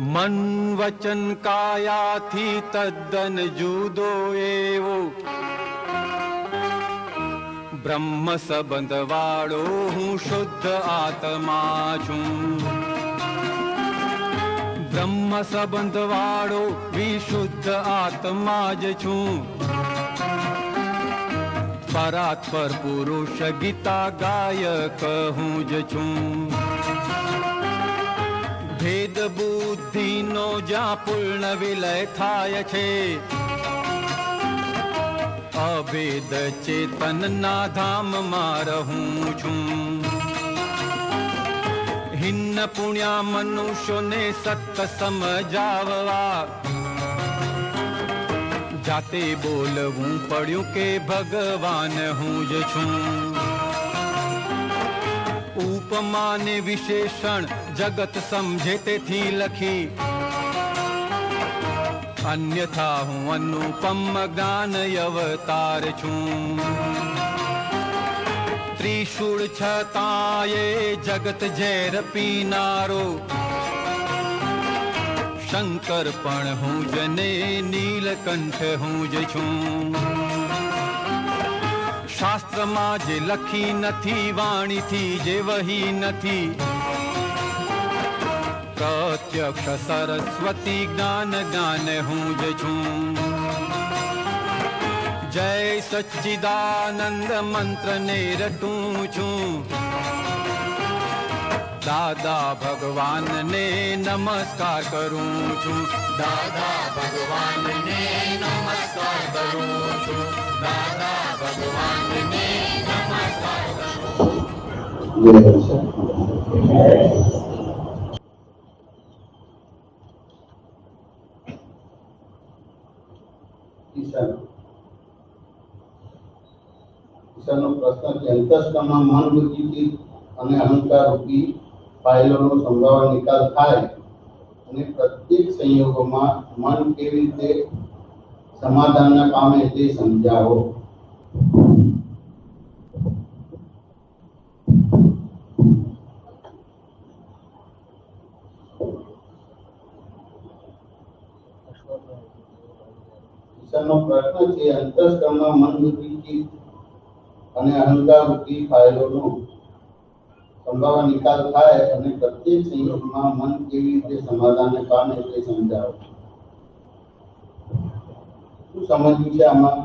મન વચન કાયાથી તદ્દન જુદો એવો બ્રહ્મ સંબંધ વાળો હું શુદ્ધ આત્મા છું. બ્રહ્મ સંબંધ વાળો વિશુદ્ધ આત્મા જ છું. પરાત્પર પુરુષ ગીતા ગાયક હું જ છું. ભેદ બુદ્ધિનો જ્યાં પૂર્ણ વિલય થાય છે, અભેદ ચેતનના ધામમાં રહું છું. હિન્ન પુણ્યા મનુષ્યોને સત્ય સમજાવવા જાતે બોલવું પડ્યું કે ભગવાન હું જ છું. ઉપમાને વિશેષણ જગત સમજે તેથી લખી, અન્યથા હું અનુપમ જ્ઞાન અવતાર છું. ત્રિશૂળ છતાંય જગત ઝેર પીનારો શંકર પણ હું જ ને નીલકંઠ હું જ છું. શાસ્ત્રમાં જે લખી નથી, વાણીથી જે વહી નથી, પ્રત્યક્ષ સરસ્વતી જ્ઞાન જ્ઞાન હું જ છું. જય સચ્ચિદાનંદ મંત્રને રટું છું. દાદા ભગવાનને નમસ્કાર કરું છું. દાદા ભગવાનને નમસ્કાર કરું છું. દાદા ભગવાનને નમસ્કાર કરું છું. ઈશ્વરનો પ્રશ્ન છે, અંતસ્કરણમાં મન બુદ્ધિ અને અહંકાર રૂપી ફાઇલોનો સંભાવના નિકાલ થાય અને પ્રત્યેક સંયોગોમાં મન કેવી રીતે સમાધાનના પામે તે સમજાવો. ઈશ્વરનો પ્રશ્ન છે, અંતસ્કરણમાં મન બુદ્ધિ અને અહંકાર રૂપી ફાઇલોનો સંભાવના નિકાલ થાય અને પ્રત્યેક સંયોગમાં મન કેવી રીતે સમાધાનને પામે તે સમજાવો. શું સમજ્યું છે આમાં?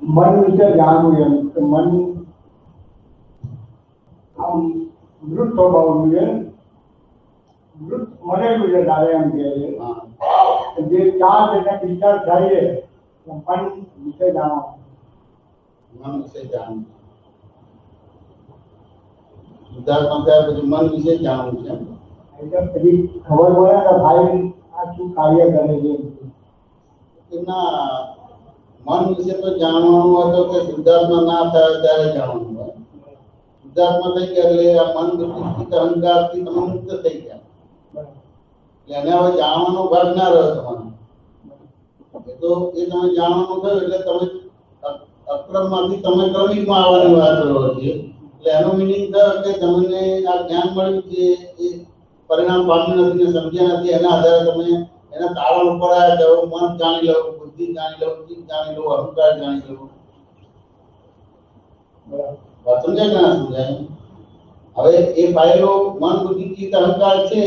મન વિશે જાણવું એમ કે મન આમ મૃત સ્વભાવનું છે, મૃત મરેલું છે તારે એમ કે જે ચાર એટલે વિચાર થાય મન વિશે જાણો. મન વિશે જાણવું, ઉદાહરણ થયા પછી મન વિશે જાણવું છે. એટલે પછી ખબર પડે કે ભાઈ આ શું કાર્ય કરે છે. એના મન વિશે તો જાણવાનું હોય તો કે શુદ્ધાત્મા ના થાય ત્યારે જાણવાનું હોય. શુદ્ધાત્મા થઈ ગયા એટલે આ મન બુદ્ધિ અહંકારથી તમે મુક્ત થઈ ગયા, એને હવે જાણવાનો ભાગ ના રહ્યો તમારો. તો એ તમે જાણવાનું થયું એટલે તમે અક્રમમાંથી તમે ક્રમિકમાં આવવાની વાત કરો છો. એટલે એનો મિનિંગ થયો કે તમને આ જ્ઞાન મળ્યું છે એ પરિણામ પામ્યું નથી ને સમજ્યા નથી, એના આધારે તમે એના તારણ ઉપર આવ્યા જાઓ. મન જાણી લો, બુદ્ધિ જાણી લો, ચિત્ત જાણી લો, અહંકાર જાણી લો. બરાબર સમજાય કે ના સમજાય? હવે એ ફાઇલો મન બુદ્ધિ ચિત્ત અહંકાર છે,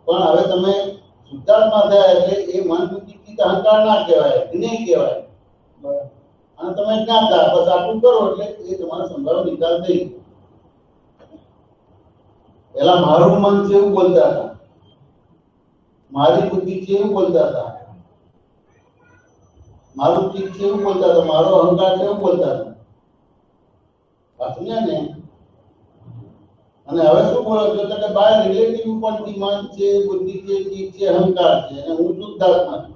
પણ હવે તમે શુદ્ધાત્મા થયા એટલે એ મન બુદ્ધિ ચિત્ત અહંકાર ના કહેવાય, જ્ઞેય કહેવાય. અને તમે જ્ઞાતા બસ આટલું કરો એટલે એ તમારો સંભાવ નિકાલ થઈ. પેલા મારું મન છે એવું બોલતા હતા, મારી બુદ્ધિ છે એવું બોલતા હતા, મારું ચિત્ત છે એવું બોલતા હતા, મારો અહંકાર છે એવું બોલતા હતા. સમજ્યા ને? અને હવે શું બોલો છો કે બાય રિલેટિવ ઉપરથી મન છે, બુદ્ધિ છે, ચિત્ત છે, અહંકાર છે અને હું શુદ્ધાત્મા છું.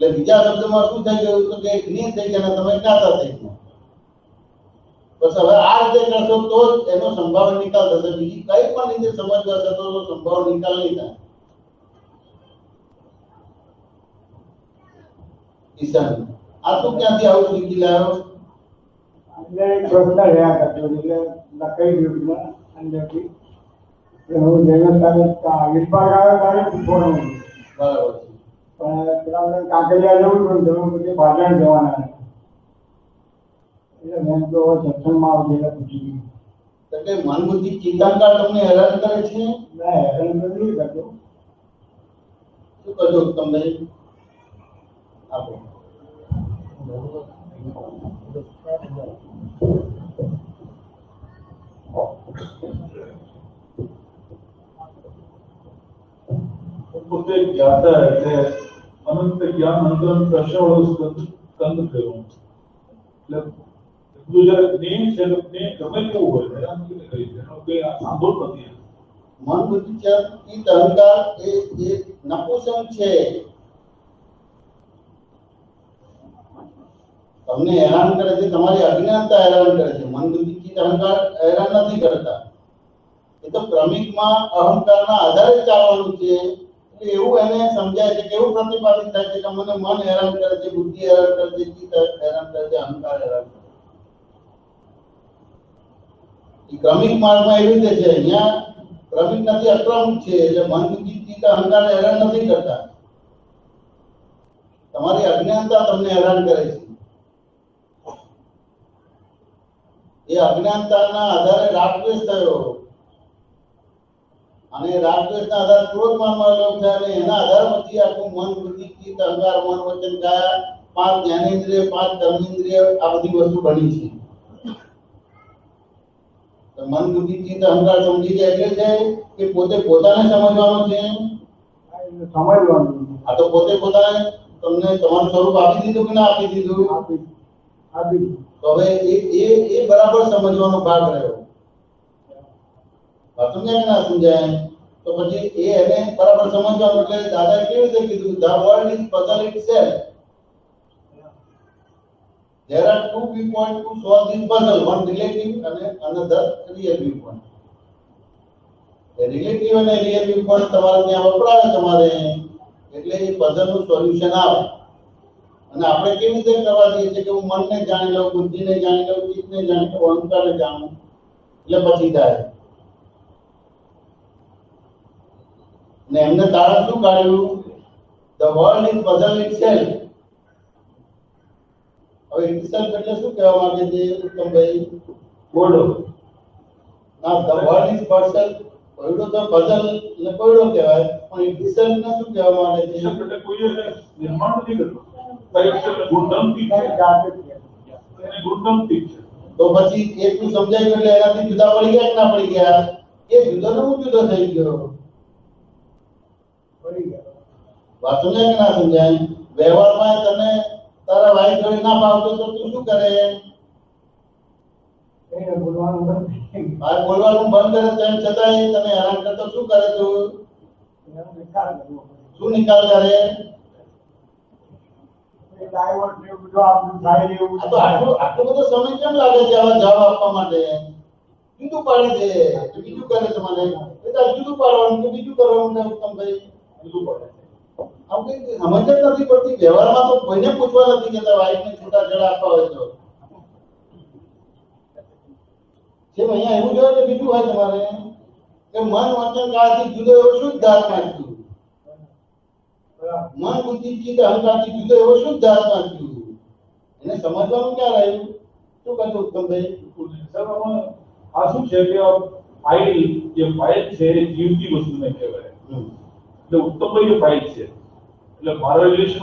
એટલે બીજા શબ્દમાં શું થઈ ગયું તો કે જ્ઞેય થઈ ગયા, તમે જ્ઞાતા થઈ ગયા. બસ હવે આ રીતે કરશો તો જ એનો સંભાવ નિકાલ થશે. બીજી કઈ પણ રીતે સમજવા જશો તો સંભાવ નિકાલ નહીં થાય. ઈશાન આ તો ક્યાંથી આવું શીખી લાવ્યો? એટલે એક પ્રશ્ન રહ્યા કરતો એટલે લખાઈ ગયું મને અંદરથી કે હું જઈને તારે વિસ્તાર આવ્યો તારે પૂછવાનું બરાબર છે. પણ પેલા મને કાંકરિયા જવું હતું જવું પછી ભાજણ જવાના હતા. એટલે મેં તો સત્સંગમાં આવતી એટલે પૂછી ગયું. એટલે મન બુદ્ધિ ચિત્ત અહંકાર તમને હેરાન કરે છે? ના હેરાન તો નહીં કરતો. શું કરજો તમને આપો? પોતે જ્ઞાતા એટલે અનંત જ્ઞાન અંતરંત પ્રશ્નવાળો સ્કંદ થયો. એટલે ગુજરાત નેમ છે તો નેમ ગમે કેવું હોય હેરાન નથી કરી એનો કોઈ સાંભળ નથી. મન બુદ્ધિ ચિત્ત અહંકાર એ નપુંસક છે. તમને હેરાન કરે છે, તમારી અજ્ઞાનતા હેરાન કરે છે. મન બુદ્ધિ ચિત્ત અહંકાર હેરાન નથી કરતા. એ તો ક્રમિકમાં અહંકારના આધારે ચાલવાનું છે. એટલે એવું એને સમજાય છે કે એવું પ્રતિપાદિત થાય છે કે મને મન હેરાન કરે છે, બુદ્ધિ હેરાન કરે છે, ચિત્ત હેરાન કરે છે, અહંકાર હેરાન કરે છે. ક્રમિક માર્ગમાં એવી રીતે છે. અહીંયા ક્રમિક નથી, અક્રમિક છે. એટલે મન બુદ્ધિ ચિત્ત અહંકાર હેરાન નથી કરતા. તમારી અજ્ઞાનતા તમને હેરાન કરે છે. એ અજ્ઞાનતાના આધારે રાગદ્વેષ થયો અને રાગદ્વેષના આધારે ક્રોધ માનમાં આવેલો છે અને એના આધાર પછી આખું મન બુદ્ધિ ચિત્ત અહંકાર મન વચન કાયા 5 જ્ઞાનેન્દ્રિય 5 કર્મેન્દ્રિય આ બધી વસ્તુ બની છે. તો મન બુદ્ધિ ચિત્ત અહંકાર સમજી જાય એટલે છે કે પોતે પોતાને સમજવાનો છે. સમજવાનું આ તો પોતે પોતાને તમને તમારું સ્વરૂપ આપી દીધું કે ના આપી દીધું? આપી તો હવે એ બરાબર સમજવાનો ભાગ રહ્યો. સમજાય કે ના સમજાય? તો પછી એને બરાબર સમજવાનું એટલે દાદાએ કેવી રીતે કીધું the world is puzzle itself. There are two viewpoints to solve this puzzle, one relative and another real viewpoint. Relative અને રિયલ viewpoint તમારે ત્યાં વપરાય તમારે એટલે એ puzzle નું સોલ્યુશન આવે. અને આપણે કેવી રીતે કરવા દઈએ છીએ કે હું મનને જાણી લઉં, બુદ્ધિને જાણી લઉં, ચિત્તને જાણી લઉં, અહંકારને જાણું એટલે પછી થાય. ને એમને તારણ શું કાઢ્યું? The world is puzzle itself. હવે itself એટલે શું કહેવા માંગે છે ઉત્તમભાઈ? કોયડો. ના, the world is puzzle. કોયડો તો puzzle એટલે કોયડો કહેવાય, પણ itself ને શું કહેવા માંગે છે? એટલે કોઈ નિર્માણ નથી કરતો. ગુણધમથી છે. ગુણધમથી છે. તો પછી એટલું સમજાય એટલે એનાથી જુદા પડી ગયા કે ના પડી ગયા? એ જુદો ને હું જુદો થઈ ગયો. વાત સમજાય કે ના સમજાય? વ્યવહારમાં તને તારા વાઈફ જોડે ના ભાવતો તો તું શું કરે? બોલવાનું બંધ. બોલવાનું બંધ કરે તેમ છતાંય તને હેરાન કરતો શું કરે તું? શું નિકાલ કરે? આટલો બધો સમય કેમ લાગે છે આવા જવાબ આપવા માટે? જુદું પાડે છે તો બીજું કરે તમારે. જુદું પાડવાનું કે બીજું કરવાનું ને ઉત્તમભાઈ જુદું પડે. આપણે સમજ જ નથી પડતી. વ્યવહારમાં તો કોઈને પૂછવા નથી કેતા વાઈફને છૂટાછેડા આપવા હોય તો. જેમ અહીંયા એવું જોઈએ કે બીજું હોય તમારે કે મન વચન કાયાથી જુદો એવો શુદ્ધ આત્મા છું. મન બુદ્ધિ ચિત્ત અહંકારથી જુદો એવો શુદ્ધ આત્મા છું. એને સમજવાનું ક્યાં રહ્યું? શું કહ્યું ઉત્તમભાઈ? આ શું છે કે ફાઇલ જે ફાઇલ છે એ જીવતી વસ્તુને કહેવાય. એટલે ઉત્તમભાઈ જે ફાઇલ છે એટલે મારા રિલેશન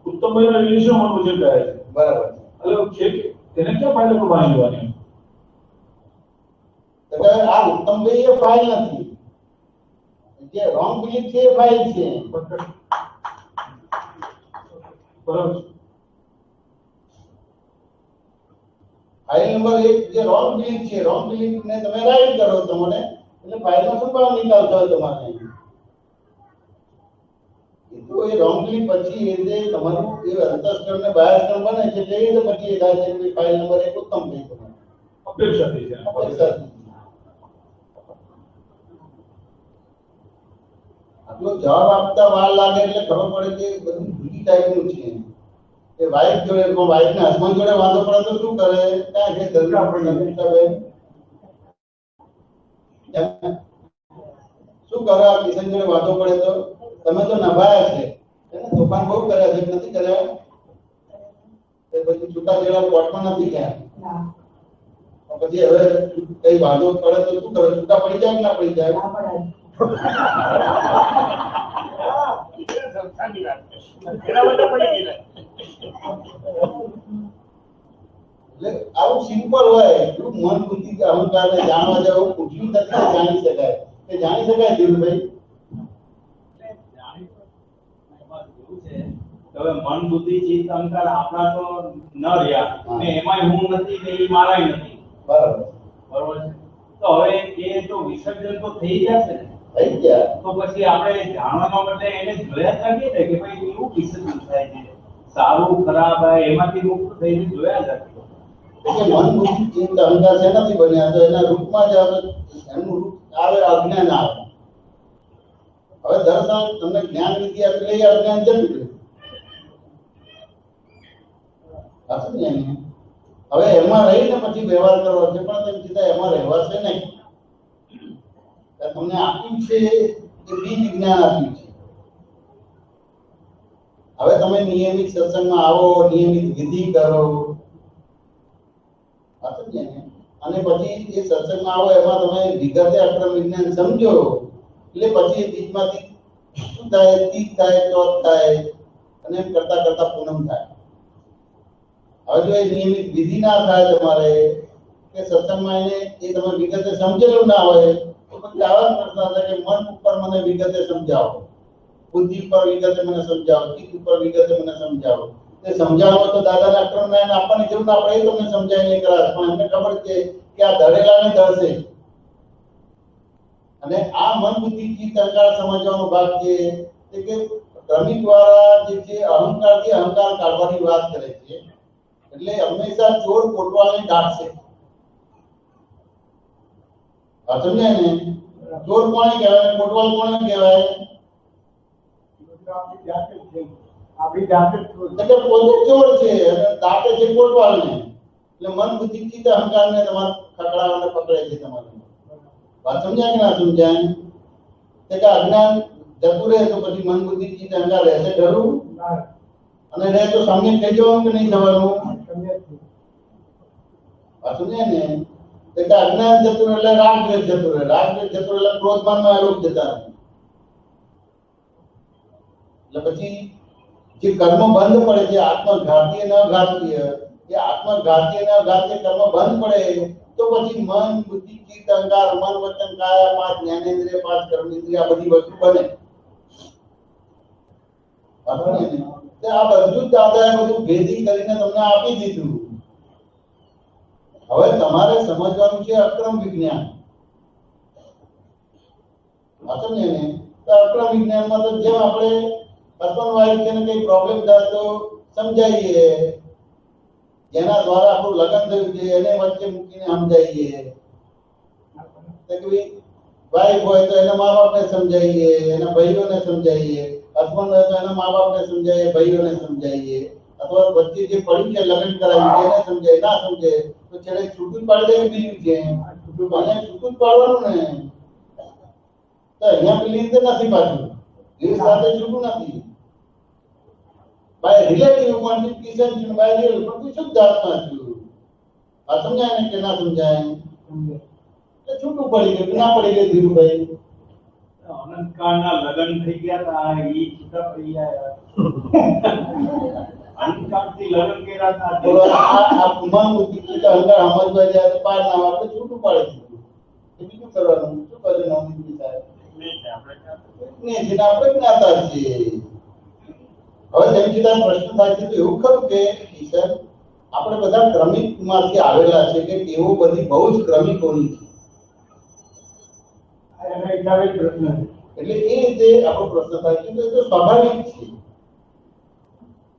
ઉત્તમભાઈ ના રિલેશન મન વચ્ચે કહે છે. બરાબર. એટલે છે તેને ક્યાં ફાઇલ પર બાંધવાની? એટલે આ ઉત્તમભાઈ એ ફાઇલ નથી. જે રોંગ બિલીફ છે એ ફાઇલ છે. બરાબર. ફાઇલ નંબર 1 જે રોંગ બિલીફ છે, રોંગ બિલીફ ને તમે રાઈટ કરો તમને એટલે ફાઇલનો શું ભાવ નિકાલ થયો તમારે? તો એ રોંગ બિલીફ પછી એ જે તમારું એ અંતસ્કરણ ને બાહ્યસ્કરણ બને છે તે રીતે પછી એ થાય છે કે ફાઇલ નંબર 1 ઉત્તમ થઈ તમારે અપેક્ષા થઈ છે. આટલો જવાબ આપતા વાર લાગે એટલે ખબર પડે કે બધું જુદી ટાઈપનું છે. એ વાઈફ જોડે વાઈફ ને હસબન્ડ જોડે વાંધો પડે તો શું કરે? ક્યાં છે ધરકા પડી શું કરે? આ કિશન જોડે વાંધો પડે તો તમે તો નભાયા છે એને તોફાન બહુ કર્યા છે, નથી કર્યા? એ પછી છૂટાછેડા કોર્ટમાં નથી ગયા. પછી હવે કઈ વાંધો પડે તો શું કરે? છૂટા પડી જાય કે ના પડી જાય? એટલે આવું સિમ્પલ હોય, એટલું મન બુદ્ધિ કે અહંકાર ને જાણવા જેવું પૂછ્યું નથી જાણી શકાય. એ જાણી શકાય ધીરુભાઈ? હવે મન બુદ્ધિ ચિત્ત અહંકાર આપણા તો ન રહ્યા ને એમાંય હું નથી ને એ મારાય નથી. બરાબર બરોબર છે. તો હવે એ તો વિસર્જન તો થઈ જશે ને. થઈ ગયા. તો પછી આપણે જાણવા માટે એને જોયા કરીએ ને કે ભાઈ એવું વિસર્જન થાય છે, સારું ખરાબ એમાંથી મુક્ત થઈને જોયા જ રાખીએ. એટલે મન બુદ્ધિ ચિત્ત અહંકાર શેનાથી બન્યા? તો એના રૂપમાં જ આવે, એનું રૂપ આવે અજ્ઞાન આવે. હવે દરઅસલ તમને જ્ઞાન નીતિ આપી લઈ, અજ્ઞાન જતું રહ્યું. હવે એમાં રહીને પછી વ્યવહાર કરવો છે, પણ તેમ છતાં એમાં રહેવાશે નહીં. તમને આપ્યું છે એ બીજ જ્ઞાન આપ્યું છે. હવે તમે નિયમિત સત્સંગમાં આવો, નિયમિત વિધિ કરો, અને પછી એ સત્સંગમાં આવો એમાં તમે વિગતે અક્રમ વિજ્ઞાન સમજો, એટલે પછી એ બીજમાંથી શું થાય? તીજ થાય, ચોથ થાય, અને એમ કરતા કરતા પૂનમ થાય. હવે જો એ નિયમિત વિધિ ના થાય તમારે કે સત્સંગમાં એને એ તમે વિગતે સમજેલું ના હોય તો પછી આવા પ્રશ્ન થાય કે મન ઉપર મને વિગતે સમજાવો, બુદ્ધિ ઉપર વિગતે મને સમજાવો, ચિત્ત ઉપર વિગતે મને સમજાવો. તે સમજાવો તો દાદાના અક્રમમાં આપવાની જરૂર ના પડે, તમને સમજાય નહીં કરાય, પણ એમને ખબર છે કે આ ધરેલાને ધરશે. અને આ મન બુદ્ધિ ચિત્ત અહંકાર સમજવાનો ભાગ છે તે કે ક્રમિક દ્વારા જે છે અહંકારથી અહંકાર કાઢવાની વાત કરે છે. એટલે હંમેશા ચોર કોટવાલને દાટશે. આ સમજાય ને? ચોર કોને કહેવાય, કોટવાલ કોને કહેવાય? આપણી જાતે એટલે પોતે ચોર છે અને દાટે છે કોટવાલને. એટલે મન બુદ્ધિ ચિત્ત અહંકારને તમારે ખકડાવવાને પકડે છે તમારે. વાત સમજાય કે ના સમજાય? એટલે અજ્ઞાન જતું રહે તો પછી મન બુદ્ધિ ચિત્ત અહંકાર રહેશે ખરું? અને રહે તો સામે થઈ જવાનું કે નહીં થવાનું? સમજાય ને? એટલે અજ્ઞાન જતું એટલે રાગ દ્વેષ જતું રહે, રાગ દ્વેષ જતું એટલે ક્રોધમાનમાં આરોપ જતા રહે. એટલે પછી જે કર્મ બંધ પડે છે આત્મઘાતીય ન ઘાતીય, એ આત્મઘાતીય ન ઘાતીય કર્મ બંધ પડે તો પછી મન બુદ્ધિ ચિત્ત અહંકાર મન વચન કાયા પાંચ જ્ઞાનેન્દ્રિય પાંચ કર્મેન્દ્રિય આ બધી વસ્તુ બને. આ બધું જ દાદાએ બધું ભેદી કરીને તમને આપી દીધું. હવે તમારે સમજવાનું છે અક્રમ વિજ્ઞાન. સમજે ને? તો અક્રમ વિજ્ઞાનમાં તો જેમ આપણે હસબન્ડ વાઈફ છે ને કઈ પ્રોબ્લેમ થાય તો સમજાઈએ, જેના દ્વારા આપણું લગ્ન થયું છે એને વચ્ચે મૂકીને સમજાઈએ. વાઈફ હોય તો એના મા બાપને સમજાઈએ, એના ભાઈઓને સમજાઈએ, હસબન્ડ હોય તો એના મા બાપને સમજાઈએ, ભાઈઓને સમજાઈએ, અથવા વચ્ચે જે પડ્યું છે લગ્ન કરાવ્યું એને સમજાય. ના સમજે તો છેલ્લે છૂટું પાડી દે બીજું છે, અને છૂટું પાડવાનું ને. તો અહીંયા પેલી રીતે નથી પાછું, એ સાથે છૂટું નથી. બાય રિલેટિવ મલ્ટિપ્લિકેશન છે, બાય રિયલ પણ શુદ્ધ આત્મા છું. આ સમજાય ને કે ના સમજાય? છૂટું પડી ગયું ના પડી ગયું ધીરુભાઈ? અનંતકાળના લગ્ન થઈ ગયા હતા, ઈ છૂટા પડી ગયા. અનંતકાળથી લગ્ન કર્યા હતા. બોલો આ મન બુદ્ધિ ચિત્ત અહંકાર સમજવા જાય તો પાર ના આવે છૂટું પાડી દીધું. એ બીજું કરવાનું શું કરે નોંધી થાય ને જેના આપણે જ્ઞાતા છીએ. હવે તેમ છતાં પ્રશ્ન થાય છે તો એવું ખરું કે ઈશ્વર આપણે બધા ક્રમિક માંથી આવેલા છે કે તેઓ બધી બહુ જ ક્રમિકોની છે? એટલે એ રીતે આપણો પ્રશ્ન થાય છે તો સ્વાભાવિક છે.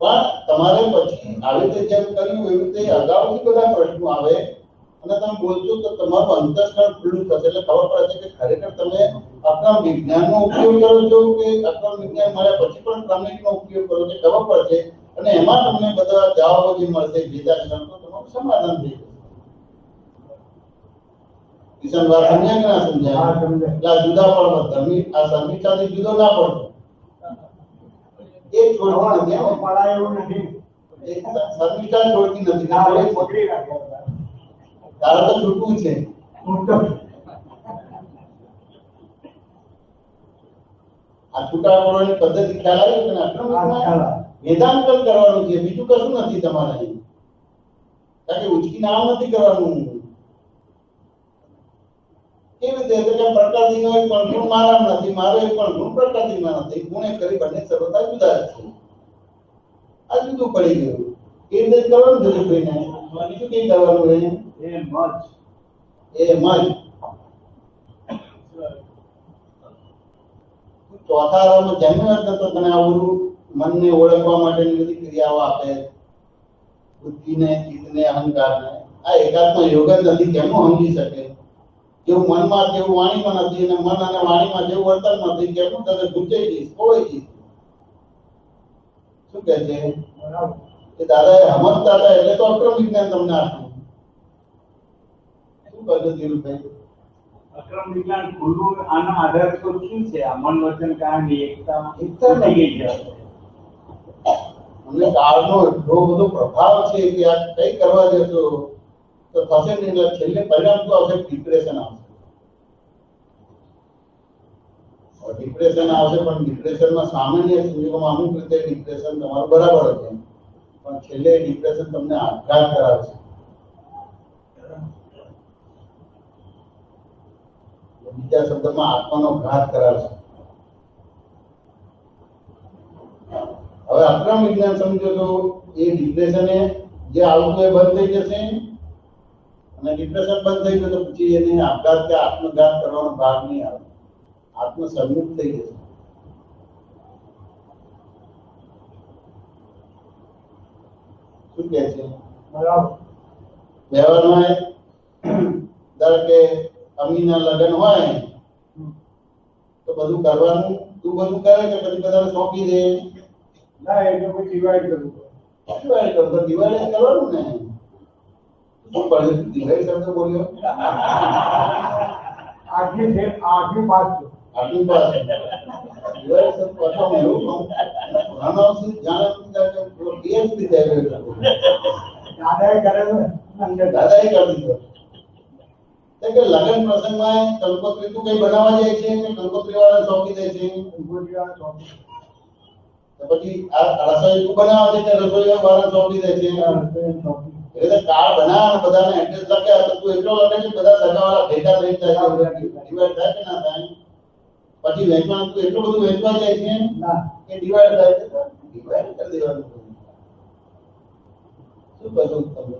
પણ તમારે પછી આવી રીતે જેમ કર્યું એવી રીતે અગાઉથી બધા પ્રશ્નો આવે અને તમે બોલશો તો તમારું અંતસ્કરણ ખુલ્લું થશે. એટલે ખબર પડે છે કે ખરેખર તમે અક્રમ વિજ્ઞાનનો ઉપયોગ કરો છો કે અક્રમ વિજ્ઞાન મળ્યા પછી પણ ક્રમિકનો ઉપયોગ કરો છો. ખબર પડશે અને એમાં તમને બધા જવાબો જે મળશે ભેદા ક્ષણનો તમારું સમાધાન થઈ જશે. કિશન વાત સમજ્યા કે ના સમજ્યા? હા, સમજાય. એટલે આ જુદા પડો ધર્મી આ સર્વિચાથી જુદો ના પડતો. એક છોડતી નથી હવે પડાય એવું નથી. એક સર્વિચા છોડતી નથી. ના, હવે પકડી રાખ્યા. તારે તો છૂટવું છે. હું તો આ છૂટા પડવાની પદ્ધતિ ખ્યાલ આવી કે ના? આ ખ્યાલ આવે. વેદાંતન કરવાનું છે, બીજું કશું નથી તમારે અહીં. કારણ કે ઉચકી નામ નથી કરવાનું. કેવી રીતે? એટલે કે પ્રકૃતિનો એક પણ ગુણ મારામાં નથી, મારો એક પણ ગુણ પ્રકૃતિમાં નથી. ગુણે કરી બંને સર્વતા જુદા જ છે. આ જુદું પડી ગયું. એ રીતે જ કરવાનું છે કોઈને. બીજું કઈ કરવાનું હોય? એ મજ એ મન. ચોથા આરામમાં જન્મ્યો જ નતો તને આવું મનને ઓળખવા માટેની બધી ક્રિયાઓ આપે, બુદ્ધિને, ચિત્તને, અહંકારને. આ એકાત્મ યોગ જ નથી. કેમનું સમજી શકે? જેવું મનમાં જેવું વાણીમાં નથી, અને મન અને વાણીમાં જેવું વર્તન નથી, કેમનું તને ગુંચાઈ જઈશ, ખોવાઈ જઈશ. શું કહે છે બરાબર. એ દાદાએ સમજતા હતા એટલે તો અક્રમ વિજ્ઞાન તમને આપ્યું. શું કહે છે ધીરુભાઈ? અક્રમ વિજ્ઞાન ખુલ્લું આના આધાર પર શું છે? આ મન વચન કારની એકતા એકતા થઈ ગઈ છે. અમને કાળનો એટલો બધો પ્રભાવ છે કે આ કઈ કરવા જશો તો થશે નહીં. એટલે છેલ્લે પરિણામ તો આવશે, ડિપ્રેશન આવશે. ડિપ્રેશન આવશે, પણ ડિપ્રેશનમાં સામાન્ય સંજોગોમાં અમુક રીતે ડિપ્રેશન તમારું બરાબર છે, પણ છેલ્લે ડિપ્રેશન તમને આઘાત કરાવશે. બીજા શબ્દમાં આત્માનો ઘાત કરાવશે. હવે અક્રમ વિજ્ઞાન સમજો તો એ ડિપ્રેશન જે આવતું એ બંધ થઈ જશે, અને ડિપ્રેશન બંધ થઈ ગયું તો પછી એને આપઘાત કે આત્મઘાત કરવાનો ભાગ નહીં આવે. આત્મ સંયુક્ત થઈ જશે. શું કહે છે? બરાબર. વ્યવહારમાં ધારો કે અમીના લગ્ન હોય તો બધું કરવાનું તું બધું કરે કે પછી બધાને સોંપી દે? ના, એ તો કોઈ ડિવાઈડ કરવું પડે. દિવાળી કરતો દિવાળી કરવાનું ને. શું પડે? દિવાળી શબ્દ બોલ્યો આખી છે, આખી પાસ છે. આટલું બસ. દિવાળી શબ્દ પાછો હું એવું કહું, ભણાવશું જાણવું કે પેલો PhD થયેલો એટલે. દાદાએ કરેલું ને, અંદર દાદાએ કરી દીધો. એટલે કે લગ્ન પ્રસંગમાં કંકોત્રી તું કઈ બનાવવા જાય છે કે કંકોત્રી વાળા સોંપી દે છે? ગુજરીવાળા ચોક. તો પછી આ રસોઈ તું બનાવે છે કે રસોઈ વાળા સોંપી દે છે? એટલે કાર્ડ બનાવવા બધાને એડ્રેસ લખ્યા તો તું એટલો લખે છે બધા સગાવાળા ભેગા થઈ જાય છે, ડિવાઈડ થાય કે ના થાય? પછી વેચવાનું તું એટલું બધું વેચવા જાય છે ના, કે ડિવાઈડ થાય છે? ડિવાઈડ કરી દેવાનું. શું કહ્યું તમે?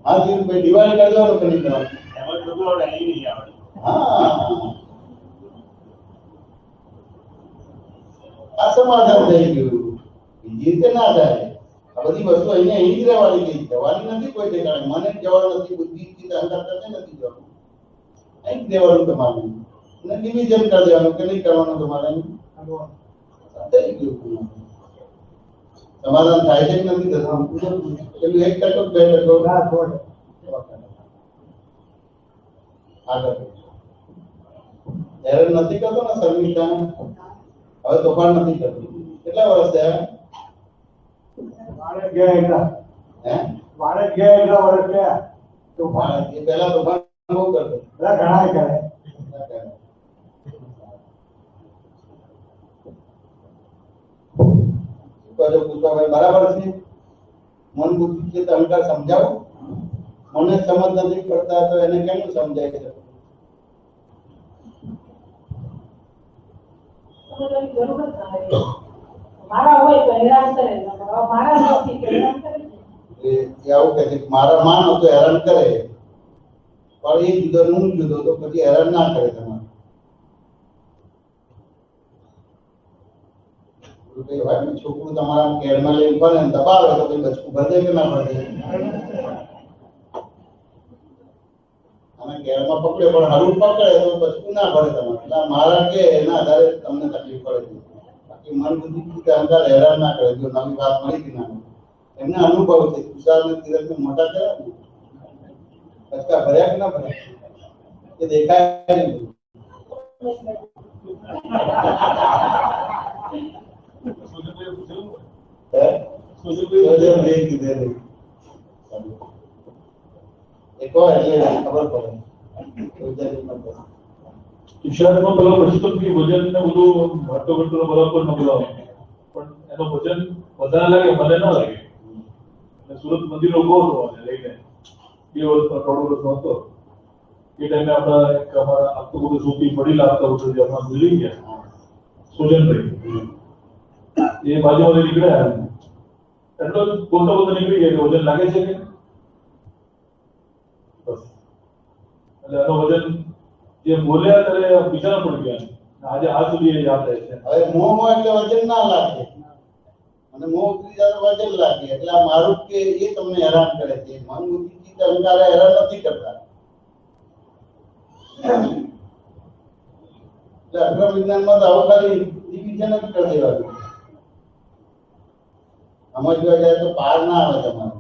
હા જીતુભાઈ, ડિવાઈડ કરી દેવાનું કે નહીં કરવાનું? એમાં બધું આવડે, અહીં નહીં આવડે. હા, આ સમાધાન થઈ ગયું. બીજી રીતે ના થાય. આ બધી વસ્તુ અહીંયા અહીં જ રહેવાની છે, જવાની નથી કોઈ ઠેકાણે. મને જ જવાનું નથી, બુદ્ધિ ચિત્ત અહંકાર કરતે નથી જવાનું. અહીં જ રહેવાનું તમારે. અને ડિવિઝન કરી દેવાનું કે નહીં કરવાનું તમારે. થઈ ગયું. સમાધાન થાય છે કે નથી થતું? પેલું 1% 2%. ના, છોડ. આગળ હેરાન નથી કરતો ને શર્મિષ્ઠા? હવે તોફાન નથી કરતી. કેટલા વર્ષ થયા? બાળક ગયા એટલા. હે? બાળક ગયા એટલા વર્ષ થયા. તોફાન એ પહેલા તોફાન બહુ કરતો. બધા ઘણા કરે. શું કહો પુષ્પાભાઈ, બરાબર છે? મન બુદ્ધિ ચિત્ત અહંકાર સમજાવો. મને સમજ નથી પડતા તો એને કેમ સમજાય છે? મારા હોય તો હેરાન કરે, મારા નથી તો હેરાન કરે. એ આવું કહે છે કે મારા માનો તો હેરાન કરે, પણ એ જુદો હું જુદો તો પછી હેરાન ના કરે તમારે. છોકરું તમારા કેરમાં લઈને ફરે ને દબાવે તો પછી બચકું ભરદે કે ના ભરદે? અને કેરમાં પકડે પણ હરું પકડે તો બચકું ના ભરે તમારે. એટલે મારા કે એના આધારે તમને તકલીફ પડે છે. કે મન બુદ્ધિ ચિત્ત અહંકાર હેરાન ના કરે. જો નવી વાત મળી હતી ના એમને અનુભવ છે. તુષારને તીરથને મોટા કર્યા ને કચકા ભર્યા કે ના ભર્યા એ દેખાય નહીં. ઈશારામાં પેલા પછી તો વજન ને બધું ઘટતો ઘટતો બરાબર ન બોલાવે પણ એનો વજન વધારે લાગે મને ના લાગે. સુરત મંદિરનો ઉભો હતો લઈને 2 વર્ષ 3 વર્ષ હતો એ ટાઈમે આપણા એક અમારા આખું બધું સૂકી પડી લાગતા હતું જે આપણા ભૂલી ગયા સુજનભાઈ એ બાજુમાંથી નીકળ્યા એટલો બોલતા બોલતા નીકળી ગયા કે વજન લાગે છે કે બસ એટલે એનો વજન જે બોલ્યા ત્યારે બીજા પડી ગયા. આજે આ સુધી યાદ રહે છે. હવે મોહ એટલે વજન ના લાગે અને મોહ ઉતરી જાય તો વજન લાગે. એટલે આ મારું કે એ તમને હેરાન કરે છે. મન બુદ્ધિ ચિત્ત અહંકાર હેરાન નથી કરતા. એટલે અગ્ર વિજ્ઞાનમાં તો આવું ખાલી ડિવિઝન જ કરી દેવાનું. સમજવા જાય તો પાર ના આવે તમારે.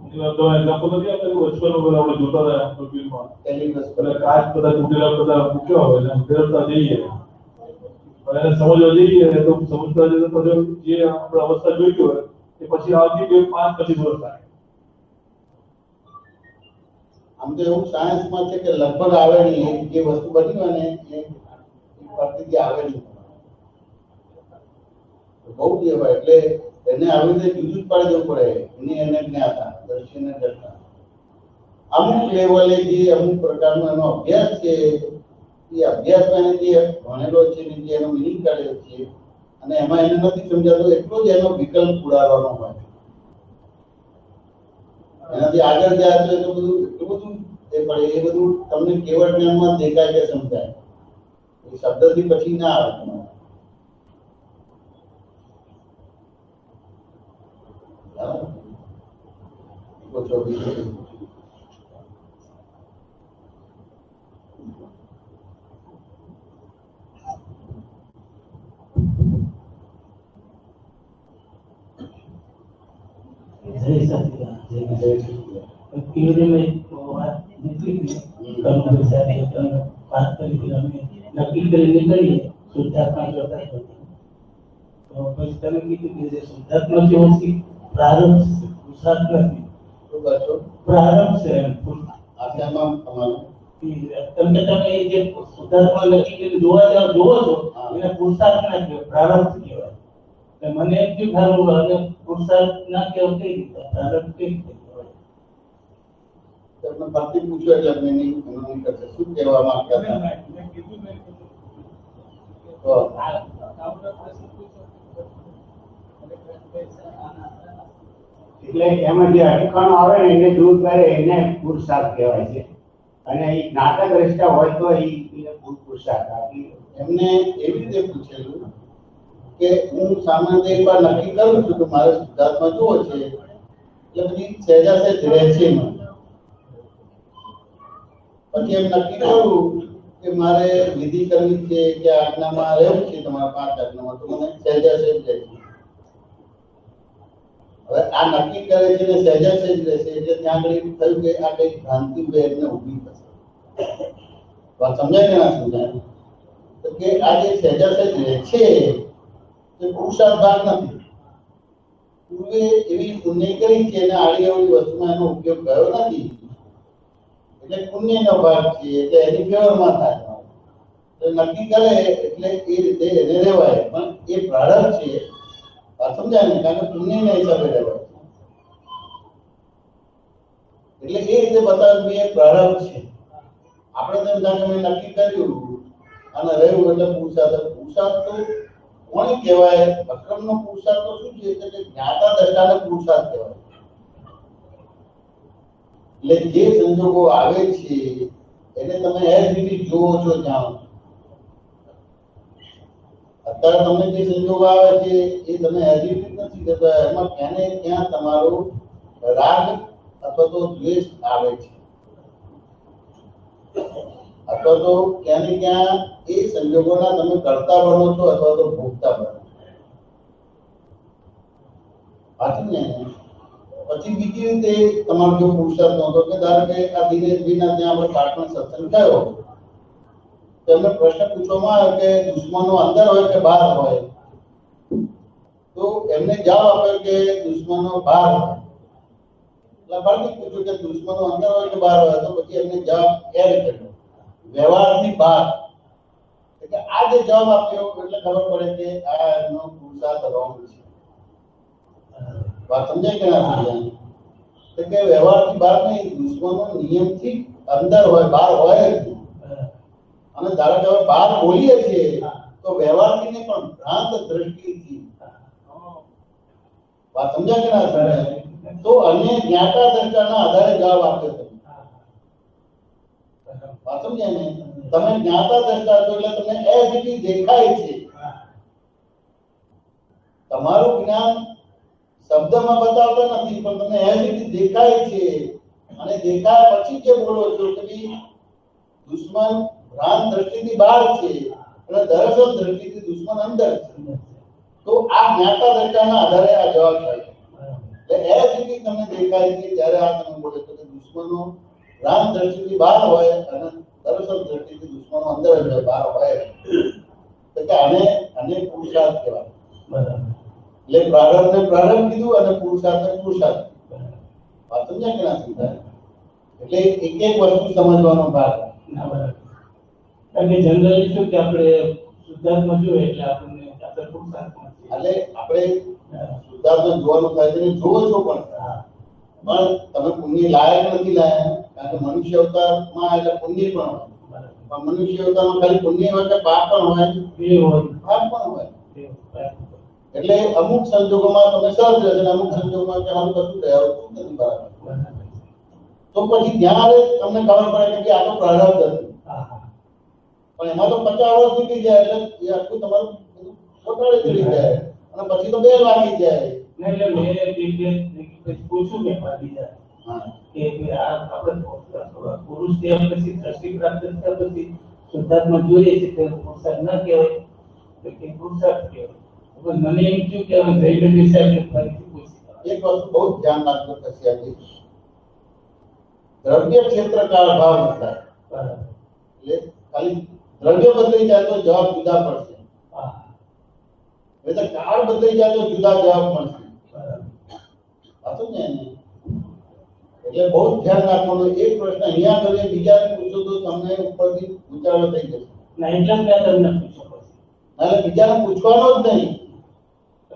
એક્ઝામ્પલ નથી આપેલું વચમાં બધા આપણે જોતા હતા ફિલ્મમાં પહેલી વસ્તુ એટલે કાચ બધા તૂટેલા બધા મૂક્યા હોય ને ફેરવતા જઈએ અને એને સમજવા જઈએ તો સમજતા જઈએ તો જે આપણે અવસ્થા જોઈ હોય એ પછી આવતી 5-25 વર્ષ થાય. આમ તો એવું સાયન્સમાં છે કે લગભગ આવે નહીં. જે વસ્તુ બની હોય ને એ પરિસ્થિતિ આવે નહીં. બહુ જ હોય એટલે એને આવી રીતે જુદું જ પાડી દેવું પડે. એને જ્ઞાતા દર્શને કરતા અમુક લેવલે જે અમુક પ્રકારનો એનો અભ્યાસ છે એ અભ્યાસમાં એને જે ભણેલો છે ને જે એનો મિનિંગ કાઢેલો છે અને એમાં એને નથી સમજાતો એટલો જ એનો વિકલ્પ ઉડાડવાનો હોય. એનાથી આગળ જાય તો એટલું બધું એ પડે. એ બધું તમને કેવળ જ્ઞાનમાં દેખાય કે સમજાય. એ શબ્દથી પછી ના આવે તમારે. પૂછો બીજું. નક્કી કરી નીકળીએ શુદ્ધાત્મા જોતા તો પછી તમે કીધું કે શુદ્ધાત્મા કેવો છે પ્રારંભ પુરુષાર્થ નથી. શું કહો? પ્રારંભ છે આશ્રમમાં તમારો તમે જે શુદ્ધાત્મા નક્કી કરી જોવા જાવ જોવો છો એને પુરુષાર્થ ના કહેવાય પ્રારંભ કહેવાય. એટલે મને એક બી ખારું અને પુરુષાર્થ ના કહેવાય કઈ રીતે પ્રારંભ કઈ રીતે કહેવાય? તમને ફરતી પૂછો એટલે meaning નહીં કરશે. શું કહેવા માંગતા હતા? તો એટલે એમાં જે અટકણો આવે ને એને દૂર કરે એને પુરુષાર્થ કહેવાય છે. અને એ નાટક રચતા હોય તો એ પુરુષાર્થ આપી. એમને એવી રીતે પૂછેલું કે હું સામાન્ય એક વાર નક્કી કરું છું કે મારે શુદ્ધાત્મા જોવો છે એટલે પછી સહેજા સહેજ રહે છે મને. પછી એમ નક્કી કરું કે મારે વિધિ કરવી છે કે આજ્ઞામાં રહેવું છે તમારા 5 આજ્ઞામાં તો મને સહેજા સહેજ રહે છે. હવે આ નક્કી કરે છે ને સહેજા સહેજ રહેશે એટલે ત્યાં આગળ એવું થયું કે આ કઈ ભ્રાંતિ એમને ઊભી થશે. વાત સમજાય કે ના સમજાય? તો કે આ જે સહેજા સહેજ રહે છે એ પુરુષાર્થ ભાગ નથી. પૂર્વે એવી પુણ્ય કરી છે અને આડી અવળી વસ્તુમાં એનો ઉપયોગ કર્યો નથી એટલે પુણ્યનો ભાગ છે. એટલે એની ફેવરમાં થાય. એટલે નક્કી કરે એટલે એ રીતે એને રહેવાય. પણ એ પ્રારંભ છે. વાત સમજાય ને? કારણ કે પુણ્યના હિસાબે રહેવાય. એટલે એ રીતે બતાવ્યું એ પ્રારંભ છે. આપણે તેમ જાણે મેં નક્કી કર્યું અને રહ્યું એટલે પુરુષાર્થ. પુરુષાર્થ તો કોને કહેવાય? અક્રમનો પુરુષાર્થ તો શું છે કે જ્ઞાતા દશાને પુરુષાર્થ કહેવાય. એટલે જે સંજોગો આવે છે એને તમે એઝ ઇટ ઇઝ જોવો છો, જાણો છો. અત્યારે તમને જે સંજોગો આવે છે એ તમે એઝ ઇટ ઇઝ નથી કહેતા. એમાં ક્યાંને ક્યાં તમારો રાગ અથવા તો દ્વેષ આવે છે. અથવા તો ક્યાં ને ક્યાં એ સંજોગોના તમે કરતા બનો છો અથવા તો ભોગતા બનો છો. સાચું ને? પછી બીજી રીતે તમારો જો પુરુષાર્થ હતો કે ધારો કે આ દિનેશભાઈના ત્યાં આપણે પાટણ સત્સંગ થયો તો એમને પ્રશ્ન પૂછવામાં આવ્યો કે દુશ્મનો અંદર હોય કે બહાર હોય, તો એમને જવાબ આપ્યો કે દુશ્મનો બહાર હોય. એટલે ફરીથી પૂછ્યું કે દુશ્મનો અંદર હોય કે બહાર હોય, તો પછી એમને જવાબ એડ કર્યો વ્યવહારથી બહાર. એટલે આ જે જવાબ આપ્યો એટલે ખબર પડે કે આ એમનો પુરુષાર્થ રોંગ છે. વાત સમજાય કે ના સમજાય? તો કે વ્યવહારથી બહાર નહીં, દુશ્મનો નિયમથી અંદર હોય, બહાર હોય જ નહીં. અને ધારો કે હવે બહાર બોલીએ છીએ તો વ્યવહારથી નહીં પણ ભ્રાંત દ્રષ્ટિથી. વાત સમજાય કે ના સમજાય? તો અન્ય જ્ઞાતા દર્શાના આધારે જવાબ આપ્યો તમે. વાત સમજાય ને? તમે જ્ઞાતા દર્શા છો એટલે તમને એઝ ઇટ ઇઝ દેખાય છે. તમારું જ્ઞાન શબ્દમાં બતાવતા નથી પણ તમને એઝ ઇટ ઇઝ દેખાય છે. અને દેખાયા પછી જે બોલો છો કે ભાઈ દુશ્મન ભ્રાંત દ્રષ્ટિથી બહાર છે અને દરઅસલ દ્રષ્ટિથી દુશ્મન અંદર છે. તો આ જ્ઞાતા દર્શાના આધારે આ જવાબ થાય છે. એટલે એઝ ઇટ ઇઝ તમને દેખાય છે જ્યારે આ તમે બોલો છો કે દુશ્મનો ભ્રાંત દ્રષ્ટિથી બહાર હોય અને દરઅસલ દ્રષ્ટિથી દુશ્મનો અંદર જ હોય, બહાર હોય. તો કે આને પુરુષાર્થ કહેવાય. એટલે પ્રારંભને પ્રારંભ કીધું અને પુરુષાર્થને પુરુષાર્થ. વાત સમજાય કે ના સમજાય? એટલે એક એક વસ્તુ સમજવાનો ભાગ. કારણ કે જનરલી શું કે આપણે શુદ્ધાત્મા જોઈએ એટલે આપણને આપણે પુરુષાર્થ મળે. એટલે આપણે શુદ્ધાત્મા જોવાનું થાય છે, જોવો છો પણ તમે પુણ્ય લાયક નથી લાયા. કારણ કે મનુષ્ય અવતારમાં એટલે પુણ્ય પણ હોય, પણ મનુષ્ય અવતારમાં ખાલી પુણ્ય હોય કે પાપ પણ હોય, પાપ પણ હોય. એટલે અમુક સંજોગોમાં તમે સહજ રહેશે અને અમુક સંજોગોમાં કે આમ કશું રહ્યા નથી બરાબર. તો પછી ત્યાં તમને ખબર પડે કે આ તો પ્રારબ્ધ હતું. પણ એમાં તો 50 વર્ષ નીકળી જાય એટલે એ આખું તમારું ખોટાડે ચડી જાય અને પછી તો બેલ વાગી જાય. એટલે મેં પૂછ્યું કે બીજા કે આ આપણે પુરુષ તે પછી દ્રષ્ટિ પ્રાપ્ત થયા પછી શુદ્ધાત્મા જોઈએ છે તે પુરુષાર્થ ન કહેવાય તો કે પુરુષાર્થ કહેવાય. મને એમ થયું કે હવે જયગઢી સાહેબ ફરીથી પૂછી એક વસ્તુ બહુ ધ્યાન રાખજો પછી આપી દ્રવ્ય ક્ષેત્ર કાળ ભાવ થાય. એટલે ખાલી દ્રવ્ય બદલાઈ જાય તો જવાબ જુદા પડશે. એટલે કાળ બદલાઈ જાય તો જુદા જવાબ મળશે. સાચું ને? એટલે બહુ ધ્યાન રાખવાનું. એક પ્રશ્ન અહીંયા કરીએ બીજાને પૂછો તો તમને ઉપરથી ઉચારો થઈ જશે. ના એટલે મેં તમને પૂછ્યો એટલે બીજાને પૂછવાનો જ નહીં.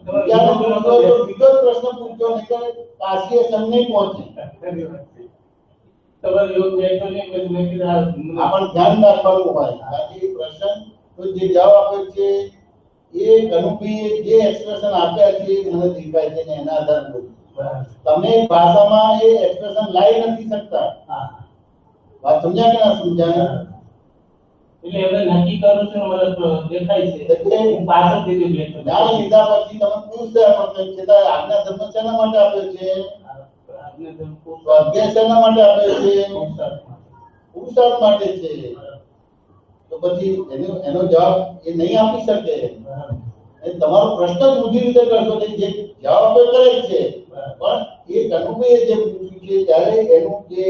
બીજાને પૂછો તો બીજો જ પ્રશ્ન પૂછો નહીં કે કાશીએ સમ નહીં પહોંચે. તમારે યોગ બેઠો ને મેં કીધું આ પણ ધ્યાન રાખવાનું હોય. બાકી પ્રશ્ન તો જે જવાબ આપ્યો છે એ કનુભાઈએ જે એક્સપ્રેશન આપ્યા છે એ મને દેખાય છે ને એના આધારે બોલું. તમે ભાષામાં એ એક્સપ્રેશન લાવી નથી શકતા. વાત સમજ્યા કે ના સમજાય? એટલે એમને નક્કી કરું છું મને દેખાય છે એટલે હું પાછળ દીધું બેઠો જ્ઞાન લીધા પછી તમે પૂછતા પણ છતાં આજ્ઞા ધર્મ શેના માટે આપ્યો છે? સ્વાધ્યાય શેના માટે આપ્યો છે? પુરુષાર્થ માટે છે. તો પછી એનો જવાબ એ નહીં આપી શકે. તમારો પ્રશ્ન ઊંધી રીતે કરશો કે જે જવાબ આપ્યો કરે છે પણ એ કનુભાઈએ જે પૂછ્યું છે ત્યારે એનું જે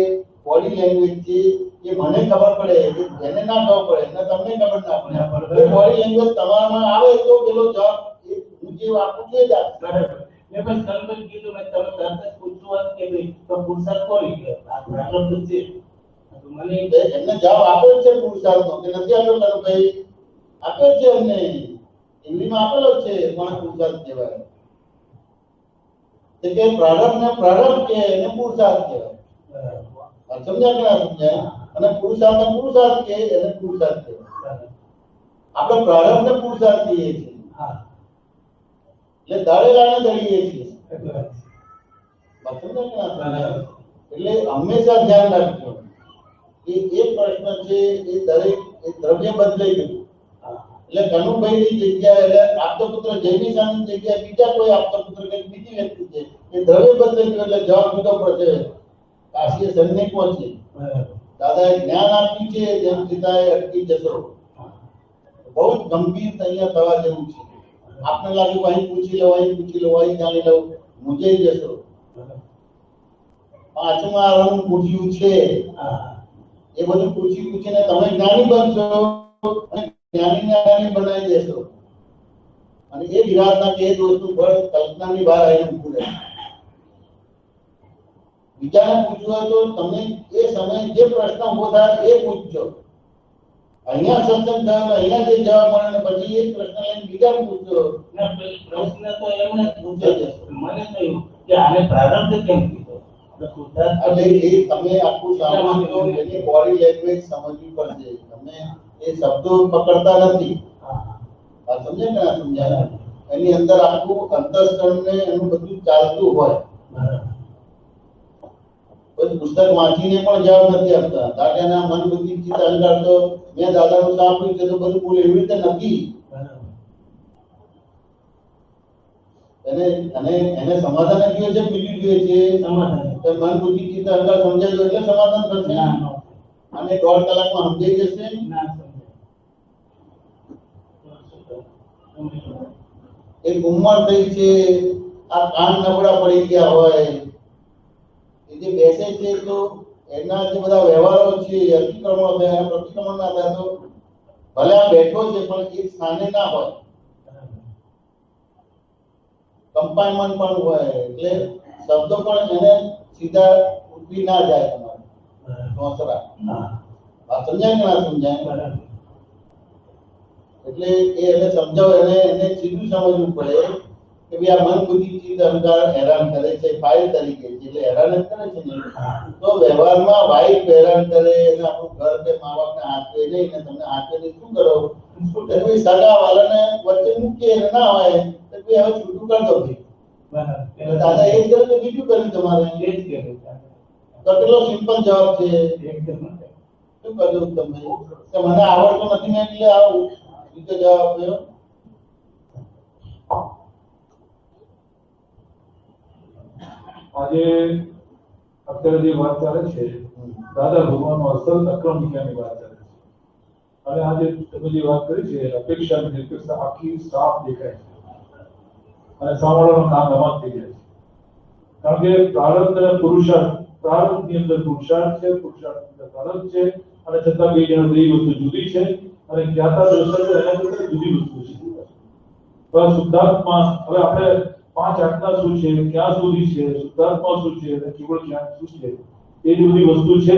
બોડી લેંગ્વેજ છે એ મને ખબર પડે કે એને ના ખબર પડે ને તમને ખબર ના પડે. બોડી લેંગ્વેજ તમારામાં આવે તો પેલો જવાબ એ હું જે આપું છું એ જ આપશે. મેં બસ તરત જ કીધું મેં તમે તરત જ પૂછવું કે ભાઈ તો પુરુષાર્થ કોની કે આ પ્રારબ્ધ છે. તો મને એમને જવાબ આપ્યો છે પુરુષાર્થનો કે નથી આપ્યો કનુભાઈ? આપ્યો છે એમને હિન્દીમાં આપેલો છે પણ પુરુષાર્થ કહેવાય. કે પ્રારબ્ધને પ્રારબ્ધ કે એને પુરુષાર્થ કહેવાય. સમજ્યા કે ના સમજાય? અને પુરુષાર્થને પુરુષાર્થ કે એને પુરુષાર્થ કહેવાય. આપણે પ્રારબ્ધને પુરુષાર્થ કહીએ છીએ. એટલે દળેલાને દળીએ છીએ. સમજ્યા કે ના સમજાય? એટલે હંમેશા ધ્યાન રાખજો કે એ પ્રશ્ન છે એ દરેક એ દ્રવ્ય બદલાઈ ગયું. એટલે કનુભાઈની જગ્યાએ એટલે આપતપુત્ર જૈનિશાની જગ્યાએ બીજા કોઈ આપતપુત્ર કે બીજી વ્યક્તિ છે એ દ્રવ્ય બદલાઈ ગયું એટલે જવાબ જુદો પડશે. કાશીએ સન્નિ પહોંચે દાદાએ જ્ઞાન આપ્યું છે જેમ સીતાએ અટકી જશો. બહુ જ ગંભીર અહીંયા થવા જેવું છે. આપને લાગ્યું અહીં પૂછી લો, અહીં પૂછી લો, અહીં જાણી લો, મૂંઝાઈ જશો. પાંચમા આરંભ પૂછ્યું છે, એ બધું પૂછી પૂછીને તમે જ્ઞાની બનશો અને જ્ઞાનીને જ્ઞાની બનાવી દેશો. અને એ વિરાટના કે દોસ્તનું ફળ કલ્પનાની બહાર આવીને ઊભું રહે. બીજાને પૂછવું હોય તો તમે એ સમયે જે પ્રશ્ન ઉભો થાય એ પૂછજો. અહીંયા સત્સંગ થયો, અહીંયા જે જવાબ મળે ને પછી એ પ્રશ્ન લઈને બીજાને પૂછજો. પ્રશ્ન તો એમને પૂછે છે, મને થયું કે આને પ્રારંભ કેમ કીધો? એટલે એ તમે આખું સામાન્ય એની બોડી લેંગ્વેજ સમજવી પડશે. તમે એ શબ્દો પકડતા નથી. આ સમજે ને? આ સમજાય? એની અંદર આખું અંતસ્કરણ ને એનું બધું ચાલતું હોય. કોઈ પુસ્તક વાંચીને પણ જવાબ નથી આપતા. દાદાના મન બુદ્ધિ ચિત્ત અહંકાર તો મેં દાદાનું સાંભળ્યું છે તો બધું બોલે એવી રીતે નથી. એને સમાધાન જોઈએ છે, બીજું જોઈએ છે સમાધાન. મન બુદ્ધિ ચિત્ત અહંકાર સમજાય તો એટલે સમાધાન થશે. અને 1.5 કલાકમાં સમજાઈ જશે. એક ઉંમર થઈ છે, આ કાન નબળા પડી ગયા હોય, એ જે બેસે છે તો એના જે બધા વ્યવહારો છે અતિક્રમણો થયા, પ્રતિક્રમણ ના થયા તો ભલે આ બેઠો છે પણ એક સ્થાને ના હોય, કમ્પાઇનમેન્ટ પણ હોય, એટલે શબ્દો પણ એને સીધા ઉઠી ના જાય. તમારે નોસરા આ સમજાય કે ના સમજાય? એટલે એને સમજાવો, એને સીધું સમજવું પડે કે ભાઈ આ મન બુદ્ધિ ચિત્ત અહંકાર હેરાન કરે છે, ફાઇલ તરીકે છે, એટલે હેરાન જ કરે છે ને. તો વ્યવહારમાં વાઈફ હેરાન કરે અને આપણું ઘર કે મા બાપને હાથવે નહીં ને તમે હાથવે શું કરો? શું કરે? સગા વાળાને વચ્ચે મૂકીએ ના હોય તો હવે છૂટું કરી દો ભાઈ. દાદા એ જ કરે તો બીજું કર્યું તમારે? એ જ કર્યું. તો કેટલો સિમ્પલ જવાબ છે. શું કર્યું તમે? કે મને આવડતું નથી ને એટલે આવું રીતે જવાબ આપ્યો. આજે અત્યારે જે વાત ચાલે છે દાદા ભગવાનનો અસલ અક્રમિકાની વાત ચાલે છે. અને આજે તમે જે વાત કરી છે અપેક્ષા નિરપેક્ષતા આખી સાફ દેખાય છે અને સાંભળવાનું કામ રમત થઈ જાય છે. કારણ કે પ્રારબ્ધ અને પુરુષાર્થ, પ્રારબ્ધની અંદર પુરુષાર્થ છે, પુરુષાર્થની અંદર પ્રારબ્ધ છે, અને છતાં બે જણા બે વસ્તુ જુદી છે અને જ્ઞાતા દર્શન એના કરતા જુદી વસ્તુ છે. પણ શુદ્ધાત્મા, હવે આપણે 5 આજ્ઞા શું છે, ક્યાં સુધી છે, શુદ્ધાત્મા શું છે અને કેવળ જ્ઞાન શું છે, એ જ બધી વસ્તુ છે.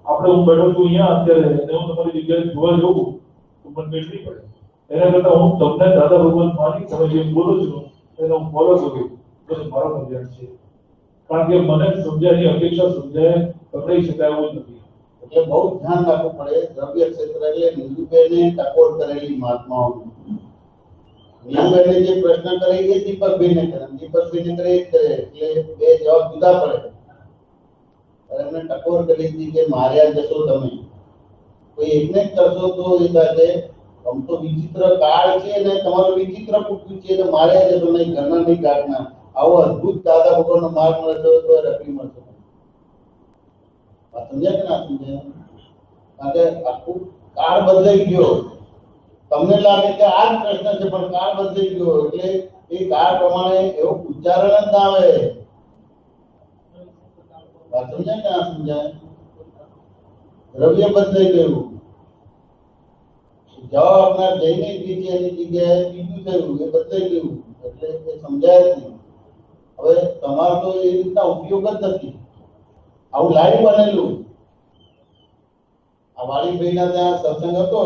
આપણે હું બેઠો છું અહીંયા અત્યારે અને હું તમારી જગ્યાએ જોવા જઉં તો મને બેસવી પડે. એના કરતા હું તમને દાદા ભગવાન માની તમે જે બોલો છો એને હું ફોલો કરું તો મારો કલ્યાણ છે. કારણ કે મને સમજાયની અપેક્ષા સમજાય પકડાઈ શકાય એવું નથી. એટલે બહુ ધ્યાન રાખવું પડે. દ્રવ્ય ક્ષેત્ર એટલે નિર્દુબેને ટકોર કરેલી મહાત્માઓ. નિર્દુબેને જે પ્રશ્ન કરે એ દીપકભાઈને કરે, દીપકભાઈને કરે એ કરે, એટલે બે જવાબ જુદા પડે. એમને ટકોર કરી હતી કે માર્યા જશો તમે, કોઈ એકને જ કરશો તો એ સાથે આમ તો વિચિત્ર કાળ છે ને તમારું વિચિત્ર પૂછ્યું છે તો માર્યા જશો નહીં, ઘરના નહીં કાઢના. આવો અદભુત દાદા ભગવાનનો માર્ગ મળે તો રખી મળશે. સમજ્યા કે ના સમજ્યા? કારણ કે આખું કાળ બદલાઈ ગયો. તમને લાગે કે આ જ પ્રશ્ન છે પણ કાળ બદલાઈ ગયો એટલે એ કાળ પ્રમાણે એવું ઉચ્ચારણ જ ના આવે. સમજાય કે ના સમજાય? દ્રવ્ય બદલાઈ ગયું. જવાબ આપનાર જઈને બીજી એની જગ્યાએ બીજું થયું, એ બદલાઈ ગયું એટલે એ સમજાય જ નહીં. હવે તમારો તો એ રીતના ઉપયોગ જ નથી. આવું લાઈવ બનેલું. આ વાળીભાઈના ત્યાં સત્સંગ હતો,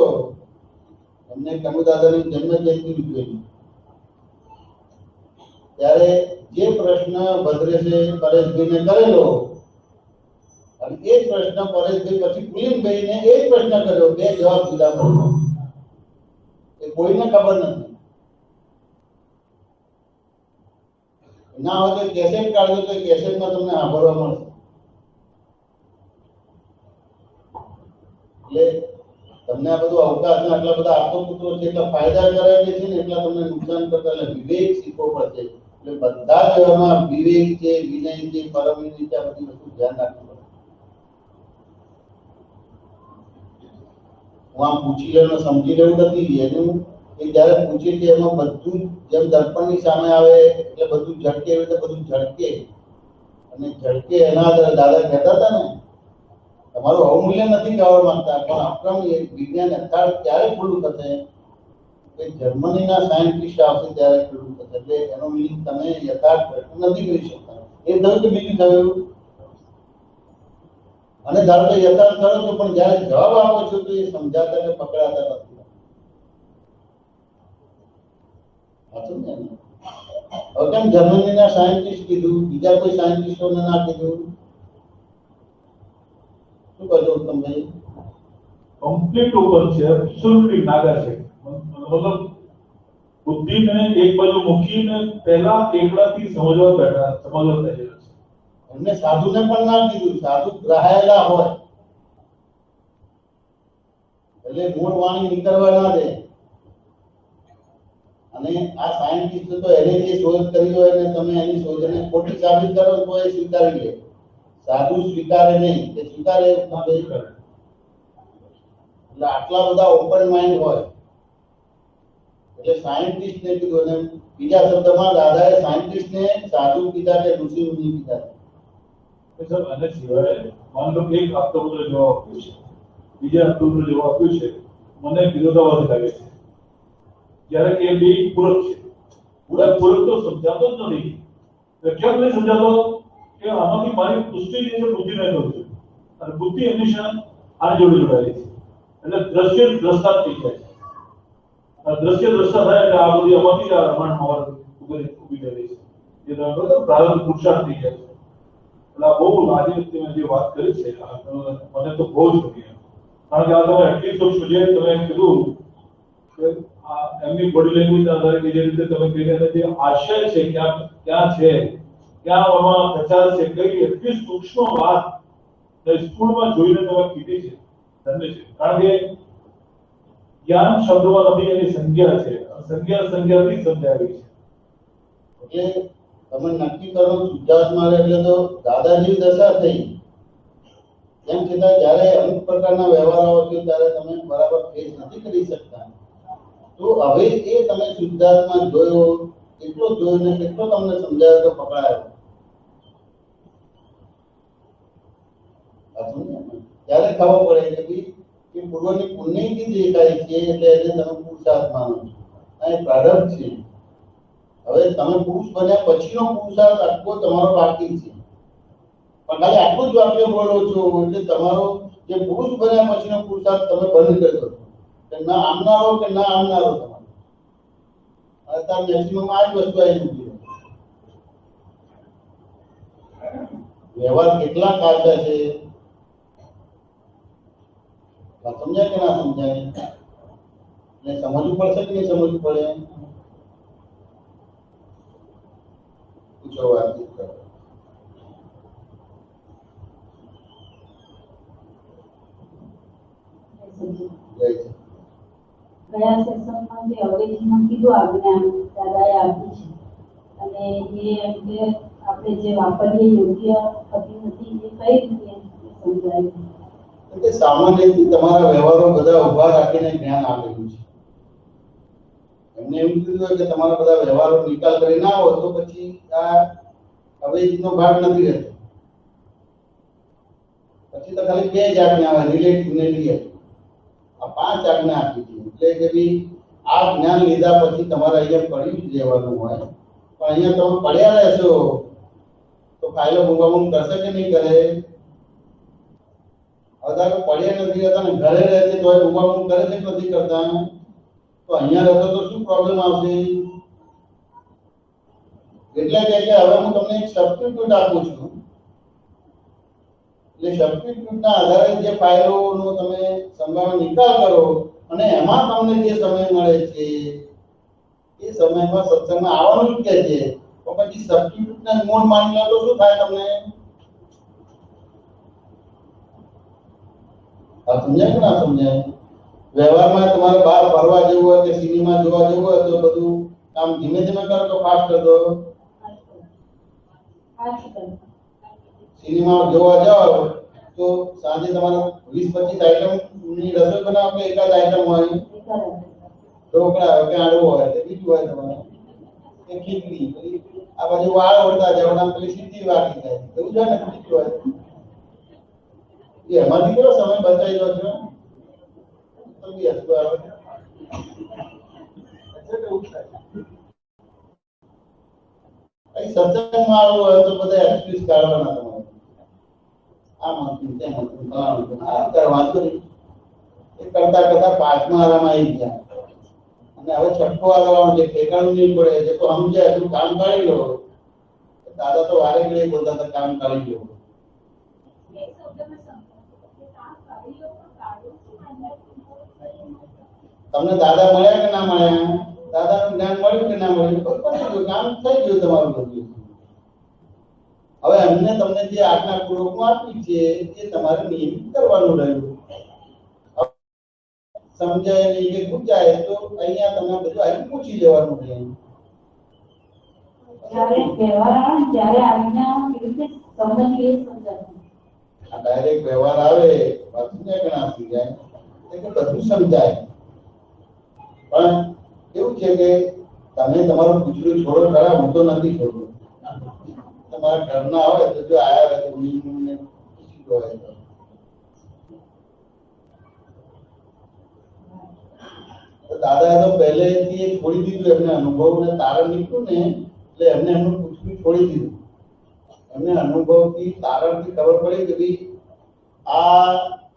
એમને કનુ દાદાની જન્મ જયંતિ ઉજવેલી. ત્યારે જે પ્રશ્ન ભદ્રેશે પરેશભાઈને કરેલો અને એ જ પ્રશ્ન પરેશભાઈ પછી પુલિનભાઈને એ જ પ્રશ્ન કર્યો, બે જવાબ જુદા પડ્યો. એ કોઈને ખબર નથી. ના હોય તો કેસેટ કાઢજો તો કેસેટમાં તમને સાંભળવા મળશે. એટલે તમને આ બધું અવકાશ આટલા બધા આપતો પુત્રો છે એટલા ફાયદા કરાવે છે ને એટલા તમને નુકસાન કરતા, એટલે વિવેક શીખવો પડશે. એટલે બધા જ એમાં વિવેક છે, વિનય છે, પરમ વિનય છે, આ બધી વસ્તુ ધ્યાન રાખવું પડે. હું આમ પૂછી લેવું ને સમજી લેવું નથી. એનું એ જ્યારે પૂછી કે એમાં બધું જેમ દર્પણની સામે આવે એટલે બધું ઝડકે એવી રીતે બધું ઝડકે અને ઝડકે એના આધારે દાદા કહેતા હતા ને તમારું અવમૂલ્ય નથી કહેવા માંગતા પણ અક્રમ વિજ્ઞાન યથાર્થ ત્યારે ખુલ્લું થશે કે જર્મનીના સાયન્ટિસ્ટ આવશે ત્યારે ખુલ્લું થશે. એટલે એનો મીનિંગ તમે યથાર્થ નથી કરી શકતા. એ થયું કે બીજું થયું. અને ધારો કે યથાર્થ કરો છો પણ જ્યારે જવાબ આપો છો તો એ સમજાતા કે પકડાતા નથી. હવે કેમ જર્મનીના સાયન્ટિસ્ટ કીધું, બીજા કોઈ સાયન્ટિસ્ટોને ના કીધું? શું કહો તમે? કમ્પ્લીટ ઓપન છે, એબ્સોલ્યુટલી નાગા છે. મતલબ બુદ્ધિને એક બાજુ મૂકીને પહેલા એકલાથી સમજવા બેઠા છે. એમને સાધુને પણ ના કીધું, સાધુ ગ્રહાયેલા હોય એટલે મૂળ વાણી નીકળવા ના દે. અને આ સાયન્ટિસ્ટ તો એને જે શોધ કરી હોય ને તમે એની શોધને ખોટી સાબિત કરો તો એ સ્વીકારી લે. સાધુ સ્વીકારે નહીં, એ સ્વીકારે એટલે આટલા બધા ઓપન માઇન્ડ હોય એટલે સાયન્ટિસ્ટ ને કીધું. અને બીજા શબ્દમાં દાદાએ સાયન્ટિસ્ટ ને સાધુ કીધા કે ઋષિ મુનિ કીધા. સર આને સિવાય માન લો એક આપતો જવાબ આપ્યો છે, બીજા આપતો જવાબ આપ્યો છે, મને વિરોધાભાસ લાગે છે. જ્યારે કે બે પૂરક છે, પૂરક તો સમજાતો જ નથી. કેમ નહીં સમજાતો? કે આમાંથી મારી પુષ્ટિ જે છે બુદ્ધિને કરું છું અને બુદ્ધિ હંમેશા આની જોડે જોડાયેલી છે. એટલે દ્રશ્ય દ્રષ્ટા થઈ જાય છે. દ્રશ્ય દ્રષ્ટા થાય એટલે આ બધી આમાંથી જ આ રમણ ઉભી રહી છે. એ તમે પ્રારંભ પુરુષાર્થ થઈ જાય છે. એટલે આ બહુ આજે તમે જે વાત કરી છે મને તો બહુ જ ગમી. કારણ કે આ તમે એટલી સૂક્ષ્મ જે તમે કીધું કે આ એમની બોડી લેંગ્વેજ ના આધારે જે રીતે તમે કહીને જે આશય છે ક્યાં છે, ક્યાં આમાં પ્રચાર છે, કઈ એટલી સૂક્ષ્મ વાત સ્કૂલમાં જોઈને તમે કીધી છે. ધન્ય છે. કારણ કે જ્ઞાન શબ્દમાં નથી, એની સંજ્ઞા છે. સંજ્ઞાથી સમજાવી છે. એટલે તમે નક્કી કરો શુદ્ધાત્મા એટલે તો દાદાજી દશા થઈ. એમ છતાં જ્યારે અમુક પ્રકારના વ્યવહાર આવે છે ત્યારે તમે બરાબર ફેસ નથી કરી શકતા. તો હવે એ તમે શુદ્ધાત્મા જોયો, કેટલો જોયો ને કેટલો તમને સમજાયો તો પકડાયો. ત્યારે ખબર પડે કે પૂર્વની પુણ્યથી દેખાય છે એટલે એને તમે પુરુષાર્થ માનો છો. આ એક પ્રારંભ છે. હવે તમે પુરુષ બન્યા પછીનો પુરુષાર્થ આટલો તમારો બાકી છે. પણ ખાલી આટલું જ વાક્ય બોલો છો એટલે તમારો જે પુરુષ બન્યા પછીનો પુરુષાર્થ તમે બંધ કરી દો કે ના આમનારો કે ના આમનારો. તમારો અત્યારે મેક્સિમમ આ જ વસ્તુ આવી મૂકી. વ્યવહાર કેટલા કાચા છે સમજાય કે ના સમજાય? એટલે સમજવું પડશે કે નહીં સમજવું પડે? પૂછો, વાતચીત કરો. ગયા સેશનમાં જે અવેજીમાં કીધું આજ્ઞા દાદાએ આપી છે અને એ એમ કે આપણે જે વાપરીએ યોગ્ય થતી નથી એ કઈ રીતે સમજાય? એટલે સામાન્ય રીતે તમારા વ્યવહારો બધા ઉભા રાખીને જ્ઞાન આપેલું છે. એમને એવું કીધું હોય કે તમારા બધા વ્યવહારો નિકાલ કરી ના હોય તો પછી આ અવેજીનો ભાગ નથી રહેતો. પછી તો ખાલી 2 જ આજ્ઞા આવે, રિલેટિવ ને રિયલ. આ 5 આજ્ઞા આપી છે. એટલે કે ભાઈ આ જ્ઞાન લીધા પછી તમારે અહીંયા પડ્યું જ રહેવાનું હોય. પણ અહીંયા તમે પડ્યા રહેશો તો ફાઇલો ભૂંગામું કરશે કે નહીં કરે? અગર પડ્યા નથી રહેતા ને ઘરે રહે છે તો એ ભૂંગામું કરે છે કે નથી કરતા? તો અહીંયા રહેતો તો શું પ્રોબ્લેમ આવશે? એટલે કે હવે હું તમને એક સબસ્ટિટ્યુટ આપું છું. એટલે સબસ્ટિટ્યુટના આધારે જે ફાઇલોનો તમે સંભાવના નિકાલ કરો અને એમાં તમને જે સમય મળે છે એ સમયમાં સત્સંગમાં આવવાનું જ કે છે. તો પછી સબસ્ટિટ્યુટને મૂળ માની લો તો શું થાય તમને? આ સમજાય કે ના સમજાય? વ્યવહારમાં તમારે બહાર ફરવા જવું હોય કે સિનેમા જોવા જવું હોય તો બધું કામ ધીમે ધીમે કરો તો ફાસ્ટ કરી દો. સિનેમા જોવા જાઓ તો સાંજે તમારે 20-25 આઈટમની રસોઈ બનાવો કે એકાદ આઈટમ હોય? ઢોકળા હોય કે આડવો હોય કે બીજું હોય તમારે કે ખીચડી, પછી આ બાજુ વાળ ઓળતા જવાના પેલી સીધી વાટી જાય એવું છે ને બીજું હોય. એમાંથી કેવો સમય બચાવી દો છો? તો બી હસવું આવે. સત્સંગમાં આવવું હોય તો બધા એક્સક્યુઝ કાઢવાના તમારે. આમ હતું તેમ હતું ફલાણું આ કરવાનું નહીં. એ કરતા કરતા 5મા આરામાં આવી ગયા અને હવે 6ઠો આરામ જે ઠેકાણું નહીં પડે જે તો સમજ્યા એટલું કામ કાઢી લો. દાદા તો વારે ઘડીએ બોલતા હતા કામ કાઢી લો. તમને દાદા મળ્યા કે ના મળ્યા? દાદાનું જ્ઞાન મળ્યું કે ના મળ્યું? બરાબર કામ થઈ ગયું તમારું બધું. હવે અમને તમને જે આજના પૂર્વકમાં આપ્યું છે એ તમારે નિયમિત કરવાનું રહ્યું. સમજાય નહીં કે પૂછાય તો અહીંયા તમે બધું આવી પૂછી લેવાનું રહ્યું. જ્યારે વ્યવહાર આવે ત્યારે આજ્ઞા કેવી રીતે સંબંધ એ સમજાય. આ ડાયરેક્ટ વ્યવહાર આવે વાતને ગણાતી જાય એટલે બધું સમજાય. પણ એવું છે કે તમે તમારું પૂછડું છોડો ખરા, હું તો નથી છોડતો. તમારા ઘરના હોય તો જો આયા હોય તો પૂછી હોય તો દાદા તો પહેલેથી છોડી દીધું. એમને અનુભવ ને તારણ નીકળ્યું ને એટલે એમને એમનું પૂછડું છોડી દીધું. એમને અનુભવથી તારણથી ખબર પડી કે ભાઈ આ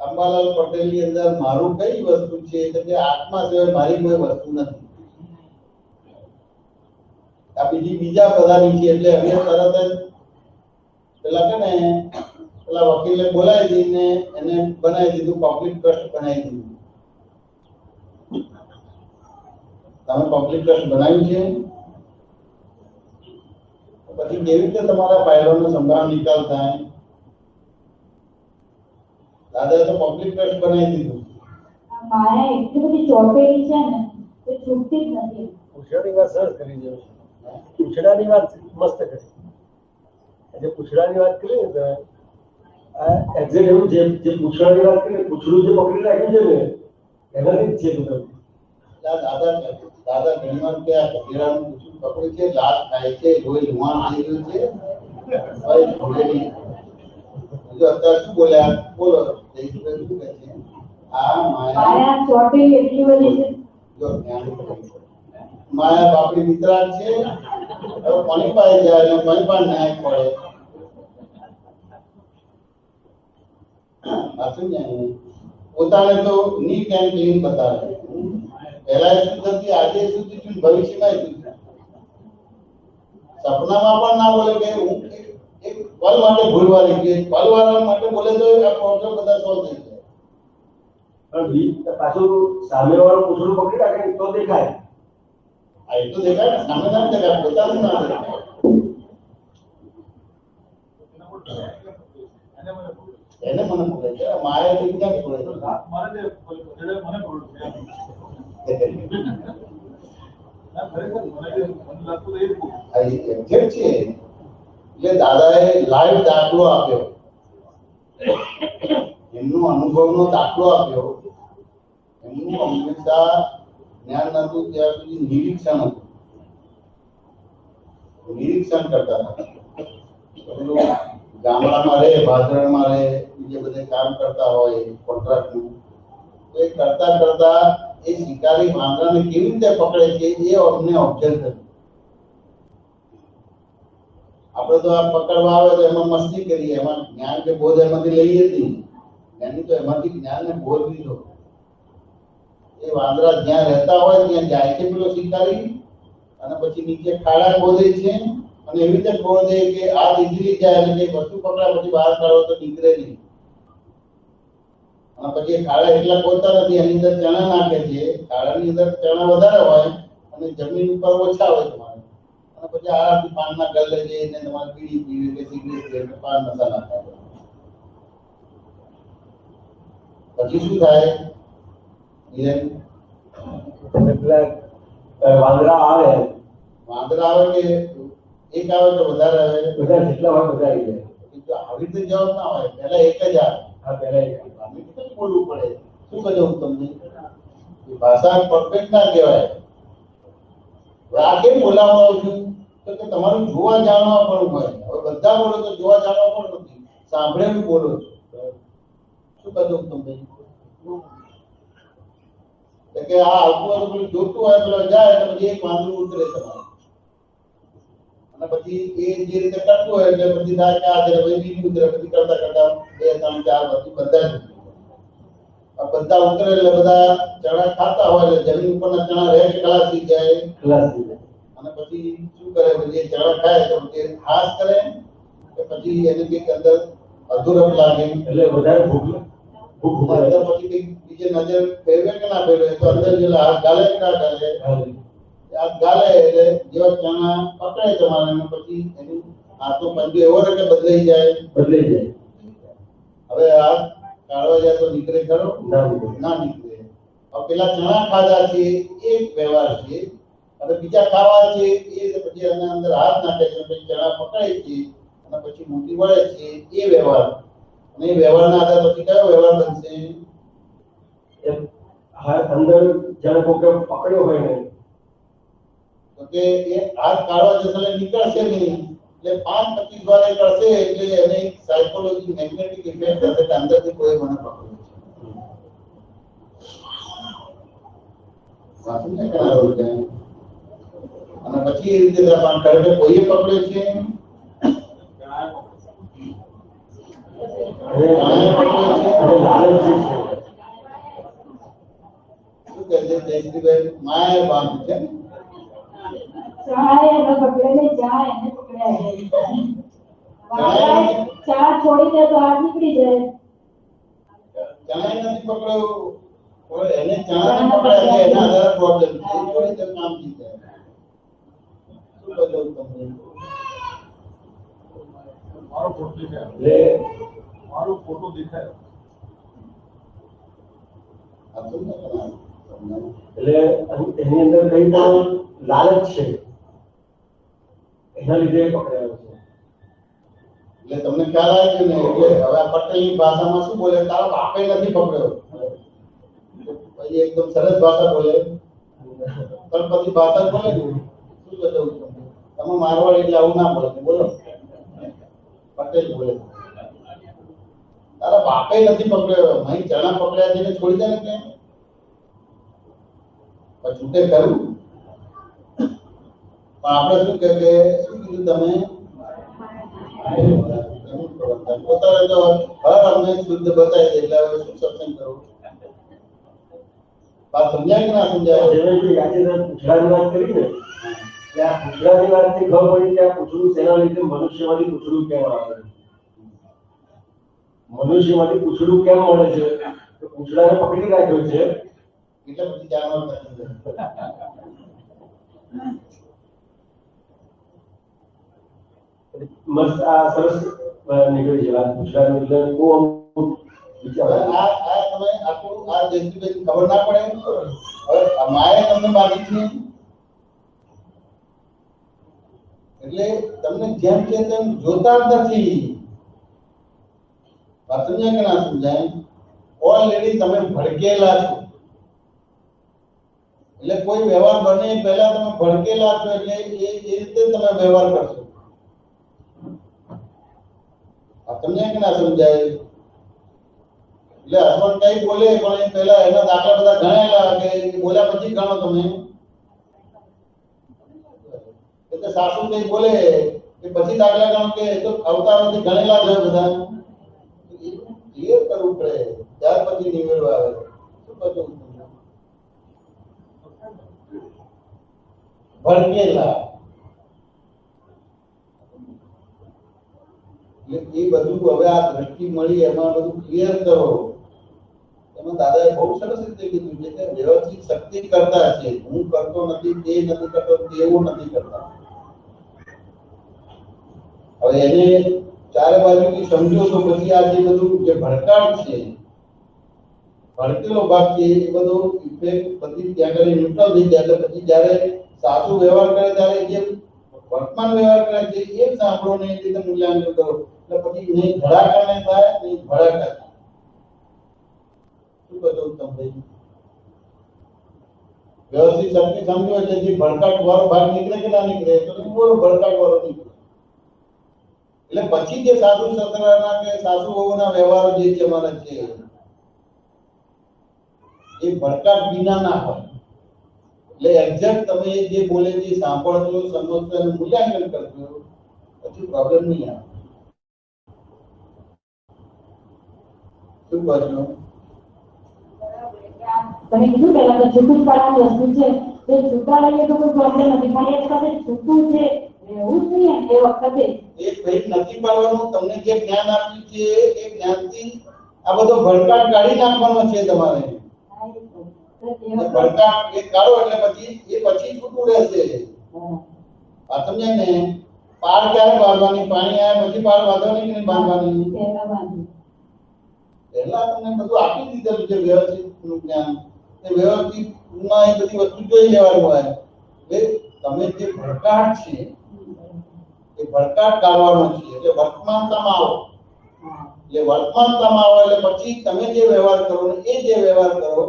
અંબાલાલ પટેલની અંદર મારું કઈ વસ્તુ છે તો કે આત્મા સિવાય મારી કોઈ વસ્તુ નથી. આ બીજા બધાની છે. એટલે એમને તરત જ પેલા કે ને પેલા વકીલે બોલાવી દીને એને બનાવી દીધું, પબ્લિક ટ્રસ્ટ બનાવી દીધું. તમે પબ્લિક ટ્રસ્ટ બનાવ્યું છે પછી કેવી રીતે તમારા ફાઇલોનો સંભાળ નિકાલ થાય? દાદાએ તો પબ્લિક ટ્રસ્ટ બનાવી દીધું. માયા એટલી બધી ચોટેલી છે ને કે છૂટતી જ નથી. પૂછડાની વાત સરસ કરી છે. પૂછડાની વાત મસ્ત કરી. જે પૂછડાની વાત કરી ને આ એક્ઝેક્ટ એવું જે પૂછડાની વાત કરી, પૂછડું જે પકડી રાખ્યું છે ને એનાથી જ છે બધું. દાદા ઘણી વાર કે આ કબીરાનું પૂછડું પકડ્યું છે, લાલ થાય છે, લોહી લુહાણ થઈ ગયું છે, હવે છોડે નહીં. જો અત્યારે શું બોલ્યા બોલો જયસુભાઈ શું કહે છે? આ માયા ચોટેલી એટલી બધી છે. જો જ્ઞાન માયા બાપડી વિતરાગ છે. હવે પાણી પાઈ જાય અને પાણી પણ ન્યાય પડે. પોતાને તો નીટ એન્ડ ક્લીન બતાવે. પહેલા શુદ્ધ હતી, આજે શુદ્ધ છું, ભવિષ્યમાં શુદ્ધ. સપનામાં પણ ના બોલે કે હું એક પલ માટે ભૂલવાની છે, પલ વાળા માટે બોલે તો આ પ્રોબ્લેમ બધા સોલ્વ થઈ જાય. પણ પાછું સામેવાળો પૂછડું પકડી રાખે તો દેખાય. આ એ તો દેખાય ને, સામે ના દેખાય, પોતાનું ના દેખાય. એને મને બોલે છે માયા થી ક્યાં બોલે છે? મારે મને બોલું છે એટલે દાદાએ લાઈવ દાખલો આપ્યો, એમનો અનુભવનો દાખલો આપ્યો. એમનું હંમેશા જ્ઞાન નતું ત્યાં સુધી નિરીક્ષણ હતું. નિરીક્ષણ કરતા હતા. ગામડામાં રહે, ભાદરણમાં રહે, બીજે બધે કામ કરતા હોય કોન્ટ્રાક્ટનું, તો એ કરતા કરતા એ શિકારી વાંદરાને કેવી રીતે પકડે છે એ અમને ઓબ્ઝર્વ કર્યું. આપણે તો આ પકડવા આવે તો એમાં મસ્તી કરીએ, એમાં જ્ઞાન કે બોધ એમાંથી લઈએ જ નહીં. એની તો એમાંથી જ્ઞાન ને બોધ લીધો. એ વાંદરા જ્યાં રહેતા હોય ત્યાં જાય છે પેલો શિકારી, અને પછી નીચે ખાડા ખોદે છે અને એવી રીતે ખોદે કે આ નીકળી જાય એટલે કે વસ્તુ પકડા પછી બહાર કાઢો તો નીકળે નહીં. અને પછી ખાડા એટલા ખોદતા નથી, એની અંદર ચણા નાખે છે. ખાડાની અંદર ચણા વધારે હોય અને જમીન ઉપર ઓછા હોય તમારે. અને પછી આરામથી પાનના ગલ્લે જઈને તમારે બીડી પીવી કે સિગરેટ પીવી પાન મસાલા ખાય. પછી શું થાય? વાંદરા આવે કે એક આવે તો વધારે આવે? બધા જેટલા હોય બધા આવી જાય. જો આવી રીતે જવાબ ના હોય પહેલા એક જ આવે. હા પહેલા એક આને કેટલું બોલવું પડે? શું કહ્યું તમને? એ ભાષા પરફેક્ટ ના કહેવાય. હવે આ કેમ બોલાવવાનું છું? તો કે તમારું જોવા જાણવા પણ હોય. હવે બધા બોલો તો જોવા જાણવા પણ નથી, સાંભળેલું બોલો છો. શું કહ્યું તમને? કે આ આવતું હોય તો પેલું જોતું હોય પેલો જાય એટલે પછી એક વાંદરું ઉતરે તમારું, અને પછી એ જે રીતે કરતું હોય એટલે પછી થાય કે આ જરા પછી બીજું ઉતરે, પછી કરતા કરતા 2 3 4 પછી બધા જ ઉતરે. આ બધા ઉતરે એટલે બધા ચણા ખાતા હોય એટલે જમીન ઉપરના ચણા રહે કે ખલાસ થઈ જાય. અને પછી શું કરે? પછી એ ચણા ખાય તો પછી હાસ કરે કે પછી એને કંઈક અંદર અધૂરપ લાગે એટલે વધારે ભૂખ અંદર પછી કંઈક બીજે નજર ફેરવે કે ના ફેરવે તો અંદર જેલા હાથ ગાલે કે ના ગાલે. હાથ ગાલે એટલે જેવા ચણા પકડે તમારે અને પછી એનું હાથનો પંજો એવો રહે કે બદલાઈ જાય. હવે હાથ કાઢવા જાય તો નીકળે ખરો? ના નીકળે. હવે પેલા ચણા ખાધા છે એક વ્યવહાર છે, અને બીજા ખાવા છે એ પછી એના અંદર હાથ નાખે છે, પછી ચણા પકડે છે અને પછી મોટી વળે છે એ વ્યવહાર. અને એ વ્યવહારના આધાર પછી કયો વ્યવહાર બનશે? અંદર જ્યારે કોઈ પકડ્યો હોય ને તો કે એ હાથ કાઢવા જશે એટલે નીકળશે નહીં, એટલે 5-25 વાર એ કરશે એટલે એને સાયકોલોજી મેગ્નેટિક ઇફેક્ટ થશે કે અંદરથી કોઈ મને પકડ્યું છે. વાંચું ને કરાવું છે. અને પછી એ રીતે પણ કરે કોઈએ પકડ્યો છે માયા બાંધ છે. ચાય એને પકડેલે જાય એને પકડ્યા ચા છોડી દે તો હાથ નીકળી જાય. ચાય નથી પકડ્યો, કોઈ એને ચાય પકડ્યા છે એના આધારે પ્રોબ્લેમ છે. છોડી દે કામ થઈ જાય. શું કહ્યું તમને? મારો ફોટો દેખાય, એટલે મારો ફોટો દેખાય. એટલે એની અંદર કઈ પણ લાલચ છે એના લીધે પકડાયો છે. એટલે તમને ખ્યાલ આવે છે ને? એટલે હવે આ પટેલની ભાષામાં શું બોલે? તારો બાપે નથી પકડ્યો. પછી એકદમ સરસ ભાષા બોલે, ગણપતિ ભાષા બોલે. શું કહ્યું તમે? મારવાડી એટલે આવું ના બોલે. બોલો પટેલ બોલે તારા બાપે નથી પકડ્યો. અહીં ચણા પકડ્યા છે છોડી દે ને કે છૂટે કરું. પણ આપણે શું કે શું કીધું તમે? પોતાને તો હર અમને શુદ્ધ બતાવી દે એટલે હવે શું સત્સંગ કરવું? વાત સમજાય કે ના સમજાય? આજે પૂછડાની વાત કરી ને, આ પૂછડાની વાતથી ખબર પડી કે આ પૂછડું શેના લીધે મનુષ્યમાંથી પૂછડું કેમ આવે છે. મનુષ્યમાંથી પૂછડું કેમ મળે છે? તો પૂછડાને પકડી રાખ્યો છે એટલે પછી જાણવા નથી. મસ્ત આ સરસ નીકળી છે વાત પૂછડાની. એટલે બહુ અમુક વિચાર આ તમે આખું આ જયશ્રીભાઈ ખબર ના પડે. હવે માએ તમને બાંધી છે એટલે તમને જેમ કે તેમ જોતા જ નથી. વાત સમજાય કે ના સમજાય? ઓલરેડી તમે ભડકેલા છો. એટલે કોઈ વ્યવહાર બને પહેલા તમે ભડકેલા છો એટલે એ રીતે તમે વ્યવહાર કરશો. આ સમજાય કે ના સમજાય? એટલે હસબન્ડ કઈ બોલે પણ એ પહેલા એના દાખલા બધા ગણેલા કે બોલ્યા પછી ગણો તમે. એટલે સાસુ કઈ બોલે કે પછી દાખલા ગણો કે તો અવતારોથી ગણેલા છે બધા. ક્લિયર કરવું પડે ત્યાર પછી નિવેડો આવે. શું કહ્યું? ભડકેલા એ બધું હવે આ દ્રષ્ટિ મળી એમાં બધું ક્લિયર કરો. એમાં દાદાએ બહુ સરસ રીતે કીધું છે કે વ્યવસ્થિત શક્તિ કરતા છે. હું કરતો નથી, તે નથી કરતો, તેવું નથી કરતા. હવે એને ચારે બાજુથી સમજો તો પછી આ જે બધું જે ભડકાટ છે, ભડકેલો ભાગ છે એ બધો ઇફેક્ટ બધી ત્યાં આગળ ન્યુટ્રલ થઈ જાય. એટલે પછી જ્યારે સાચું વ્યવહાર કરે ત્યારે જે વર્તમાન વ્યવહાર કરે છે એ જ સાંભળો ને એ રીતે મૂલ્યાંકન કરો. એટલે પછી નહીં ધડાકા ને થાય નહીં ભડાકા થાય. શું કહો તમે? વ્યવસ્થિત શક્તિ સમજો છે જે ભડકાટ વાળો ભાગ નીકળે કે ના નીકળે તો બોલો ભડકાટ વાળો નીકળે. એટલે પછી જે સાસુ સસરાના કે સાસુ વહુના વ્યવહારો જે છે અમારા છે એ ભડકાટ વિના ના હોય. એટલે એક્ઝેક્ટ તમે જે બોલે જે સાંભળજો સમજજો અને મૂલ્યાંકન કરજો પછી પ્રોબ્લેમ નહીં આવે. શું કહો છો? તમે કીધું પેલા તો છૂટું પાડવાની વસ્તુ છે તે છૂટા લઈએ તો કોઈ પ્રોબ્લેમ નથી પણ એક સાથે છૂટું છે રહેવું જ નહીં એ વખતે એ ભાઈ નથી પાડવાનું. તમને જે જ્ઞાન આપ્યું છે એ જ્ઞાનથી આ બધો ભડકાટ કાઢી નાખવાનો છે તમારે. ભડકાટ એ કાઢો એટલે પછી એ પછી છૂટું રહેશે. આ સમજાય ને? પાડ ક્યારે બાંધવાની? પાણી આવ્યા પછી પાડ બાંધવાની કે નહીં બાંધવાની? પહેલા તમને બધું આપી દીધેલું છે વ્યવસ્થિત જ્ઞાન. એ વ્યવસ્થિત માં એ બધી વસ્તુ જોઈ લેવાનું હોય. તમે જે ભડકાટ છે એ ભડકાટ કાઢવાનો છે. એટલે વર્તમાનતામાં આવો. એટલે વર્તમાનતામાં આવો એટલે પછી તમે જે વ્યવહાર કરો ને એ જે વ્યવહાર કરો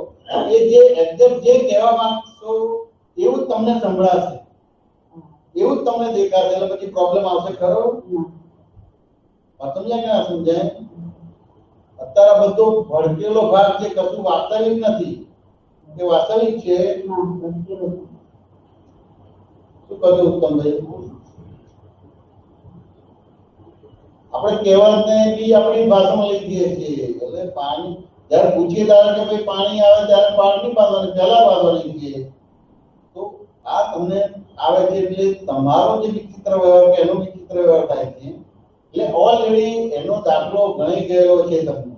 એ જે એક્ઝેક્ટ જે કહેવા માંગશો એવું જ તમને સંભળાશે, એવું જ તમને દેખાશે. એટલે પછી પ્રોબ્લેમ આવશે ખરો? સમજાય કે ના સમજાય? અત્યારે બધો ભડકેલો ભાગ છે કશું વાસ્તવિક નથી. એ વાસ્તવિક છે. શું કહ્યું ઉત્તમભાઈ? આપણે કહેવાને બી આપણી ભાષામાં લઈ જઈએ છીએ. એટલે પાણી જ્યારે પૂછીએ ત્યારે કે ભાઈ પાણી આવે ત્યારે પાણી બાંધવાની પહેલા બાંધવાની છે. તો આ તમને આવે છે એટલે તમારો જે વિચિત્ર વ્યવહાર કે એનો વિચિત્ર વ્યવહાર થાય છે. એટલે ઓલરેડી એનો દાખલો ગણી ગયેલો છે. તમને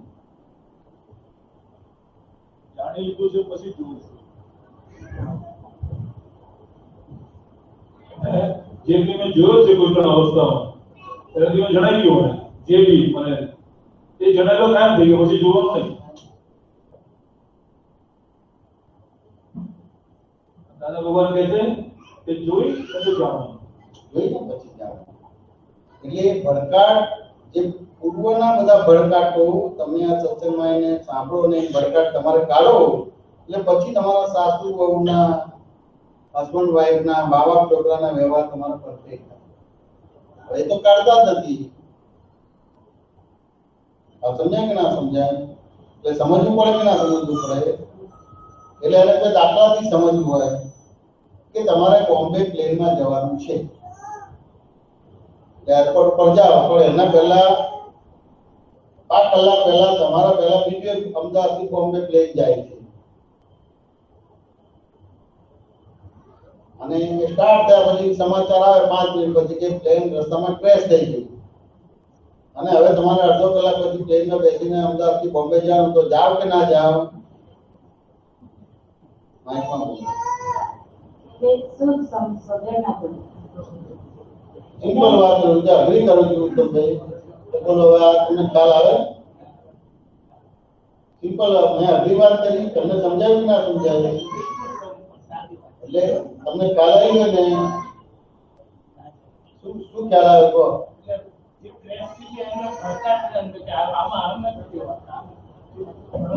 જાણી લીધું છે પછી જોવું છે. જે બી મેં જોયો છે કોઈ પણ અવસ્થામાં ત્યારે મેં જણાવી ગયો મને જે બી મને એ જણાવેલો કામ થઈ ગયો પછી જોવાનું નહીં. દાદા ભગવાન કહે છે કે જોઈ પછી જાણવાનું. જોઈને પછી જાણવાનું. એટલે ભડકાટ જે પૂર્વના બધા ભડકાટો તમે આ સત્સંગમાં એને સાંભળો ને ભડકાટ તમારે કાઢો એટલે પછી તમારા સાસુ વહુના હસબન્ડ વાઈફના મા બાપ છોકરાના વ્યવહાર તમારા પરફેક્ટ થાય. હવે તો કાઢતા જ નથી. આ સમજાય કે ના સમજાય? એટલે સમજવું પડે કે ના સમજવું પડે? એટલે એને કોઈ દાખલાથી સમજવું હોય કે તમારે બોમ્બે પ્લેનમાં જવાનું છે. એરપોર્ટ પર જાઓ પણ એના પહેલા 5 કલાક પહેલા તમારા પહેલા બીજું અમદાવાદથી બોમ્બે પ્લેન જાય છે અને સ્ટાર્ટ થયા પછી સમાચાર આવે 5 મિનિટ પછી કે પ્લેન રસ્તામાં ક્રેશ થઈ ગઈ અને હવે તમારે અડધો કલાક પછી પ્લેનમાં બેસીને અમદાવાદથી બોમ્બે જવાનું તો જાઓ કે ના જાઓ? માઇકમાં બોલો. સિમ્પલ વાત કરું છું, અગ્રી કરું છું ઉત્તમભાઈ. બોલો હવે આ તમને ખ્યાલ આવે? સિમ્પલ મેં અગ્રી વાત કરી, તમને સમજાયું કે ના સમજાયું? એટલે તમને ખ્યાલ આવી ગયો ને? શું ખ્યાલ આવે કહો?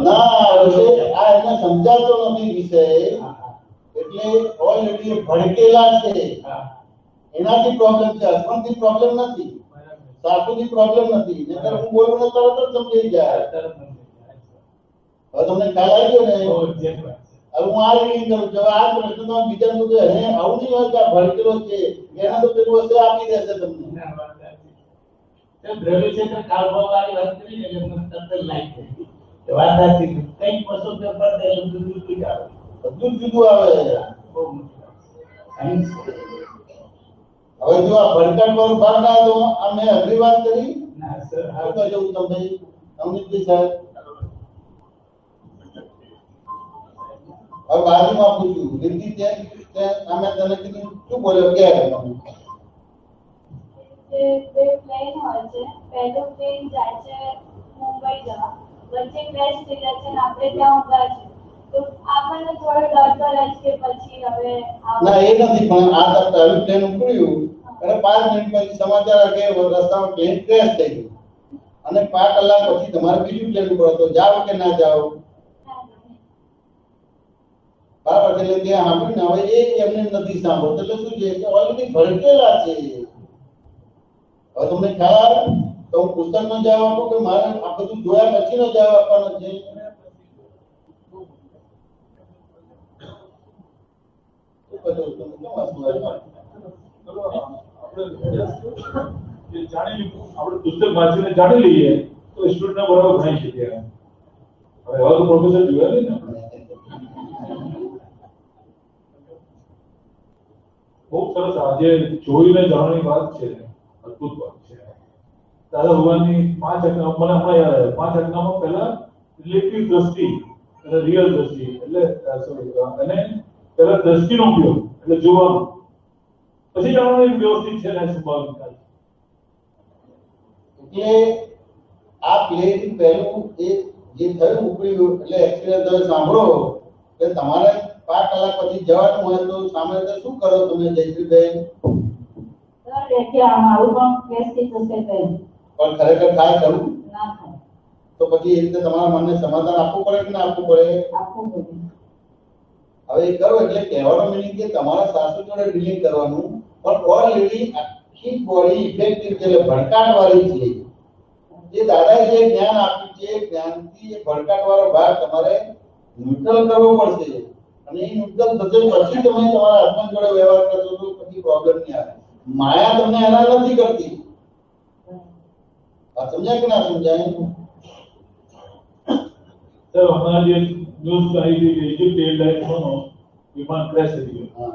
ના વિષય આ એને સમજાતો નથી વિષય. એટલે ઓલરેડી ભડકેલા છે એનાથી પ્રોબ્લેમ છે. હસબન્ડથી પ્રોબ્લેમ નથી, સાસુથી પ્રોબ્લેમ નથી. નહીતર હું બોલું ને તરત જ સમજી જાય. હવે તમને ખ્યાલ આવી ગયો ને? હવે હું આ રીડિંગ કરું છું. હવે આ પ્રશ્ન તો બીજા શું છે હે આવું નહીં હોય કે આ ભડકેલો છે એના તો પેલું વસ્તુ આપી દેશે તમને. દ્રવ્ય ક્ષેત્ર કાળભાવવાળી વાત કરી ને એટલે મને તરત જ લાઈક થઈ. વાત સાચી. કંઈક પશુ પેપર તે બધું જુદું આવે, બધું જુદું આવે. બહુ મોટી હવે જો આ ભડકાટ વાળું ભાગ ના તો આ મેં અઘરી વાત કરી. ના સર શું કહો છો ઉત્તમભાઈ? અમિતભાઈ સાહેબ હવે બાજુમાં પૂછ્યું રીતિ તે અમે તને કીધું શું બોલ્યો કે જે બે પ્લેન હોય છે પહેલું પ્લેન જાય છે મુંબઈ જવા વચ્ચે ક્રેશ થઈ જાય છે અને આપણે ત્યાં ઊભા છે તો આપણને થોડો ડર તો રહે છે કે પછી હવે ના એ નથી પણ આ તો પ્લેન ઉપડ્યું અને 5 મિનિટ પછી સમાચાર કે રસ્તામાં પ્લેન ક્રેશ થઈ ગયું. અને 5 કલાક પછી તમારે બીજું પ્લેન પડે તો જાઓ કે ના જાઓ, બરાબર છે? એટલે ત્યાં સાંભળ્યું ને, હવે એ એમને નથી સાંભળતો એટલે શું છે કે ઓલરેડી ભડકેલા છે. હવે તમને ખ્યાલ આવે તો હું પુસ્તકનો જવાબ આપું કે મારે આ બધું જોયા પછીનો જવાબ આપવાનો છે? આપણે પુસ્તક વાંચીને જાણી લઈએ તો સ્ટુડન્ટ બરાબર ભણી શકીએ. હવે તો પ્રોફેસર જોયા ને બહુ સરસ આજે જોઈને જાણવાની વાત છે, અદ્ભુત વાત છે. દાદા ભગવાનની 5 આજ્ઞાઓ મને હમણાં યાદ આવે. 5 આજ્ઞામાં પહેલા રિલેટિવ દ્રષ્ટિ અને રિયલ દ્રષ્ટિ એટલે અને પહેલા દ્રષ્ટિનો ઉપયોગ એટલે જોવાનું, પછી જાણવાનું વ્યવસ્થિત છે ને સંભાળ નિકાલ. એટલે આ પ્લેથી પહેલું એ જે થયું ઉપરી એટલે એક્સપિરિયન્સ તમે સાંભળો કે તમારે 5 કલાક પછી જવાનું હોય તો સામે શું કરો તમે જયશ્રીબેન? મારું પણ કેસ થઈ જશે બેન. પણ ખરેખર થાય ખરું? ના થાય. તો પછી એ રીતે તમારા મનને સમાધાન આપવું પડે કે ના આપવું પડે? આપવું પડે. હવે એ કરો એટલે કહેવાનો મીનિંગ કે તમારા સાસુ જોડે ડીલિંગ કરવાનું, પણ ઓલરેડી આખી બોડી ઇફેક્ટિવ છે એટલે ભડકાટ વાળી છે. જે દાદાએ જે જ્ઞાન આપ્યું છે એ જ્ઞાનથી એ ભડકાટ વાળો ભાગ તમારે ન્યુટ્રલ કરવો પડશે. અને એ ન્યુટ્રલ થશે પછી તમે તમારા હસબન્ડ જોડે વ્યવહાર કરશો તો પછી પ્રોબ્લેમ નહીં આવે. માયા તમને હેરાન નથી કરતી. આ સમજાય કે ના સમજાય? સર હમણાં જે ન્યૂઝ આવી હતી કે ઇજિપ્ત એરલાઇન્સનો વિમાન ક્રેશ થઈ ગયું,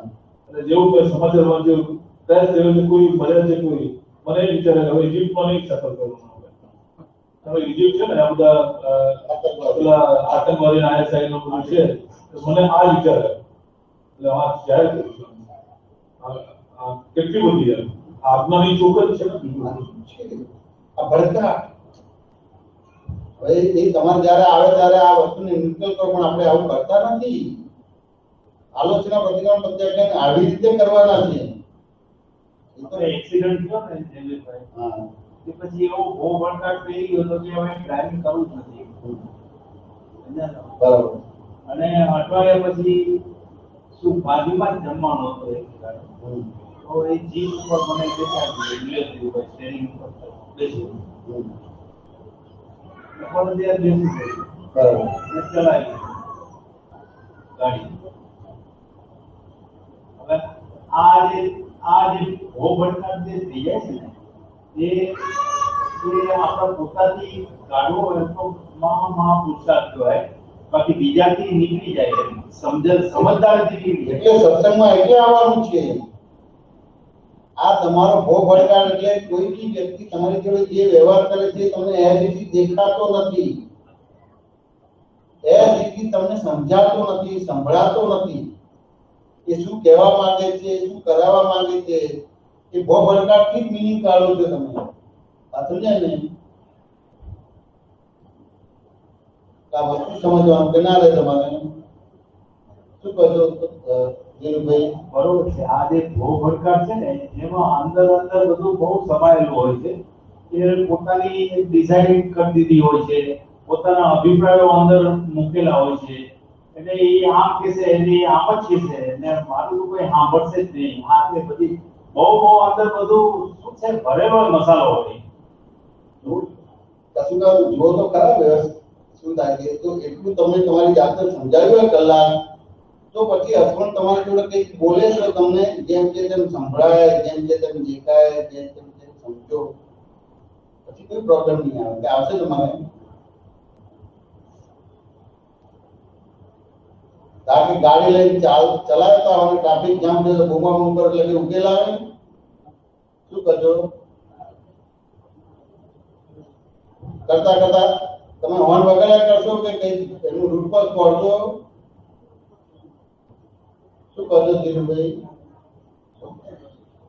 અને જેવું કે સમાચાર વાંચ્યું ક્રેશ થયું તો કોઈ મર્યા છે કોઈ, મને એ વિચારે હવે ઇજિપ્તમાં નહીં સફર કરવાનું. હવે ઇજિપ્ત છે ને આ બધા આતંકવાદી ISI નું બધું છે, તો મને આ વિચાર એટલે આ જાહેર કરું છું કેટલી બધી આજ્ઞાની ચોક્કસ છે ને આ ભડકાટ હવે એ તમારે જ્યારે આવે ત્યારે આ વસ્તુને ન્યુટ્રલ કરો, પણ આપણે આવું કરતા નથી. આલોચના પ્રતિક્રમણ પ્રત્યાખ્યાન આવી રીતે કરવાના છે. એ તો એક્સિડન્ટ થયો ને જયવીરભાઈ, હા કે પછી એવો બહુ ભડકાટ થઈ ગયો તો કે હવે ડ્રાઇવિંગ કરવું જ નથી. બરાબર. અને અઠવાડિયા પછી શું બાજુમાં જ જમવાનું હતો એક તો એ જીપ ઉપર મને બેસાડી દીધું ભાઈ સ્ટેરિંગ ઉપર બેસી પણ ત્યાં બેસી ગયું. બરાબર. ને ચલાવી ગાડી. હવે આ જે બહુ ભડકાટ જે થઈ જાય છે ને એ આપણા પોતાથી કાઢવો હોય તો મહા પુરુષાર્થ કહેવાય. બાકી બીજાથી નીકળી જાય સમજદારીથી નીકળી જાય. એટલે સત્સંગમાં એટલે આવવાનું છે. આ તમારો ભો ભડકાટ એટલે કોઈ બી વ્યક્તિ તમારી જોડે જે વ્યવહાર કરે છે તમને એ રીતે દેખાતો નથી, એ રીતે તમને સમજાતો નથી, સંભળાતો નથી. એ શું કહેવા માંગે છે, શું કરાવવા માંગે છે, એ ભો ભડકાટથી જ મિનિંગ કાઢો છો તમે. આ સમજાય ને? આ વસ્તુ સમજવાનું કે ના રહે તમારે? શું કહો છો જીલુભાઈ? બરોબર છે. આ જે ભો ભડકાટ છે ને એમાં અંદર બધું બહુ સમાયેલું હોય છે. એ પોતાની ડિઝાઇન કરી દીધી હોય છે, પોતાના અભિપ્રાયો અંદર મૂકેલા હોય છે. એટલે એ આમ કહેશે એટલે આમ જ કહેશે ને મારું તો કોઈ સાંભળશે જ નહીં. આ તે બધી બહુ અંદર બધું શું છે ભરેલો મસાલો હોય. કશું ના જુઓ તો ખરા વ્યવસ્થિત શું થાય છે. તો એટલું તમે તમારી જાતને સમજાવ્યું કલાક તો પછી હસબન્ડ તમારી જોડે કંઈક બોલે છે તમને જેમ કે તેમ સંભળાય, જેમ કે તેમ દેખાય, જેમ કે તેમ સમજો, પછી કોઈ પ્રોબ્લેમ નહીં આવે કે આવશે તમારે. તાકી ગાડી લઈને ચલાવતા હોય ટ્રાફિક જામ થયો તો બૂમા બૂમ પર એટલે ઉકેલ આવે. શું કરજો? કરતા કરતા તમે હોર્ન વગાડ્યા કરશો કે કઈ એનું રૂટ પર છોડશો? શું કરજો ધીરુભાઈ?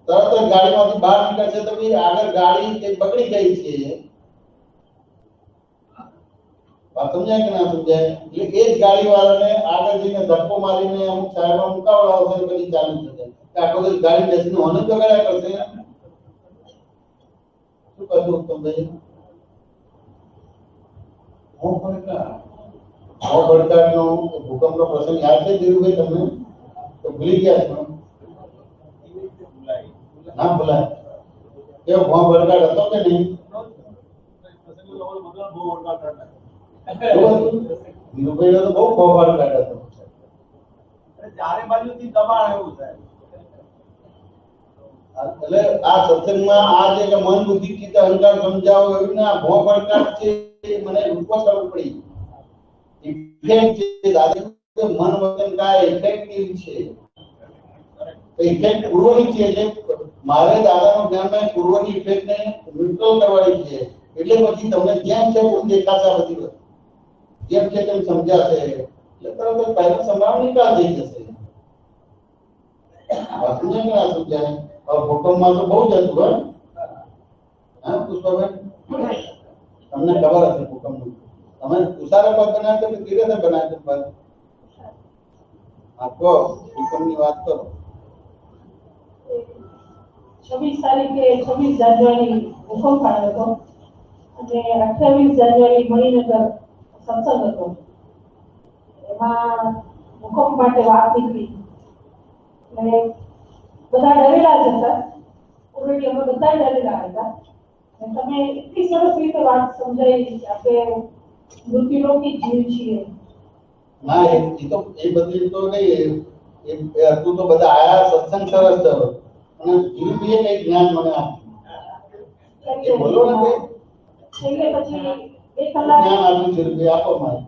તરત જ ગાડીમાંથી બહાર નીકળશે તો બી આગળ ગાડી કઈ બગડી ગઈ છે. વાત સમજાય કે ના સમજાય? એટલે એ જ ગાડી વાળાને આગળ જઈને ધક્કો મારીને અમુક સાઈડમાં મુકાવડાવશે પછી ચાલુ થશે. આખો દિવસ ગાડી બેસીને હોર્ન જ વગાડ્યા કરશે. શું કરજો ઉત્તમભાઈ? ભડકાટનો ભૂકંપનો પ્રસંગ યાદ છે ધીરુભાઈ તમને? તો ભૂલી ગયા છો? ના ભૂલાય. કેવો ભડકાટ હતો કે નહીં? ધીરુભાઈનો તો બહુ ભડકાટ હતો. ચારે બાજુથી દબાણ એવું થાય. એટલે આ સત્સંગમાં આ જે કે મન બુદ્ધિ ચિત્ત અહંકાર સમજાવો એવી ના ભડકાટ છે એ મને રૂપમાં કરવું પડી. ઇફેક્ટ છે દાદા, મન વચન કાય ઇફેક્ટિવ છે. ઇફેક્ટ પૂર્વની છે એટલે મારે દાદાનું જ્ઞાનમાં પૂર્વની ઇફેક્ટને ન્યુટ્રલ કરવાની છે. એટલે પછી તમને જેમ છે એવું દેખાશે આ બધી વસ્તુ. જેમ છે તેમ સમજાશે એટલે તરત પહેલા સંભાળ નિકાલ થઈ જશે. વાતને ના સમજાય. ભૂકંપમાં તો બહુ જ હતું હોય. હા પુષ્પાબેન, તમને ખબર હશે ભૂકંપનું. તમે ઉસારા પર બનાવ્યો કે ધીરે ધીરે બનાવ્યો પર? હા કહો, ભૂકંપની વાત કરો. 26 તારીખે 26 જાન્યુઆરી ભૂકંપ આવ્યો હતો અને 28 જાન્યુઆરી મણિનગર સત્સંગ હતો. એમાં ભૂકંપ માટે વાત નીકળી એટલે બધા ડરેલા જ હતા. ઓલરેડી અમે બધા ડરેલા હતા. અને તમે એટલી સરસ રીતે વાત સમજાવી કે આપણે મૃત્યુલોકી જીવ છીએ. ના એ તો એ બધી તો નહીં. એ હતું તો બધા આયા સત્સંગ સરસ થયો અને ધીરુભાઈએ કઈ જ્ઞાન મને આપ્યું. એ બોલો ને કે એટલે પછી 1 કલાક જ્ઞાન આપ્યું ધીરુભાઈ, આપો મને.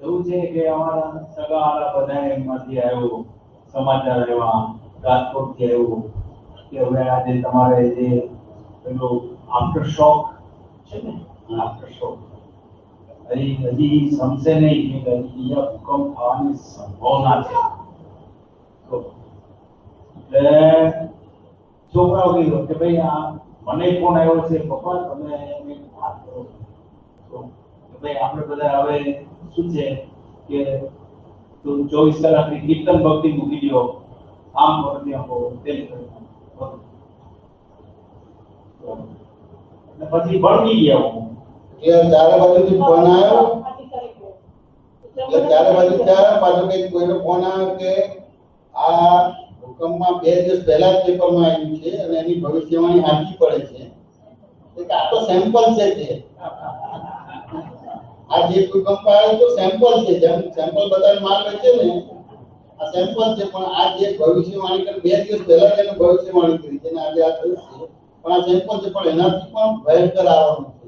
એવું છે કે અમારા સગાવાળા બધા એમાંથી આવ્યું સમાચાર એવા રાજકોટથી આવ્યું કે હવે આજે તમારે જે પેલું આફ્ટર શોક છે ને, આફ્ટર શોક હજી સમજે નહીં કે અહીંયા ભૂકંપ થવાની સંભાવના છે. તો એટલે છોકરાઓ કીધું કે ભાઈ આ મને ફોન આવ્યો છે પપ્પા તમે એની વાત કરો. તો ભાઈ આપણે બધા હવે શું છે કે તું 24 કલાકની કીર્તન ભક્તિ મૂકી દો, આમ કરી આપો, તેમ કરી આપો. પછી ભણકી ગયા હું. એટલે ચારે બાજુથી ફોન આવ્યો. એટલે ચારે બાજુ પાછો કઈક કોઈનો ફોન આવ્યો કે આ ભૂકંપમાં 2 દિવસ પહેલા જ પેપરમાં આવ્યું છે અને એની ભવિષ્યવાણી સાચી પડે છે. એટલે આ તો સેમ્પલ છે તે. આ જે ભૂકંપ આવ્યો તો સેમ્પલ છે. જેમ સેમ્પલ બધાને માલ વેચે ને, આ સેમ્પલ છે. પણ આ જે ભવિષ્યવાણી કરી 2 દિવસ પહેલા તેને ભવિષ્યવાણી કરી છે ને આજે આ થયું છે. પણ આ સેમ્પલ છે, પણ એનાથી પણ ભયંકર આવવાનું છે.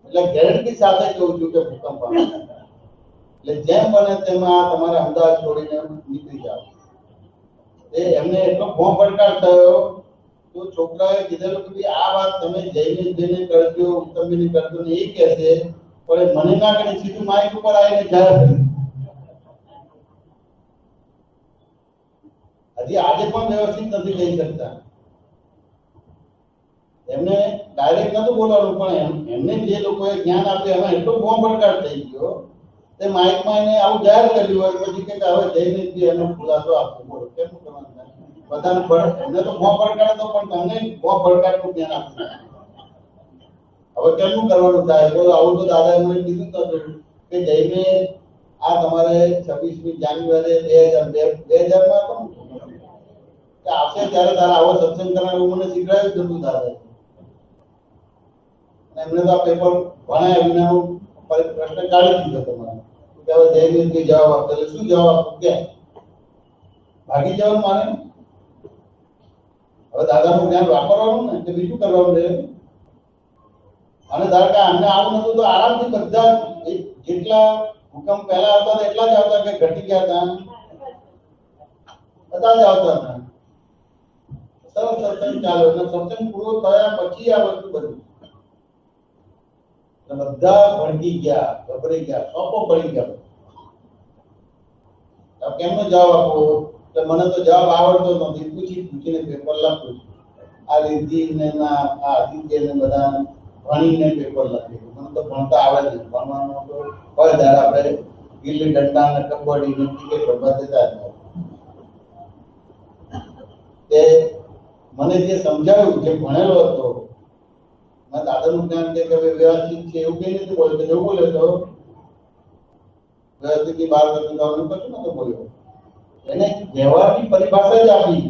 એટલે ગેરંટી સાથે કહું છું કે ભૂકંપ આવે. એટલે જેમ બને તેમાં તમારે અમદાવાદ છોડીને નીકળી જાવ. એમને એટલો ભોં પડકાર થયો તો છોકરાએ કીધેલું કે આ વાત તમે જઈને કરજો, ઉત્તમબેન કરજો ને એ કહેશે, પણ મને ના કરે સીધું માઇક ઉપર આવીને જાહેર કર્યું. હજી આજે પણ વ્યવસ્થિત નથી કહી શકતા. એમને ડાયરેક્ટ નતું બોલવાનું, પણ એમને જે લોકોએ જ્ઞાન આપ્યું એમાં એટલો ભોં પડકાર થઈ ગયો તે માઇકમાં એને આવું જાહેર કર્યું હોય પછી કે હવે જઈને એનો ખુલાસો આપવો. બોલો કેમ કરવાનું? બધાને એમને તો ભોં પડકાર હતો, પણ તમને ભોં પડકારનું જ્ઞાન આપ્યું. હવે કેમનું કરવાનું થાય? બોલો આવું તો દાદાએ મને કીધું તો કે જઈને આ તમારે 26મી જાન્યુઆરી 2000 માં કે આવશે ત્યારે તારે આવો સત્સંગ કરવાનું મને શીખવાડ્યું જ નતું દાદાએ. એમને તો આ પેપર ભણાય વિનાનું પ્રશ્ન કાઢી દીધો તમારે કે હવે જયદીપ જવાબ આપતો. એટલે શું જવાબ આપો? કે ભાગી જવાનું માને? હવે દાદાનું જ્ઞાન વાપરવાનું ને કે બીજું કરવાનું છે? અને ધારો કે અમને આવું નતું તો આરામથી બધા જેટલા ભૂકંપ પહેલા હતા એટલા જ આવતા કે ઘટી ગયા હતા બધા જ આવતા હતા. સરસ સત્સંગ ચાલ્યો અને સત્સંગ પૂરો થયા પછી આ વસ્તુ બની. બધા ભડકી ગયા, ગભરાઈ ગયા, સોપો પડી ગયા. કેમનો જવાબ આપો? તો મને તો જવાબ આવડતો નથી, પૂછીને પેપર લખું. આ રીતિ ને આ આદિત્ય ને બધા ભણીને પેપર લખે. મને તો ભણતા આવડે નહીં. ભણવાનો તો હોય ત્યારે આપણે ગિલ્લી દંડા ને કબડ્ડી ને ક્રિકેટ રમવા જતા હતા. તે મને જે સમજાવ્યું, જે ભણેલો હતો मैं दादाનું જ્ઞાન કે વ્યવસ્થિત છે એવું કઈ નથી બોલતો, એવું બોલે તો વ્યવસ્થિતની બહાર કરતું તો કશું નતો બોલ્યો. એને વ્યવહારની પરિભાષા જ આપી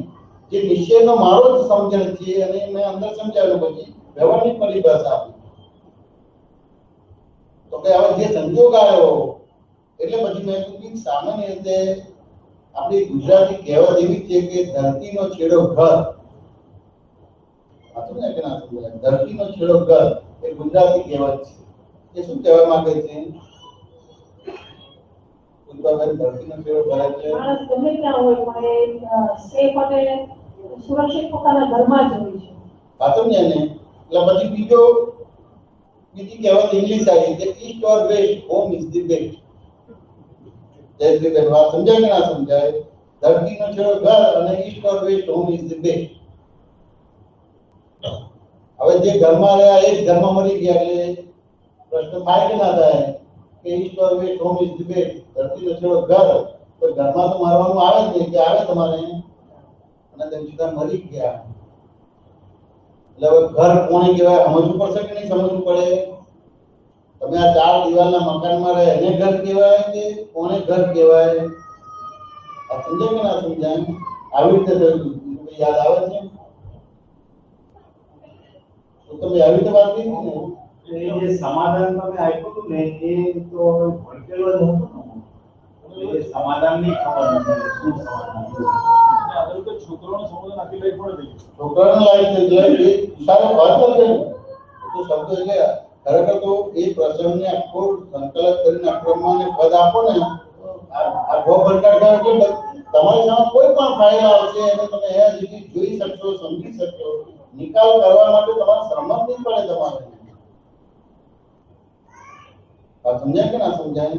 જે નિશ્ચયનો મારો જ સમજણ છે અને મેં અંદર સમજાવ્યું, પછી વ્યવહારની પરિભાષા આપી. તો કે હવે જે સંજોગ આવ્યો એટલે પછી મેં કીધું સામાન્ય રીતે આપણી ગુજરાતી કહેવત એવી છે કે ધરતીનો છેડો ઘર. સાચું ને કે ના સમજાય? ધરતીનો છેડો ઘર એ ગુજરાતી કહેવત છે. એ શું કહેવા માંગે છે? ધરતીનો છેડો ઘર એટલે માણસ ગમે ત્યાં હોય પણ સેફ અને સુરક્ષિત પોતાના ઘરમાં જ હોય છે. સાચું ને? એટલે પછી બીજી કહેવત ઇંગ્લિશ આવી કે east or west home is the best. જય વાત સમજાય કે ના સમજાય? ધરતીનો છેડો ઘર અને east or west home is the best. હવે જે ઘરમાં રહ્યા એ જ ઘરમાં મરી ગયા એટલે પ્રશ્ન થાય કે ના થાય કે east or west home is the best. ધરતીનો છેડો ઘર તો ઘરમાં તો મરવાનું આવે જ નહીં કે આવે તમારે, અને તેમ છતાં મરી ગયા. એટલે હવે ઘર કોને કહેવાય સમજવું પડશે કે નહીં સમજવું પડે? તમે આ 4 દિવાલના મકાનમાં રહે એને ઘર કહેવાય કે કોને ઘર કહેવાય? આ સમજાય કે ના સમજાય? આવી રીતે યાદ આવે છે? તો તમે આવી રીતે વાત કરી ને એ જે સમાધાન તમે આપ્યું હતું ને એ તો ભડકેલો જ હતો ને. એ સમાધાનની ખબર નથી શું સમાધાન છે. આગળ તો છોકરાઓને સમાધાન આપી લઈ પણ નહીં. છોકરાને લાગે છે જે સારો વાત છે તો શબ્દ એટલે ખરેખર તો એ પ્રસંગને આખો સંકલન કરીને આક્રમણને પદ આપો ને આ બહુ ભરકાટ થાય એટલે તમારી સામે કોઈ પણ ફાઇલ આવશે અને તમે એ જગ્યાએ જોઈ શકશો, સમજી શકશો. નિકાલ કરવા માટે તમારે શ્રમ જ નહીં પડે તમારે. આ સમજાય કે ના સમજાય?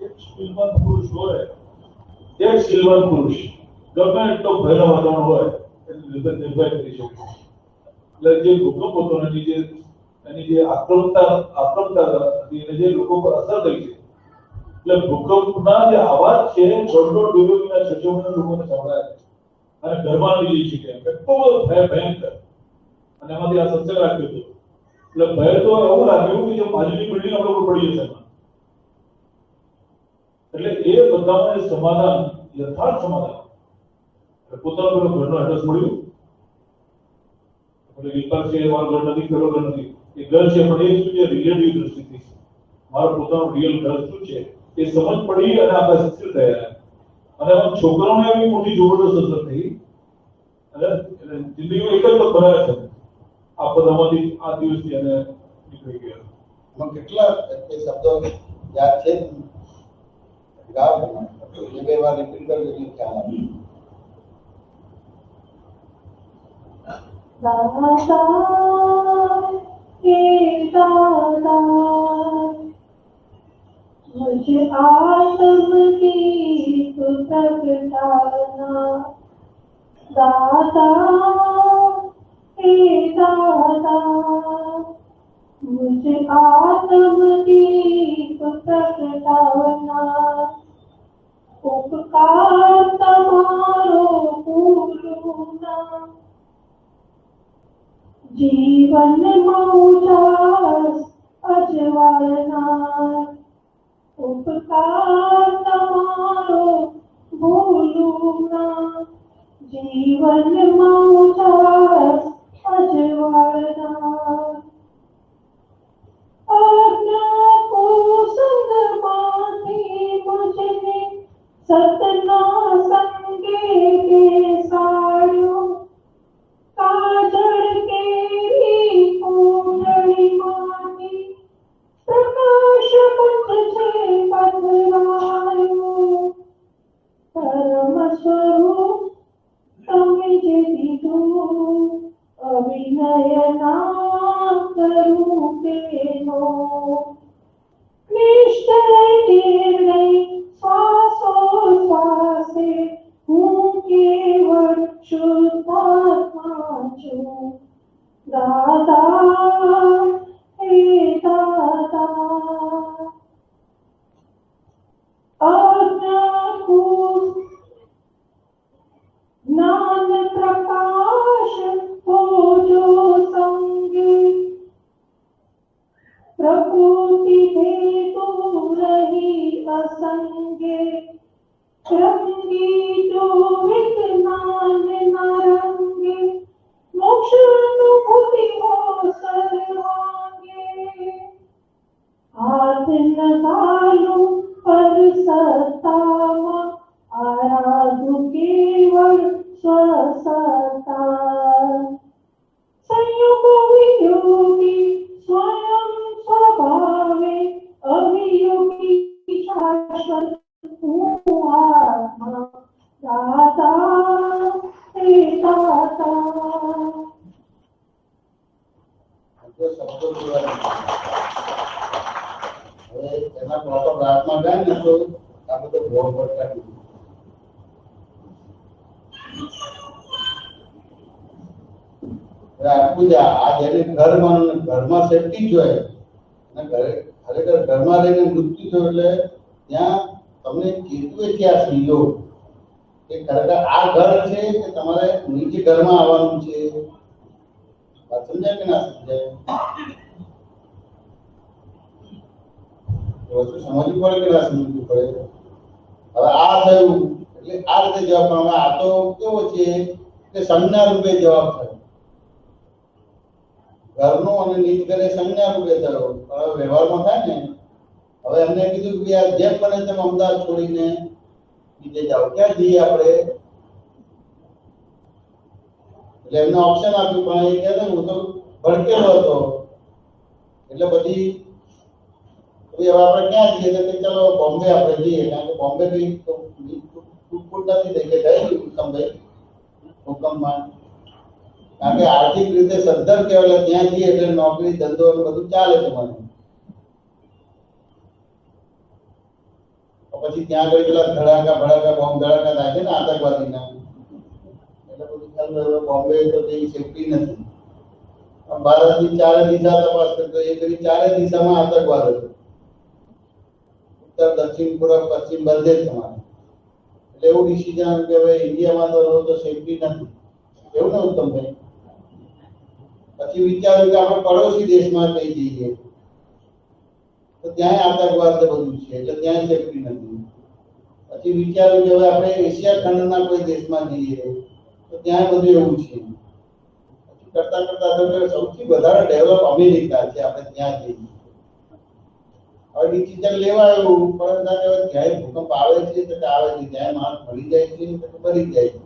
એક શીલવાન પુરુષ હોય, એક શીલવાન પુરુષ ગમે એટલો ભયનો વાતાવરણ હોય એટલે નિર્ભય કરી શકે. એટલે જે ભૂકંપ હતો એની જે આક્રમકતા હતી એને જે લોકો પર અસર થઈ છે, એટલે ભૂકંપના જે અવાજ છે દોઢ ડૂબીના 6 મહિના લોકોને સંભળાય અને ઘરમાં આવી જઈ શકે એટલો બધો ભયંકર. અને એમાંથી આ સત્સંગ રાખ્યો હતો એટલે ભય તો એવું લાગ્યું કે જે બાજુની બિલ્ડિંગ આપણે ઉપર પડી જશે. એટલે એ બધામાં સમાધાન યથાર્થ સમાધાન પોતાનો પેલો ઘરનો એડ્રેસ મળ્યું. એટલે વિકલ્પ છે મારું ઘર નથી, પેલો ઘર નથી, એ ઘર છે પણ એ શું છે રિલેટિવ દ્રષ્ટિથી મારું પોતાનું રિયલ ઘર શું છે એ સમજ પડી અને આપણે શિક્ષિત થયા. અને છોકરાઓને એવી મોટી જબરદસ્ત અસર થઈ અને જિંદગીમાં એક જ વખત બનાવે છે આ બધામાંથી આ દિવસથી એને નીકળી ગયા. એમાં કેટલા શબ્દો યાદ છે? ગાવ એ બે વાર રિપીટ કરજો એટલે ખ્યાલ આવે. दाता के दाता मुझे आत्म की प्रगटाना. दाता के दाता मुझे आत्म की प्रगटाना. उपकार તમારો પૂરું જીવનમાં ઉજાસ અજવાળના. ઉપકાર તમારો ભૂલું ના. જીવનમાં ઉજાસ અજવાળના. આજ્ઞા કુસંગમાંથી મુજને સતના સંગે બેસાડ્યો. કાજળ કેરી કુંડળીમાંથી પ્રકાશ પુંજ છે પધરાયો. પરમ સ્વરૂપ તમે જે દીધું અવિનય ના કરું તેનો. નિશ્ચય નિર્ણય શ્વાસો શ્વાસ રંગી જોવિત નાને નારંગે મોક્ષાનુભૂતિ હો સર્વાંગે હાથ નગાલું પર સત્તામાં આરાધુ કેવળ સ્વસત્તા સંયોગ વિયોગી સ્વયં સ્વભાવે અવિયોગી શાશ્વત હું આત્મા દાતા હે દાતા. જો શબ્દો જોવાના હવે એના પ્રોપર રાતમાં ગાય ને તો આ બધો ભોગ પડતા પૂજા આ જેને ઘરમાં સેફટી જોઈએ અને ખરેખર ઘરમાં રહીને મૃત્યુ થયું એટલે ત્યાં તમને ચેતવે છે આ સંયોગ કે ખરેખર આ ઘર છે કે તમારે નીચે ઘરમાં આવવાનું છે. વાત સમજાય કે ના સમજાય? વસ્તુ સમજવી પડે કે ના સમજવી પડે? હવે આ થયું એટલે આ રીતે જવાબ પણ આ તો કેવો છે કે સંજ્ઞા રૂપે જવાબ થયો. ઘરનો અને નીચ ઘરે સંજ્ઞા રૂપે થયો. હવે વ્યવહારમાં થાય ને હવે એમને કીધું કે આ જેમ બને તેમ અમદાવાદ છોડીને બીજે જાઓ. ક્યાં જઈએ આપણે? એટલે એમને ઓપ્શન આપ્યું પણ એ કહે હું તો ભડકેલો હતો એટલે પછી હવે આપણે ક્યાં જઈએ તો કે ચલો બોમ્બે આપણે જઈએ કારણ કે બોમ્બે થી ટૂંકૂટ નથી થઈ કે ગઈ હુકમમાં કારણ કે આર્થિક રીતે સદ્ધર કહેવાય ત્યાં જઈએ એટલે નોકરી ધંધો બધું ચાલે તમારું. પછી ત્યાં આગળ પેલા ધડાકા બોમ્બ ધડાકા રાખે ને આતંકવાદીના એટલે બધું ખ્યાલ બોમ્બે તો કઈ સેફટી નથી. ભારતની ચારે દિશા તપાસ કરતો એ કરી ચારે દિશામાં આતંકવાદ હતો. ઉત્તર દક્ષિણ પૂર્વ પશ્ચિમ બધે જ તમારે એટલે એવું ડિસિઝન કે હવે ઇન્ડિયામાં તો સેફટી નથી એવું ને ઉત્તમભાઈ. પછી વિચાર્યું કે આપણે પડોશી દેશમાં કઈ જઈએ તો ત્યાં આતંકવાદ બધું છે એટલે ત્યાં સેફટી નથી. પછી વિચાર્યું કે હવે આપણે એશિયા ખંડના કોઈ દેશમાં જઈએ તો ત્યાં બધું એવું છે. પછી કરતા તો સૌથી વધારે ડેવલપ અમેરિકા છે આપણે ત્યાં જઈએ. હવે ડિસિઝન લેવાયું પરંતુ ક્યાંય ભૂકંપ આવે છે તો આવે છે ક્યાંય માણસ મરી જાય છે તો મરી જાય છે.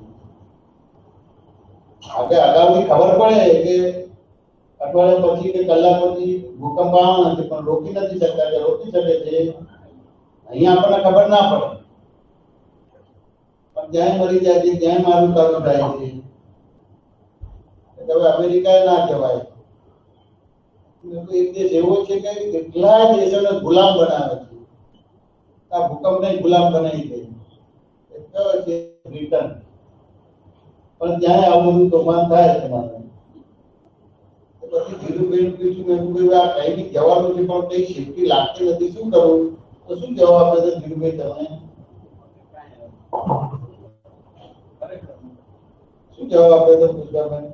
આપણે અગાઉની ખબર પડે કે અઠવાડિયા પછી કે કલાક પછી ભૂકંપ આવવાનો છે પણ રોકી નથી શકતા કે રોકી શકે છે અહીંયા આપણને ખબર ના પડે પણ જ્યાં મરી જાય છે ત્યાં મારું કામ થાય છે. હવે અમેરિકા ના કહેવાય એક દેશ એવો છે કે કેટલાય દેશોને ગુલામ બનાવે છે. આ ભૂકંપને ગુલામ બનાવી દે કયો છે બ્રિટન. પણ ત્યાં આવું બધું તોફાન થાય તમારે પછી ધીરુભાઈ પૂછ્યું મેં આ કઈ બી જવાનું છે પણ કઈ સેફટી લાગતી નથી શું કરું તો શું જવાબ આપે છે ધીરુભાઈ તમે? શું જવાબ આપે છે પુષ્પાભાઈ?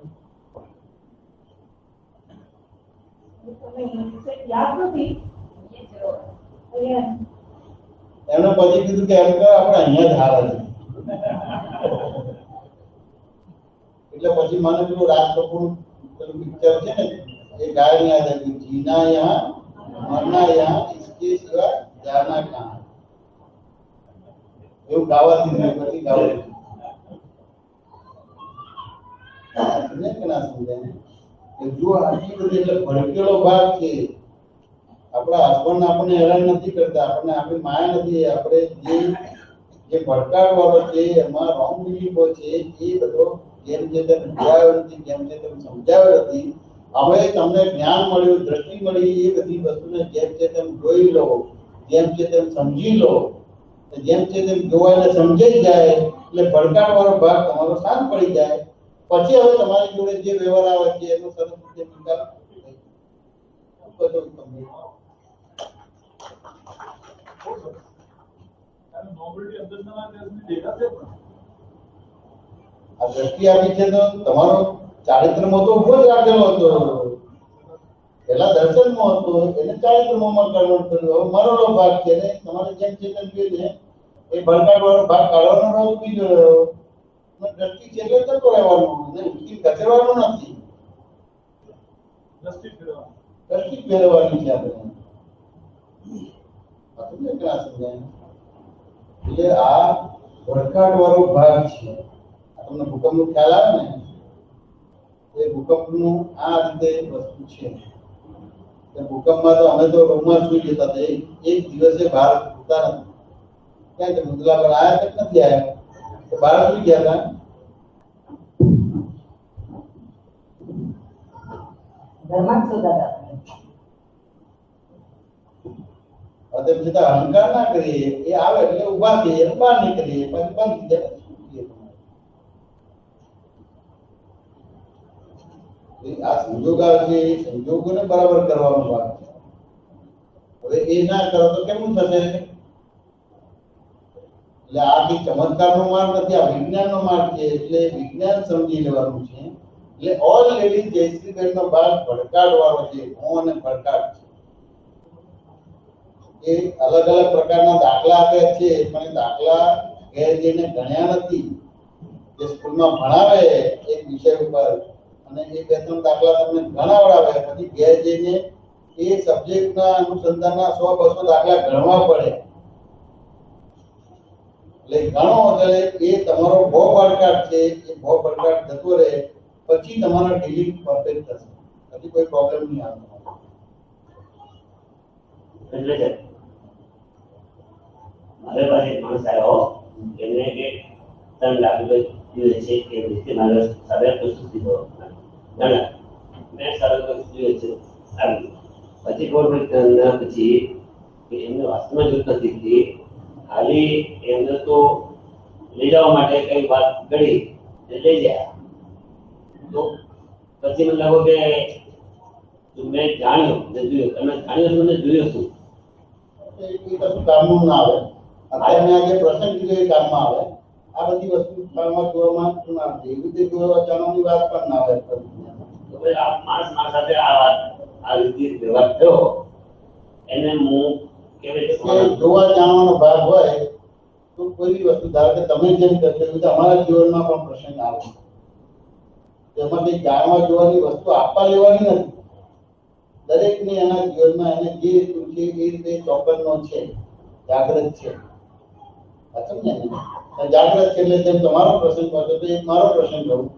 યાદ નથી એમને પછી કીધું કે એમ કે આપણે અહીંયા જ હારે છે એટલે પછી મને પેલું રાજ કપૂર પેલું પિક્ચર છે ને એ ગાય યાદ આવ્યું જીના યહાં મરના યહાં ઇસકે સિવા જાના કહાં એવું ગાવાથી પછી ગાવું સમજે કે ના સમજે કે જો આટલી બધી એટલે ભડકેલો ભાગ છે. આપણા હસબન્ડ આપણને હેરાન નથી કરતા આપણને આપણી માયા નથી આપણે જે ભડકાડવાળો છે એમાં રોંગ બિલીફો છે એ બધો જેમ જે તેમ જોવાયો નથી જેમ જે તેમ સમજાવ્યો નથી. હવે તમને જ્ઞાન મળ્યું દ્રષ્ટિ મળી એ બધી વસ્તુને જેમ છે તેમ જોઈ લો જેમ છે તેમ સમજી લો જેમ છે તેમ જોવાને સમજાઈ જાય એટલે ભડકાડવાળો ભાગ તમારો શાંત પડી જાય. પછી હવે તમારી જોડે જે વ્યવહાર આવે છે એનો સરસ રીતે નિકાલ આ દ્રષ્ટિ આપી છે તો તમારો ચારિત્રમાં તો ઉભો જ રાખેલો હતો. પેલા દર્શનમાં હતો એને ચારિત્રમાં કન્વર્ટ કર્યો. હવે મરેલો ભાગ છે ને તમારે જેમ છે તેમ જોઈએ એ ભડકાટ વાળો ભાગ કાઢવાનો રહ્યો બીજો રહ્યો. દ્રષ્ટિ છેલ્લે જતો રહેવાનું ને ઉચકી ખસેડવાનું નથી. દ્રષ્ટિ ફેરવવાની. દ્રષ્ટિ ફેરવવાની છે આપણે. તમને ક્યાં સમજાય? એટલે આ ભડકાટ વાળો ભાગ છે. તમને ભૂકંપનો ખ્યાલ આવે ને, એ ભૂકંપનું આ રીતે વસ્તુ છે. ભૂકંપમાં તો અમે તો રૂમમાં સુઈ જતા હતા, એક દિવસે બહાર સુતા નથી. ક્યાં કે મુદલા પર આયા તક નથી આયા, તો બહાર સુઈ ગયા હતા. ઘરમાં જ સુતા હતા. તેમ છતાં અહંકાર ના કરીએ, એ આવે એટલે ઉભા થઈએ, બહાર નીકળીએ, પછી બંધ થઈ જાય. આ સંજોગા છે, એ સંજોગોને બરાબર કરવાનો ભાગ છે. હવે એ ના કરો તો કેવું થશે? એટલે આ કઈ ચમત્કારનો માર્ગ નથી, આ વિજ્ઞાનનો માર્ગ છે. એટલે વિજ્ઞાન સમજી લેવાનું છે. એટલે ઓલરેડી જયશ્રીબેનનો ભાગ ભડકાડવાનો છે, હું અને ભડકાડ છે. એ અલગ અલગ પ્રકારના દાખલા આપ્યા છે, પણ એ દાખલા ઘેર જઈને ગણ્યા નથી. જે સ્કૂલમાં ભણાવે એક વિષય ઉપર અને એ બે ત્રણ દાખલા તમને ગણાવડાવે, પછી ઘેર જઈને એ સબ્જેક્ટના અનુસંધાનના 100-200 દાખલા ગણવા પડે. એટલે ગણો એટલે એ તમારો બહુ ભડકાટ છે, એ બહુ ભડકાટ જતો રહે, પછી તમારો ડીલિંગ પરફેક્ટ થશે, પછી કોઈ પ્રોબ્લેમ નહીં આવે. એટલે છે મારે પાસે એક માણસ આવ્યો, એને કે 3 લાખ રૂપિયા જોઈએ છે, કે રીતે મારે સારા કશું દીધો ના મેં સારા કશું જોઈએ છે સારું. પછી ગવર્મેન્ટ પછી એમને વાસ્તવમાં જરૂર નથી, ખાલી એમને તો લઈ જવા માટે કઈ વાત કરી લઈ ગયા. તો પછી મને લાગો કે મેં જાણ્યું ને જોયું, તમે જાણ્યું શું ને જોયું શું, એ કશું કામનું ના આવે. અત્યારે આ જે પ્રસંગ કીધો એ કામમાં આવે. આ બધી વસ્તુ કામમાં જોવામાં ના આવે. એવી રીતે જોવા જાણવાની વાત પણ ના આવે. તો ભાઈ આ માણસ મારા સાથે આ વાત આ રીતે વ્યવહાર થયો, એને હું કેવી રીતે જોવા જાણવાનો ભાગ હોય તો કોઈ બી વસ્તુ, ધારો કે તમે જેમ કરશો એવી રીતે અમારા જીવનમાં પણ પ્રસંગ આવે. તેમાં કંઈ જાણવા જોવાની વસ્તુ આપવા લેવાની નથી. દરેકને એના જીવનમાં એને જે રીતું છે એ રીતે ચોક્કસનો છે, જાગૃત છે. સમજે ને? જાગૃત છે એટલે જેમ તમારો પ્રસંગ કરશો તો એક મારો પ્રસંગ કહું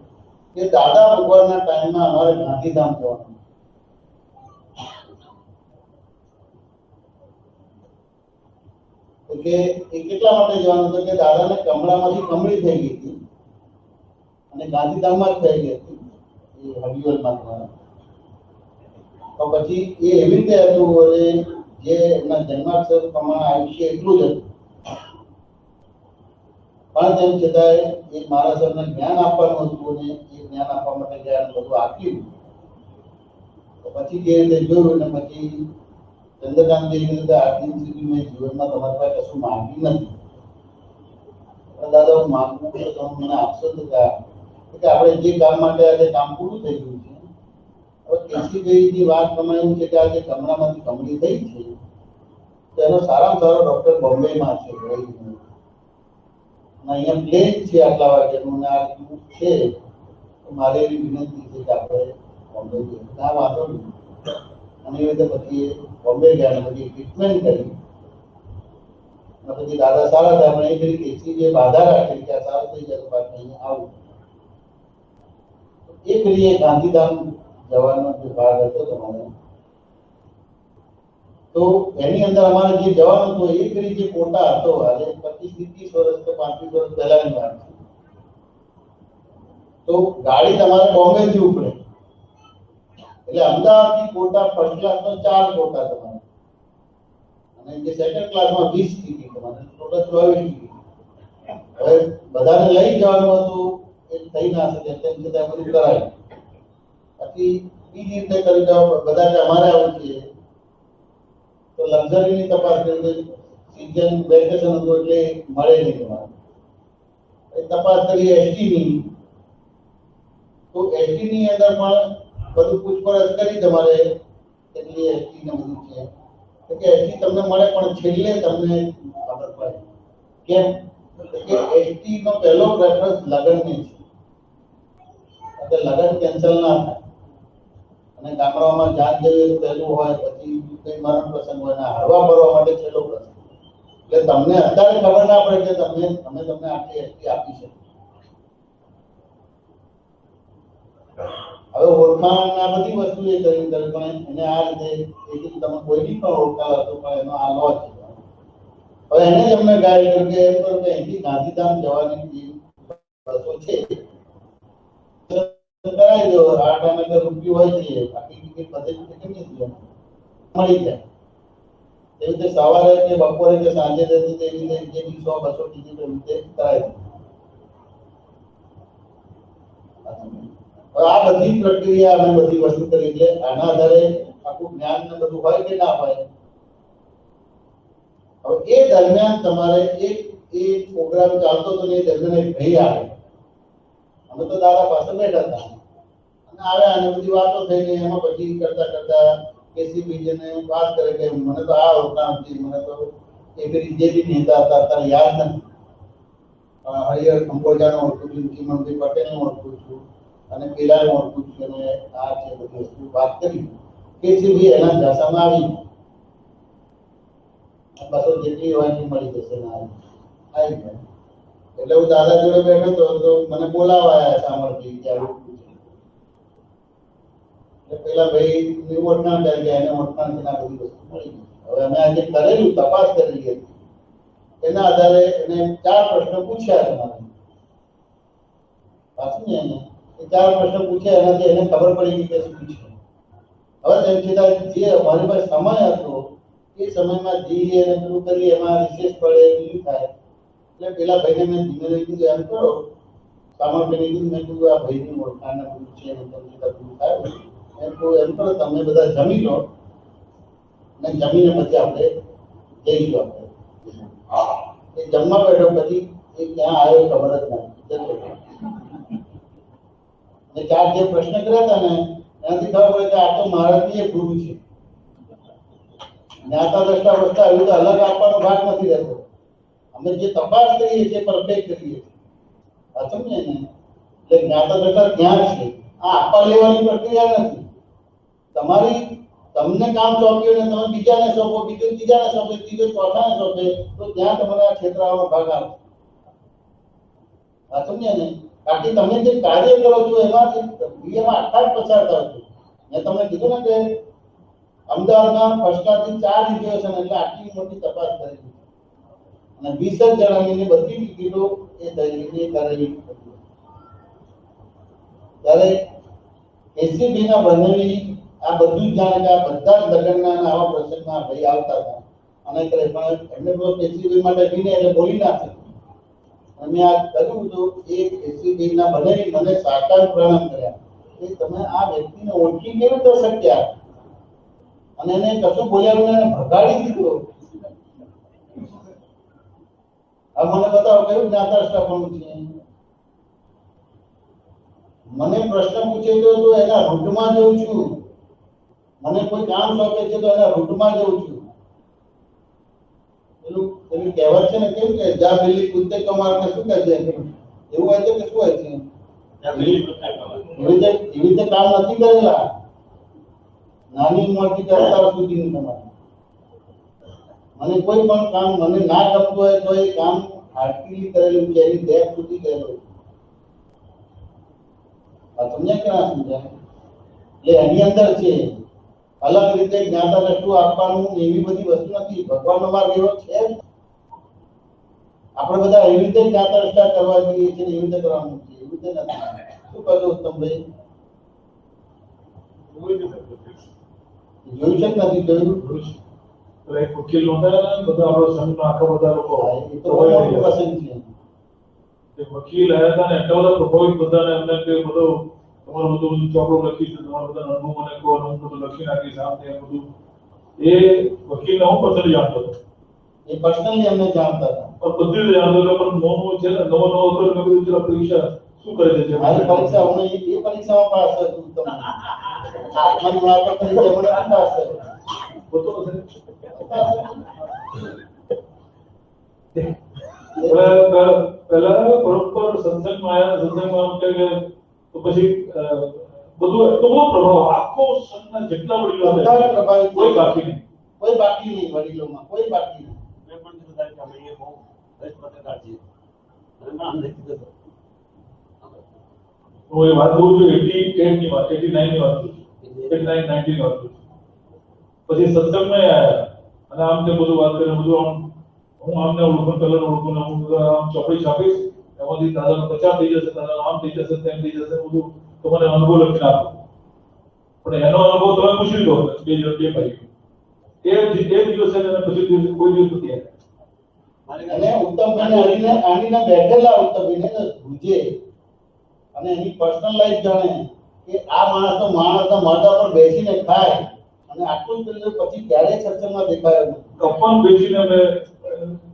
કે દાદા ભગવાનના ટાઈમમાં અમારે ગાંધીધામ જવાનું. કે એ કેટલા માટે જવાનું હતું કે દાદાને કમળામાંથી કમળી થઈ ગઈ હતી અને ગાંધીધામમાં જ થઈ ગઈ હતી એ હરિવલમાં. તો પછી એ એવી રીતે હતું અને જે એમના જન્માક્ષર પ્રમાણે આયુષ્ય એટલું જ હતું, પણ તેમ છતાંય એક માણસોને જ્ઞાન આપવાનું હતું અને એ જ્ઞાન આપવા માટે જ્ઞાન બધું આપ્યું. તો પછી જે રીતે જોયું ને પછી ચંદ્રકાંતજી રીતે આજ દિન સુધી મેં જીવનમાં તમારી પાસે કશું માંગ્યું નથી. દાદા હું માંગવું તો તમે મને આપશો તો કે આપણે જે કામ માટે આજે કામ પૂરું થઈ ગયું છે. હવે કેસીભાઈની વાત પ્રમાણે એવું છે કે આજે કમળામાંથી કમળી થઈ છે, તો એનો સારામાં સારો ડોક્ટર બોમ્બેમાં છે. અહીંયા પ્લેન છે આટલા વાગ્યાનું અને આ છે, તો મારે એવી વિનંતી છે કે આપણે બોમ્બે જઈએ. ના વાંધો નહીં. અને એ રીતે પછી બોમ્બે ગયા અને પછી ટ્રીટમેન્ટ કરી અને પછી દાદા સારા થયા. પણ એ કરી કેસીભાઈએ બાધા રાખી કે આ સારું થઈ જાય તો પાછું અહીંયા આવું. એ કરીએ ગાંધીધામ જવાનો જે ભાગ હતો તમારે, તો એની અંદર અમારે જે જવાનું હતું એ કરી જે કોટા હતો, આજે 25-30 વર્ષ તો 35 વર્ષ પહેલાની વાત છે. તો ગાડી તમારે બોમ્બેથી ઉપડે એટલે અમદાવાદથી કોટા ફર્સ્ટ ક્લાસનો 4 કોટા તમારે, અને જે સેકન્ડ ક્લાસમાં 20 ટિકિટ તમારે, ટોટલ 24 ટિકિટ. હવે બધાને લઈ જવાનું હતું એ થઈ ના શકે, તેમ છતાં બધું કરાયું. પછી બીજી રીતે કરી જાઓ, બધા કે અમારે આવું છે તો લક્ઝરીની તપાસ કરી, સીઝન વેકેશન હતું એટલે મળે નહીં તમારે. તપાસ કરી એસટીની, તો એસટીની અંદર પણ બધું પૂછપરછ કરી તમારે કેટલી એસટી ને બધું છે, તો કે એસટી તમને મળે પણ છેલ્લે તમને ખબર પડે કેમ કે એસટી નો પહેલો પ્રેફરન્સ લગ્નની છે, લગ્ન કેન્સલ ના થાય અને ગામડાઓમાં જાન જેવી પહેલું હોય, પછી કઈ મરણ પ્રસંગ હોય, હરવા ફરવા માટે છેલ્લો પ્રસંગ. એટલે તમને અત્યારે ખબર ના પડે કે તમને આટલી એસટી આપી છે. હવે ઓળખાણ આ બધી વસ્તુ એ કરી પણ એને આ રીતે તમે કોઈની પણ ઓળખાણ હતો પણ એનો આ લો છે. હવે એને જ અમને ગાઈડ કર્યું કે એમ કરો કે અહીંથી ગાંધીધામ જવાની બસો છે કરાવી દો, 8 રૂપિયા હોય છે, બાકી ટિકિટ બધે કેટલી મળી જાય. એવી રીતે સવારે કે બપોરે કે સાંજે જતી એવી રીતે જે 100-200 ટિકિટ એવી રીતે કરાવી દો. આ બધી પ્રક્રિયા અમે બધી વસ્તુ કરી છે. આના આધારે આખું જ્ઞાન ને બધું હોય કે ના હોય. હવે એ દરમિયાન તમારે એક પ્રોગ્રામ ચાલતો હતો ને એ દરમિયાન એક ભાઈ આવે. અમે તો દાદા પાસે બેઠા હતા અને આવ્યા અને બધી વાતો થઈ ગઈ. એમાં પછી કરતા કેસીબીજીને વાત કરે કે મને તો આ ઓળખાણ હતી, મને તો એવી જે બી નેતા હતા અત્યારે યાદ નથી, હરિહર કંબોજાને ઓળખું છું, ચીમનભાઈ પટેલને ઓળખું છું અને પેલાને ઓળખું છું અને આ છે બધી વસ્તુ વાત કરી. કેસીબી એના દશામાં આવી બસો જેટલી હોય એ મળી જશે ને આવી જાય. એટલે હું દાદા જોડે બેઠો તો મને બોલાવાયા સામરથી ત્યાં પેલા ભાઈ ની ઓળખાણ કરી ગયા, એને ઓળખાણ થી બધી વસ્તુ મળી ગઈ. હવે અમે આજે કરેલું તપાસ કરેલી હતી એના આધારે એને 4 પ્રશ્નો પૂછ્યા તમારે પાછું ને એને 4 પ્રશ્નો પૂછ્યા એનાથી એને ખબર પડી ગઈ કે શું છે. હવે તેમ છતાં જે અમારી પાસે સમય હતો એ સમયમાં જઈએ અને પેલું કરીએ એમાં રિસેસ પડે એવું થાય. એટલે પેલા ભાઈને મેં ધીમે કીધું એમ કરો સામરભાઈને કીધું, મેં કીધું આ ભાઈની ઓળખાણ પૂછે અને તમને બધું થાય એમ કરો તમે બધા જમી લો અને જમીને પછી આપણે જઈશું. આપણે એ જમવા બેઠો પછી એ ક્યાં આવ્યો ખબર જ નથી. 4 જે પ્રશ્ન કર્યા હતા ને એનાથી ખબર પડે કે આ તો મારાથી એ ગુરુ છે. જ્ઞાતા દ્રષ્ટા વસ્તા એવી રીતે અલગ આપવાનો ભાગ નથી રહેતો. અમે જે તપાસ કરીએ છીએ પરફેક્ટ કરીએ છીએ. સમજે ને એટલે જ્ઞાતા દ્રષ્ટા જ્ઞાન છે, આ આપવા લેવાની પ્રક્રિયા નથી. તમને કામ સોંપ્યું ને તમે બીજાને સોંપો, બીજું ત્રીજાને સોંપે, ત્રીજો ચોથાને સોંપે તો ત્યાં તમારે આ ક્ષેત્રનો ભાગ આવે. સમજ્યા ને? બાકી તમે જે કાર્ય કરો છો એમાંથી ક્રિયામાં આખા જ પસાર થાવ છો. મેં તમને કીધું ને કે અમદાવાદમાં ફર્સ્ટ ક્લાસથી 4 રિઝર્વેશન એટલે આટલી મોટી તપાસ કરેલી અને 20 જણાની બધી ટિકિટો એ કરેલી. ત્યારે એસીબી ના બનેલી આ બધું જ જાણે કે આ બધા જ લગ્નના આવા પ્રસંગમાં ભાઈ આવતા હતા અને એમને તો એસીબી માટે ભીને એટલે બોલી નાખે. અને આ કર્યું તો એક એસીબી ના બનેલી મને સાકાર પ્રણામ કર્યા કે તમે આ વ્યક્તિને ઓળખી કેવી રીતે શક્યા અને એને કશું બોલ્યા એને ભગાડી દીધો. આ મને બતાવો કયું જ્ઞાતા સ્થાપન છે. મને પ્રશ્ન પૂછે તો એના રૂટમાં જઉં છું. મને કોઈ કામ સોંપે છે તો એના રૂટમાં જઉં છું. પેલું કહેવત છે ને કેમ કે જા બિલ્લી કૂદતે કમારને શું કહે છે એવું હોય છે કે શું હોય છે? એવી રીતે કામ નથી કરેલા નાની ઉંમરથી કરતા સુધીનું તમારે. મને કોઈ પણ કામ મને ના ગમતું હોય તો એ કામ હાર્ડલી કરેલું છે, એની ડેપ સુધી કરેલું. સમજ્યા કે ના સમજ્યા? એ એની અંદર છે. અલગ રીતે જ્ઞાતા વસ્તુ આપવાનું એવી બધી વસ્તુ નથી. ભગવાનનો માર્ગ એવો છે. આપણે બધા એવી રીતે જ્ઞાતા રસ્તા કરવા જોઈએ છે, એવી રીતે કરવાનું છે, એવી રીતે નથી. શું કહો ઉત્તમભાઈ? જોયું છે કે નથી જોયું? એક વકીલ નોંધાયા બધા આપણો સંઘનો આખા બધા લોકો એ તો બહુ મોટું પસંદ છે. એક વકીલ આવ્યા હતા ને એટલા બધા પ્રભાવિત બધાને એમને કે બધું તમારું બધું ચોપડો લખીશું, તમારા બધા અનુભવ મને કહો, હું બધું લખી નાખીશ આમ તેમ બધું. એ વકીલને હું પસંદ જાણતો હતો. એ પર્સનલી અમને જાણતા હતા. પણ બધી જાણતો હતો પણ નવો છે ને નવો હતો એટલે બધું જરા પરીક્ષા શું કરે છે? મારી પરીક્ષા હું એ પરીક્ષામાં પાસ થયું તમને. આત્માની વાતો કરી છે મને પાસ થયું. પહેલા બરોબર સત્સંગમાં આવ્યા, સત્સંગમાં આમ કે તો પછી બધું એટલો બધો પ્રભાવ આખો સંતના જેટલા વડીલો બધા પ્રભાવિત કોઈ બાકી નહીં. કોઈ બાકી નહીં વડીલોમાં, કોઈ બાકી નહીં. મેં પણ કીધું તારે કે અમે એ બહુ દરેક પ્રકાર છે અને નામ નથી કીધું. હું એ વાત કહું છું 88 ની વાત, 89 ની વાત કહું છું, 89 90 ની વાત કહું છું. પછી સત્સંગમાં આવ્યા અને આમ તે બધું વાત કરીને બધું આમ હું આમને ઓળખું, કલર ઓળખું ને હું આમ ચોપડી છાપીશ, એમાંથી દાદાનો 50 થઈ જશે, દાદાનો આમ થઈ જશે, તેમ થઈ જશે, બધું તો મને અનુભવ લખીને આપો. પણ એનો અનુભવ તમે પૂછી લો બે ભાઈ એ દિવસે અને પછી દિવસે કોઈ દિવસ નથી આવ્યા. અને ઉત્તમભાઈને આણીને બેઠેલા ઉત્તમભાઈને તો ભૂજે અને એની પર્સનલ લાઈફ જાણે કે આ માણસ મોઢા પર બેસીને ખાય અને આટલું જ કર્યું પછી ક્યારેય સત્સંગમાં દેખાયો નથી. કપન બેસીને અમે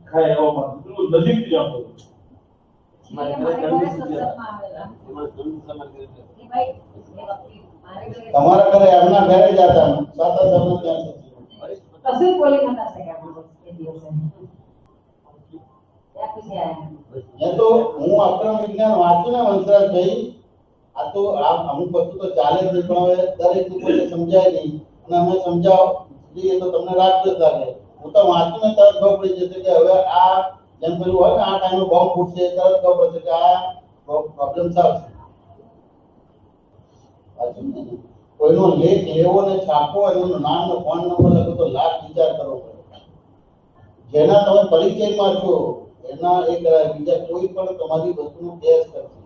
ખાય એવો માણસ બિલકુલ નજીકથી જાણતો. તમારા ઘરે એમના ઘરે જ હતા, સાત તમને ત્યાં કશું બોલી નતા શક્યા એ દિવસે. ત્યાં પૂછી આયા. એ તો હું અક્રમ વિજ્ઞાન વાંચું ને વંશરાજભાઈ, આ તો અમુક વસ્તુ તો ચાલે જ નહીં, પણ હવે દરેક લોકોને સમજાય નહીં અને અમે સમજાવ એ તો તમને રાખજો લાગે. હું તો વાંચું ને તરત ખબર પડી જશે કે હવે આ જેમ પેલું હોય ને આ ટાઈમે બોમ્બ ફૂટશે, તરત ખબર પડશે કે આ પ્રોબ્લેમ આવશે. કોઈનો લેખ લેવો ને છાપવો, એનું નામ ને ફોન નંબર લખો તો લાખ વિચાર કરવો પડે. જેના તમે પરિચયમાં છો એના એક બીજા કોઈ પણ તમારી વસ્તુનો કેસ કરશે.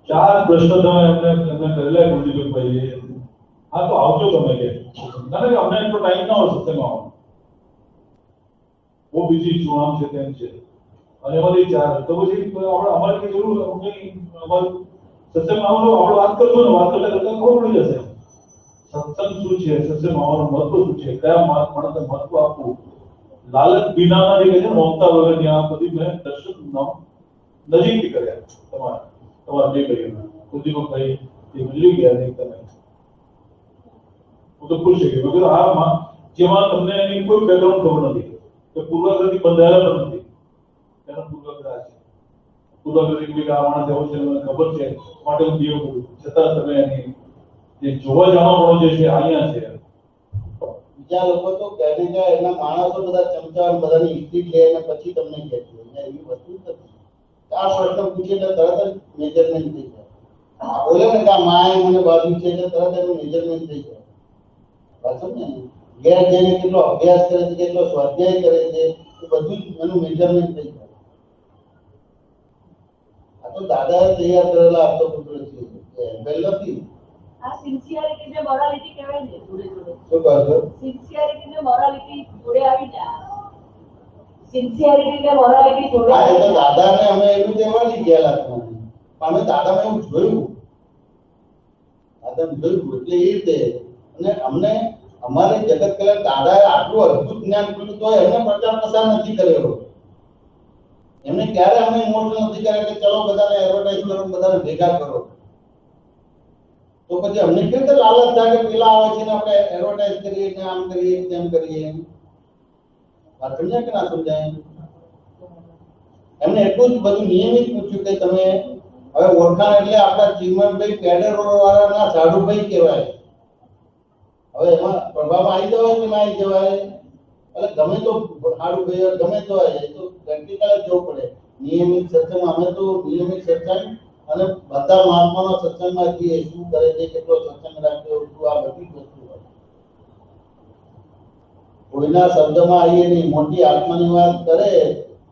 4 પ્રશ્નો તમે એમને કરેલા ગુરુજીભાઈ. હા તો આવજો તમે કે ના કે અમને એટલો ટાઈમ ના હોય સત્સંગમાં આવવાનો, બહુ બીજી છું, આમ છે તેમ છે, અને એમાંથી 4 તો પછી આપણે અમારે કઈ જરૂર અમારે સત્સંગમાં આવવાનો આપણે વાત કરજો ને, વાત કરતા કરતા ખબર પડી જશે સત્સંગ શું છે, સત્સંગમાં આવવાનું મહત્વ શું છે, કયા માણસને મહત્વ આપવું. લાલચ વિનાના જે છે મમતા વગર ત્યાં બધી મેં દર્શન નજીકથી કર્યા તમારા બે ભાઈઓના કુલદીપભાઈ એ મિલી ગયા નહીં તમે. હું તો ખુશ થઈ ગયો કે આ જેમાં તમને એની કોઈ બેકગ્રાઉન્ડ ખબર નથી કે પૂર્વાગ્રહથી બંધાયેલા પણ નથી. એનો પૂર્વાગ્રહ છે, પૂર્વાગ્રહ કે આ માણસ એવો છે મને ખબર છે માટે હું દેવ કરું, છતાં તમે એની જે જોવા જાણવાનો જે છે અહીંયા છે. બીજા લોકો તો કહે કે એના માણસો બધા ચમચા બધાની હિસ્ટ્રી લે અને પછી તમને કહે છે, એવી વસ્તુ જ નથી. આ પ્રશ્ન પૂછીએ એટલે તરત જ મેજરમેન્ટ થઈ જાય. બોલે ને કે આ માએ મને બાંધ્યું છે એટલે તરત એનું મેજરમેન્ટ થઈ જાય. બરાબર ને? ઘેર જઈને કેટલો અભ્યાસ કરે છે, કેટલો સ્વાધ્યાય કરે છે, એ બધું જ એનું મેજરમેન્ટ થઈ જાય. આ તો દાદાએ તૈયાર કરેલા આપતો પુત્ર છે, પહેલાથી આ સિન્સિયરિટી ને મોરાલિટી કહેવાય ને જોડે જોડે. શું કહો છો? સિન્સિયરિટી ને મોરાલિટી જોડે આવી જાય. સિન્સિયરિટી ને મોરાલિટી જોડે હા, આવી એટલે જાય. દાદાને અમે એવી રીતે વળી ગયેલા હતા. પણ અમે દાદામાં એવું જોયું, દાદા જોયું એટલે એ રીતે. અને અમને અમારે જગત કલ્યાણ દાદાએ આટલું અદ્ભુત જ્ઞાન કર્યું તો એમને પ્રચાર પ્રસાર નથી કર્યો. એમને ક્યારે અમે ઇમોશનલ નથી કર્યા કે ચલો બધાને એડવર્ટાઇઝ કરો, બધાને ભેગા કરો. તો પછી અમને કેવી રીતે લાલચ થાય કે પેલા આવે છે ને આપણે એડવર્ટાઇઝ કરીએ ને આમ કરીએ તેમ કરીએ. વાત સમજાય કે ના સમજાય? એમને એટલું જ બધું નિયમિત પૂછ્યું કે તમે હવે ઓળખાણ એટલે આપણા ચીમનભાઈ પેડર વાળાના સાધુભાઈ કહેવાય. હવે એમાં પ્રભાવ આવી જવાય કે ના આવી જવાય, એટલે ગમે તો સાધુભાઈ ગમે તો આવે તો પ્રેક્ટિકલ જ જવું પડે. નિયમિત સત્સંગ અમે તો નિયમિત સત્સંગ અને બધા મહાત્માનો સત્સંગમાં છીએ, શું કરે છે, કેટલો સત્સંગ રાખ્યો, શું આ બધી વસ્તુ હોય. કોઈના શબ્દમાં આવીએ નહીં. મોટી આત્માની વાત કરે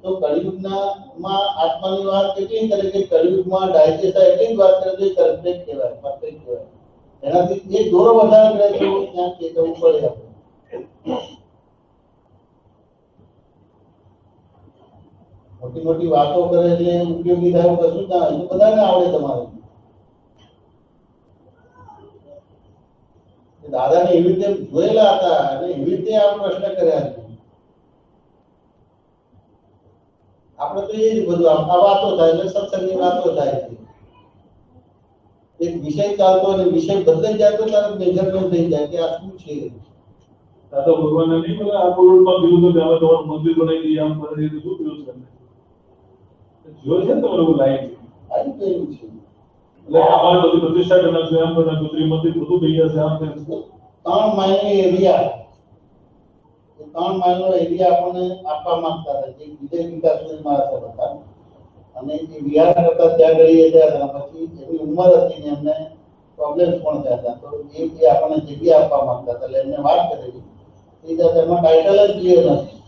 તો કળિયુગમાં આત્માની વાત કેટલી કરે કે કળિયુગમાં ડાયજેસ્ટ એટલી જ વાત કરે તો પરફેક્ટ કહેવાય, પરફેક્ટ કહેવાય. એનાથી એ દોરો વધારે કરે તો ત્યાં ચેતવવું પડે આપણે. મોટી મોટી વાતો કરે એટલે ઉપયોગી થાય કશું ના હોય, બધાને આવડે. તમારે દાદાને એવી રીતે જોયેલા હતા અને એવી રીતે આ પ્રશ્ન કર્યા છે. આપણે તો એ જ બધું આ વાતો થાય એટલે સત્સંગની વાતો થાય છે. એક વિષય ચાલતો અને વિષય બદલાઈ જાય તો તરત મેજરમેન્ટ થઈ જાય કે આ શું છે. દાદા ભગવાનને નહીં બોલે આ રોડમાં પીવું તો અમે તમારું મંદિર બનાવી દઈએ આમ કરી દઈએ તો શું પીવું છે જોયું છે ને તમારું લાઈન આવી ગયું છે. એટલે અમારે બધી પ્રતિષ્ઠા કરનાર છે એમ કરનાર ત્રિમંદિર બધું થઈ જશે આમ તેમ 3 માઇલની એરિયા, 3 માઇલનો એરિયા આપણને આપવા માંગતા હતા જે વિજય વિકાસ યોજના હતા અને એ વિહાર કરતા ત્યાં ગઈ હતા. પછી એની ઉંમર હતી ને એમને પ્રોબ્લેમ્સ પણ થયા હતા તો એ આપણને જગ્યા આપવા માંગતા હતા એટલે એમને વાત કરેલી એ તો એમાં ટાઇટલ જ ક્લિયર નથી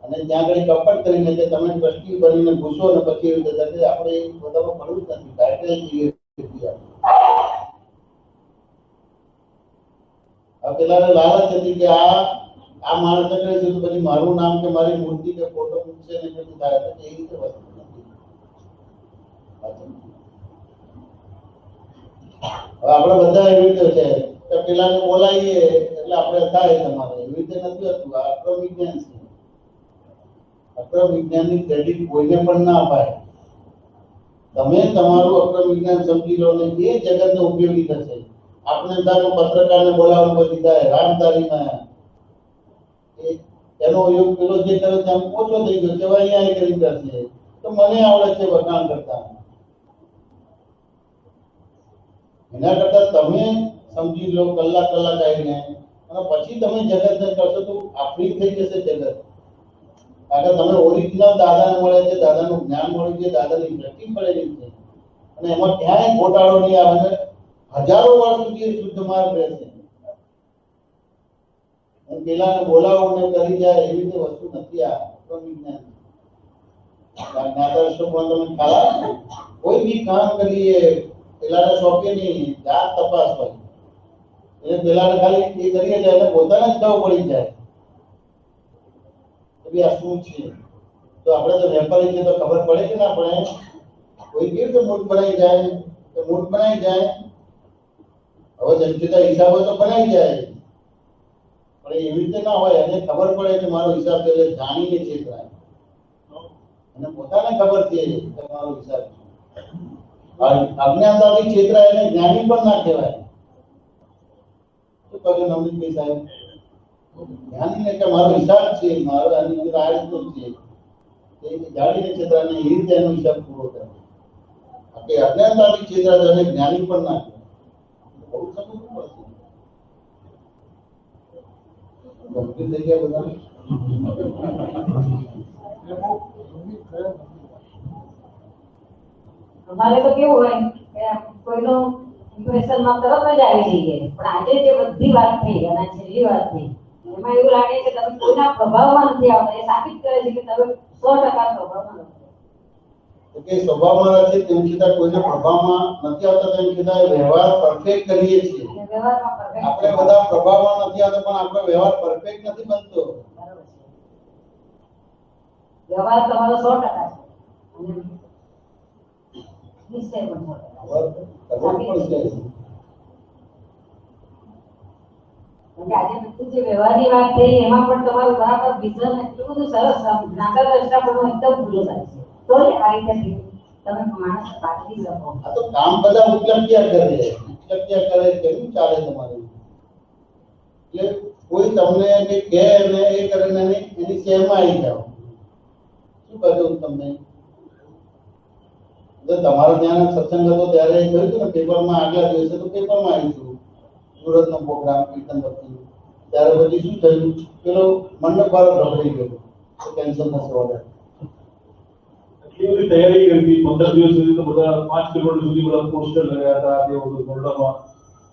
અને ત્યાં આગળ કપટ કરીને કે તમે ટ્રસ્ટી બનીને ઘૂસો ને પછી એવી રીતે કે આપણે એ બધામાં પડવું જ નથી, ટાઇટલ ક્લિયર. પેલા લાલચ હતી કે આ માણસ કરે છે તો પછી મારું નામ કે મારી મૂર્તિ કે ફોટો મૂકશે ને બધું થાય તો એ રીતે વસ્તુ નથી. હવે આપણે બધા એવી રીતે છે કે પેલાને બોલાવીએ એટલે આપણે થાય તમારે એવી રીતે નથી હતું. આ અક્રમ વિજ્ઞાન છે. અક્રમ વિજ્ઞાનની ક્રેડિટ કોઈને પણ ના અપાય. તમે તમારું અક્રમ વિજ્ઞાન સમજી લો ને એ જગતને ઉપયોગી થશે. આપણે તારું પત્રકારને બોલાવવાનું પછી થાય રામધારીમાં એનો ઉપયોગ પેલો જે કરે છે આમ ઓછો થઈ ગયો કેવા અહીંયા કરી કરશે તો મને આવડે છે વખાણ કરતા. એના કરતા તમે સમજી લો કલાક આવીને અને પછી તમે જગતને કરશો તો આપણી થઈ જશે જગત. કારણ તમે ઓરિજિનલ દાદાને મળે છે, દાદાનું જ્ઞાન મળ્યું છે, દાદાની દ્રષ્ટિ પડેલી છે અને એમાં ક્યાંય ઘોટાળો નહીં આવે ને હજારો વર્ષ સુધી શુદ્ધ માર્ગ રહેશે. પેલાને બોલાવો ને કરી જાય એવી રીતે વસ્તુ નથી. આ વિજ્ઞાન જ્ઞાતાશ્રમમાં તમે ખ્યાલ કોઈ બી કામ કરીએ પેલાને સોંપીએ નહીં, જાત તપાસ હોય એટલે પેલાને ખાલી એ કરીએ જાય એટલે પોતાને જ ખબર પડી જાય કે આ શું છે. તો આપણે તો વેપારી છે તો ખબર પડે કે ના પડે. કોઈ કેવી રીતે મૂર્ત બનાવી જાય તો મૂર્ત બનાવી જાય. હવે જનતા હિસાબો તો બનાવી જાય પણ એવી રીતે ના હોય. એને ખબર પડે કે મારો હિસાબ એટલે જાણીને છેતરાય અને પોતાને ખબર છે કે મારો હિસાબ અજ્ઞાનતાથી છેતરાય એને જ્ઞાની પણ ના કહેવાય. શું કહ્યું નવનીતભાઈ સાહેબ? જ્ઞાનીને કે મારો હિસાબ છે, મારો આની અંદર આ રીતનો છે એ જાણીને છેતરાય ને એ રીતે એનો હિસાબ પૂરો કરે. કે અજ્ઞાનતાથી છેતરાય એને જ્ઞાની પણ ના કહેવાય. બહુ સમજવું પડશે. ગંભીર થઈ ગયા બધા. અમારે તો કેવું હોય કે કોઈનો ઇમ્પ્રેશનમાં તરત જ આવી જઈએ પણ આજે જે બધી વાત થઈ અને છેલ્લી વાત થઈ એમાં એવું લાગે છે કે તમે કોઈના પ્રભાવમાં નથી આવતા. એ સાબિત કરે છે કે તમે 100% પ્રભાવમાં નથી. કે સ્વભાવમાં નથી તેમ છતાં કોઈને પ્રભાવમાં નથી આવતા તેમ છતાં વ્યવહાર પરફેક્ટ કરીએ છીએ. આપણે બધા પ્રભાવમાં નથી આવતા પણ આપણો વ્યવહાર પરફેક્ટ નથી બનતો. વ્યવહાર તમારો 100% છે નિશ્ચય પણ 100%. આજે બધી જે વ્યવહારની વાત થઈ એમાં પણ તમારું બરાબર વિઝન એટલું બધું સરસ નાગર રસ્તા પર એકદમ ભૂલો થાય છે તો આ રીતે તમે માણસ પાછી શકો. આ તો કામ બધા ઉપલબ્ધિયા કરે કેવું ચાલે તમારું? એટલે કોઈ તમને કે કહે ને એ કરીને એની શેરમાં આવી જાઓ. શું કહ્યું તમને? તમારો ત્યાં સત્સંગ હતો ત્યારે કહ્યું હતું ને પેપરમાં આગલા દિવસે તો પેપરમાં આવ્યું હતું સુરતનો પ્રોગ્રામ કીર્તન ભક્તિ. ત્યારે પછી શું થયું? પેલો મંડપ વાળો ગભરાઈ ગયો તો કેન્સલ થશે ઓર્ડર. એટલી બધી તૈયારી કરી હતી 15 દિવસ સુધી તો બધા 5 કિલોમીટર સુધી બધા પોસ્ટર લગાવ્યા હતા. તે બધું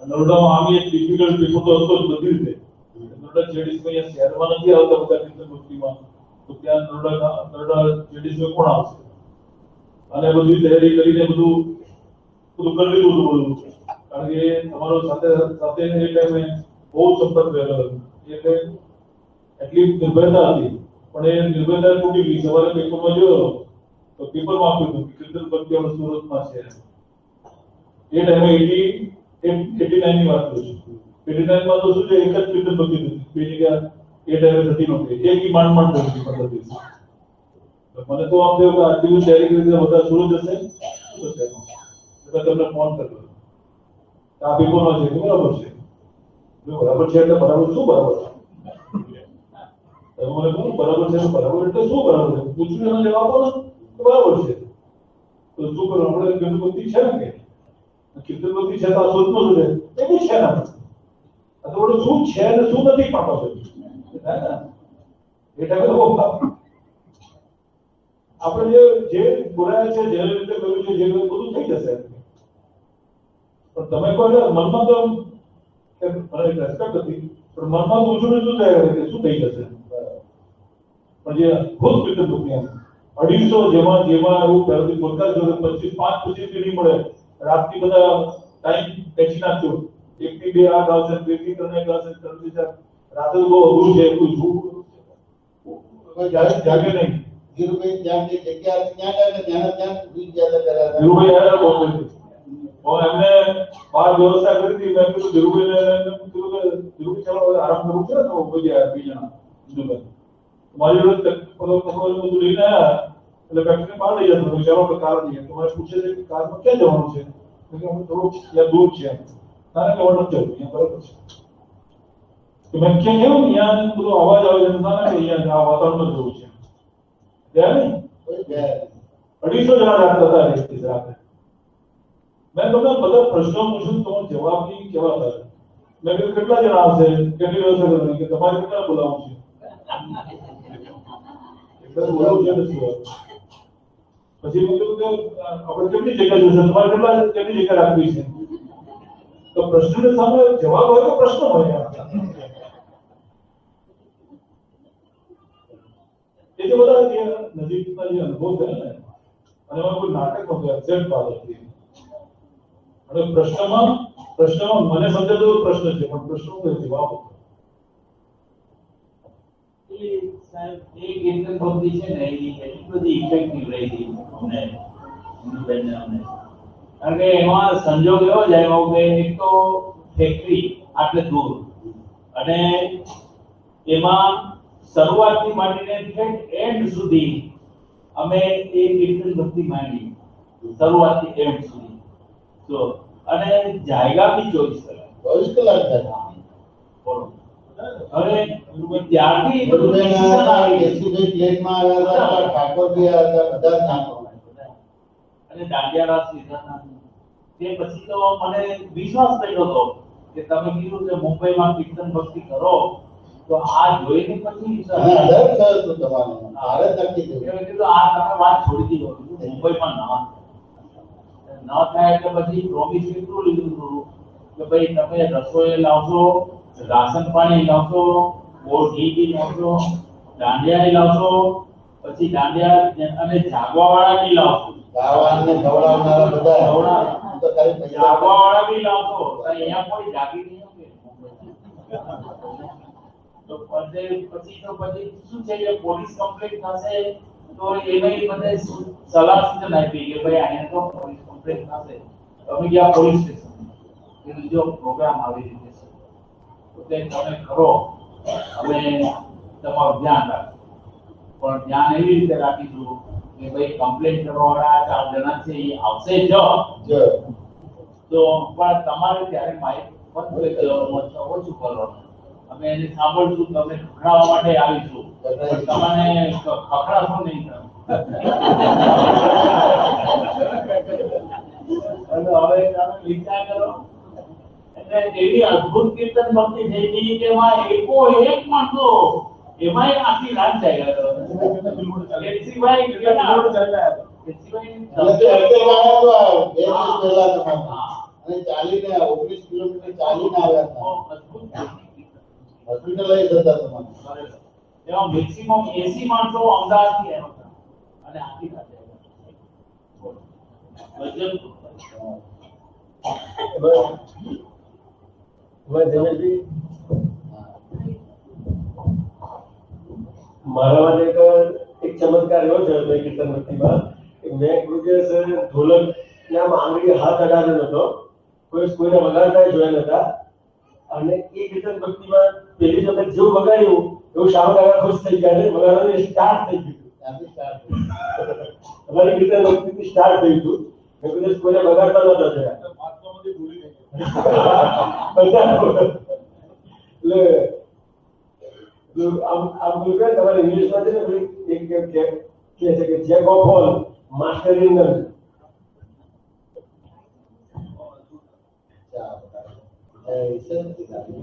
નરોડામાં આમી એક ડિફિકલ્ટ પેપર તો હતો જ બધી રીતે. નરોડા જેડીસમાં અહીંયા શહેરમાં નથી આવતા બધા કીર્તન ભક્તિમાં તો ત્યાં નરોડા જેડીસમાં કોણ આવશે? અને બધી તૈયારી કરીને બધું કરી લીધું બધું. કારણ કે તમારો સાથે એ ટાઈમે બહુ સંપર્ક રહેલો હતો એટલે એટલી નિર્ભયતા હતી પણ એ નિર્ભયતા તૂટી ગઈ. સવારે પેપરમાં જોયો તો પેપરમાં આપ્યું હતું કીર્તન ભક્તિ સુરતમાં છે. એ ટાઈમે 89 ની વાત કરું છું. 89 માં તો શું છે એક જ કીર્તન ભક્તિ હતી. બીજી કે એ ટાઈમે થતી નહોતી. એક માંડ થતી 15 દિવસ. મને તો આમ થયું કે આટલી તૈયારી કરી બધા સુરત જશે એટલે તમને ફોન કર્યો આ પેપરમાં છે બરાબર છે બરાબર છે એટલે બરાબર શું બરાબર છે? તમે મને કહો બરાબર છે બરાબર એટલે શું બરાબર છે? પૂછ્યું એનો જવાબ આપો ને તો બરાબર છે. તો શું કરું આપણે ગણપતિ છે ને કે કીર્તનપતિ છે તો આ શોધમાં શું છે એ બી છે ને. આ તો બધું શું છે ને શું નથી પાડો છે એ ટાઈમે આપણે જે બોલાયા છે જે રીતે કર્યું છે જે બધું થઈ જશે. પણ તમે કહો મનમાં તો મને રેસ્પેક્ટ હતી પણ મનમાં તો ઊંચું શું થાય કે શું થઈ જશે. પણ જે ખુદ કીર્તનપતિ 250 જેમાં એવું પહેલાથી બોલતા જ 25 નહીં મળે રાતથી બધા ટાઈમ પેચી નાખજો 1 થી 2 8 આવશે 2 થી 3 આવશે 3 થી 4 રાતે બહુ અઘરું છે કોઈ જાગે નહીં. ધીરુભાઈ ત્યાં જે જગ્યા ત્યાં સુઈ ગયા હતા ધીરુભાઈ આવ્યા બહુ એમને બહાર વ્યવસ્થા કરી હતી. મેં કીધું ધીરુભાઈ ચાલો આરામ કરવું છે ને તો બીજા ધીરુભાઈ મારી જોડે બધું લઈને આવ્યા એટલે ફેક્ટરી બહાર લઈ જતો ચાલો આપણે કાર લઈએ તો મને પૂછે છે કે કારમાં ક્યાં જવાનું છે? થોડુંક ત્યાં દૂર છે તારે કહેવાનું નથી જવું બરાબર છે. તો મેં ક્યાં કેવું અહીંયા બધો અવાજ આવે છે ના કે અહીંયા આ વાતાવરણમાં જવું છે ત્યાં નહીં 250 જણા જાગતા હતા રાતે. મેં તમને બધા પ્રશ્નો પૂછું તમારો જવાબ નહીં કેવા થાય. મેં કીધું કેટલા જણા આવશે કેટલી વ્યવસ્થા કરવાની કે તમારે કેટલા બોલાવવું છે બોલાવવું છે પછી મેં કીધું કે આપણે કેટલી જગ્યા જોશે તમારે કેટલી જગ્યા રાખવી છે. તો પ્રશ્નની સામે જવાબ હોય તો પ્રશ્ન હોય. એ જે બધા જે નજીકના જે અનુભવ થયા ને અને એમાં કોઈ નાટક નહોતું એક્ઝેક્ટ વાત હતી. અને પ્રશ્નમાં મને સમજાતો પ્રશ્ન છે પણ પ્રશ્નનો જવાબ હતો. સાહેબ એ કીર્તન ભક્તિ છે ને એ એટલી બધી ઇફેક્ટિવ રહી હતી અમને કારણ કે એમાં સંજોગ એવો જ આવ્યો કે એક તો ફેક્ટરી આટલે દૂર અને એમાં શરૂઆતથી માંડીને ઠેઠ એન્ડ સુધી અમે એ કીર્તન ભક્તિ માંડી શરૂઆતથી એન્ડ સુધી. તો અને જાયગા બી 24 કલાક બોલો. હવે ત્યારથી બધું ડિસિઝન આવી કેશુભાઈ પ્લેટમાં આવ્યા હતા ઠાકોર બી આવ્યા હતા બધા નામ અને દાંડિયા રાસ લીધા તે પછી તો મને વિશ્વાસ થયો હતો કે તમે કીધું કે મુંબઈમાં કીર્તન ભક્તિ કરો તો આ જોઈને પછી ડર થયો તો તમારે ભારત નક્કી થયું કીધું આ તમે વાત છોડી દીધો મુંબઈમાં ન થાય એટલે પછી પ્રોમિસ કેટલું લીધું હતું કે ભાઈ તમે રસોઈ લાવશો રાશન પાણી લાવશો ઘી બી લાવશો દાંડિયા લાવશો પછી દાંડિયા અને જાગવા વાળા બી લાવશો ગાવાને ખવડાવનારા બધા તો તારી પૈસા જાગવા વાળા બી લાવશો તો અહીંયા કોઈ જાગી નહીં તો પછી શું છે કે પોલીસ કમ્પ્લેન્ટ થશે તો એને મને સલાહ સૂચન આપી કે ભાઈ અહીંયા તો પોલીસ કમ્પ્લેન્ટ થશે અમે ગયા પોલીસ સ્ટેશન કે બીજો પ્રોગ્રામ આવી રીતે છે તો તમે કરો અમે તમારું ધ્યાન રાખો પણ ધ્યાન એવી રીતે રાખીશું કે ભાઈ કમ્પ્લેન્ટ કરવાવાળા 4 જણા છે એ આવશે જ તો પણ તમારે ત્યારે માહિતી ઓછું કરવાનું અમે એને સાંભળશું તમને ખખડાવવા માટે આવીશું તમને ખખડાશો નહીં અને હવે તમે વિચાર કરો એટલે એવી અદ્ભુત કીર્તન ભક્તિ થઈ ગઈ કે એમાં એકો એક માણસો એમાં આખી રાત જાય અને ચાલીને 19 કિલોમીટર ચાલીને આવ્યા હતા હોસ્પિટલાઇઝ હતા તમારે એમાં મેક્સિમમ 80 માણસો અમદાવાદથી આવ્યા હતા અને આખી રાત મારા માટે એક ચમત્કાર એવો છે કીર્તન ભક્તિમાં મેં ઢોલક ત્યાં આંગળી હાથ અડાડ્યો હતો કોઈને વગાડતા જોયા નતા અને એ કીર્તન ભક્તિમાં પેલી વખત જેવું વગાડ્યું એવું શાહ કાકા ખુશ થઈ ગયા ને વગાડવાનું સ્ટાર્ટ થઈ ગયું. અમારી કીર્તન ભક્તિ સ્ટાર્ટ થઈ ગયું મેં કીધું કોઈને વગાડતા નતા જોયા એટલે આમ બોલ્યું તમારે ઇંગ્લિશમાં છે ને એક કે છે કે Jack of all master in none. જય સચ્ચિદાનંદ.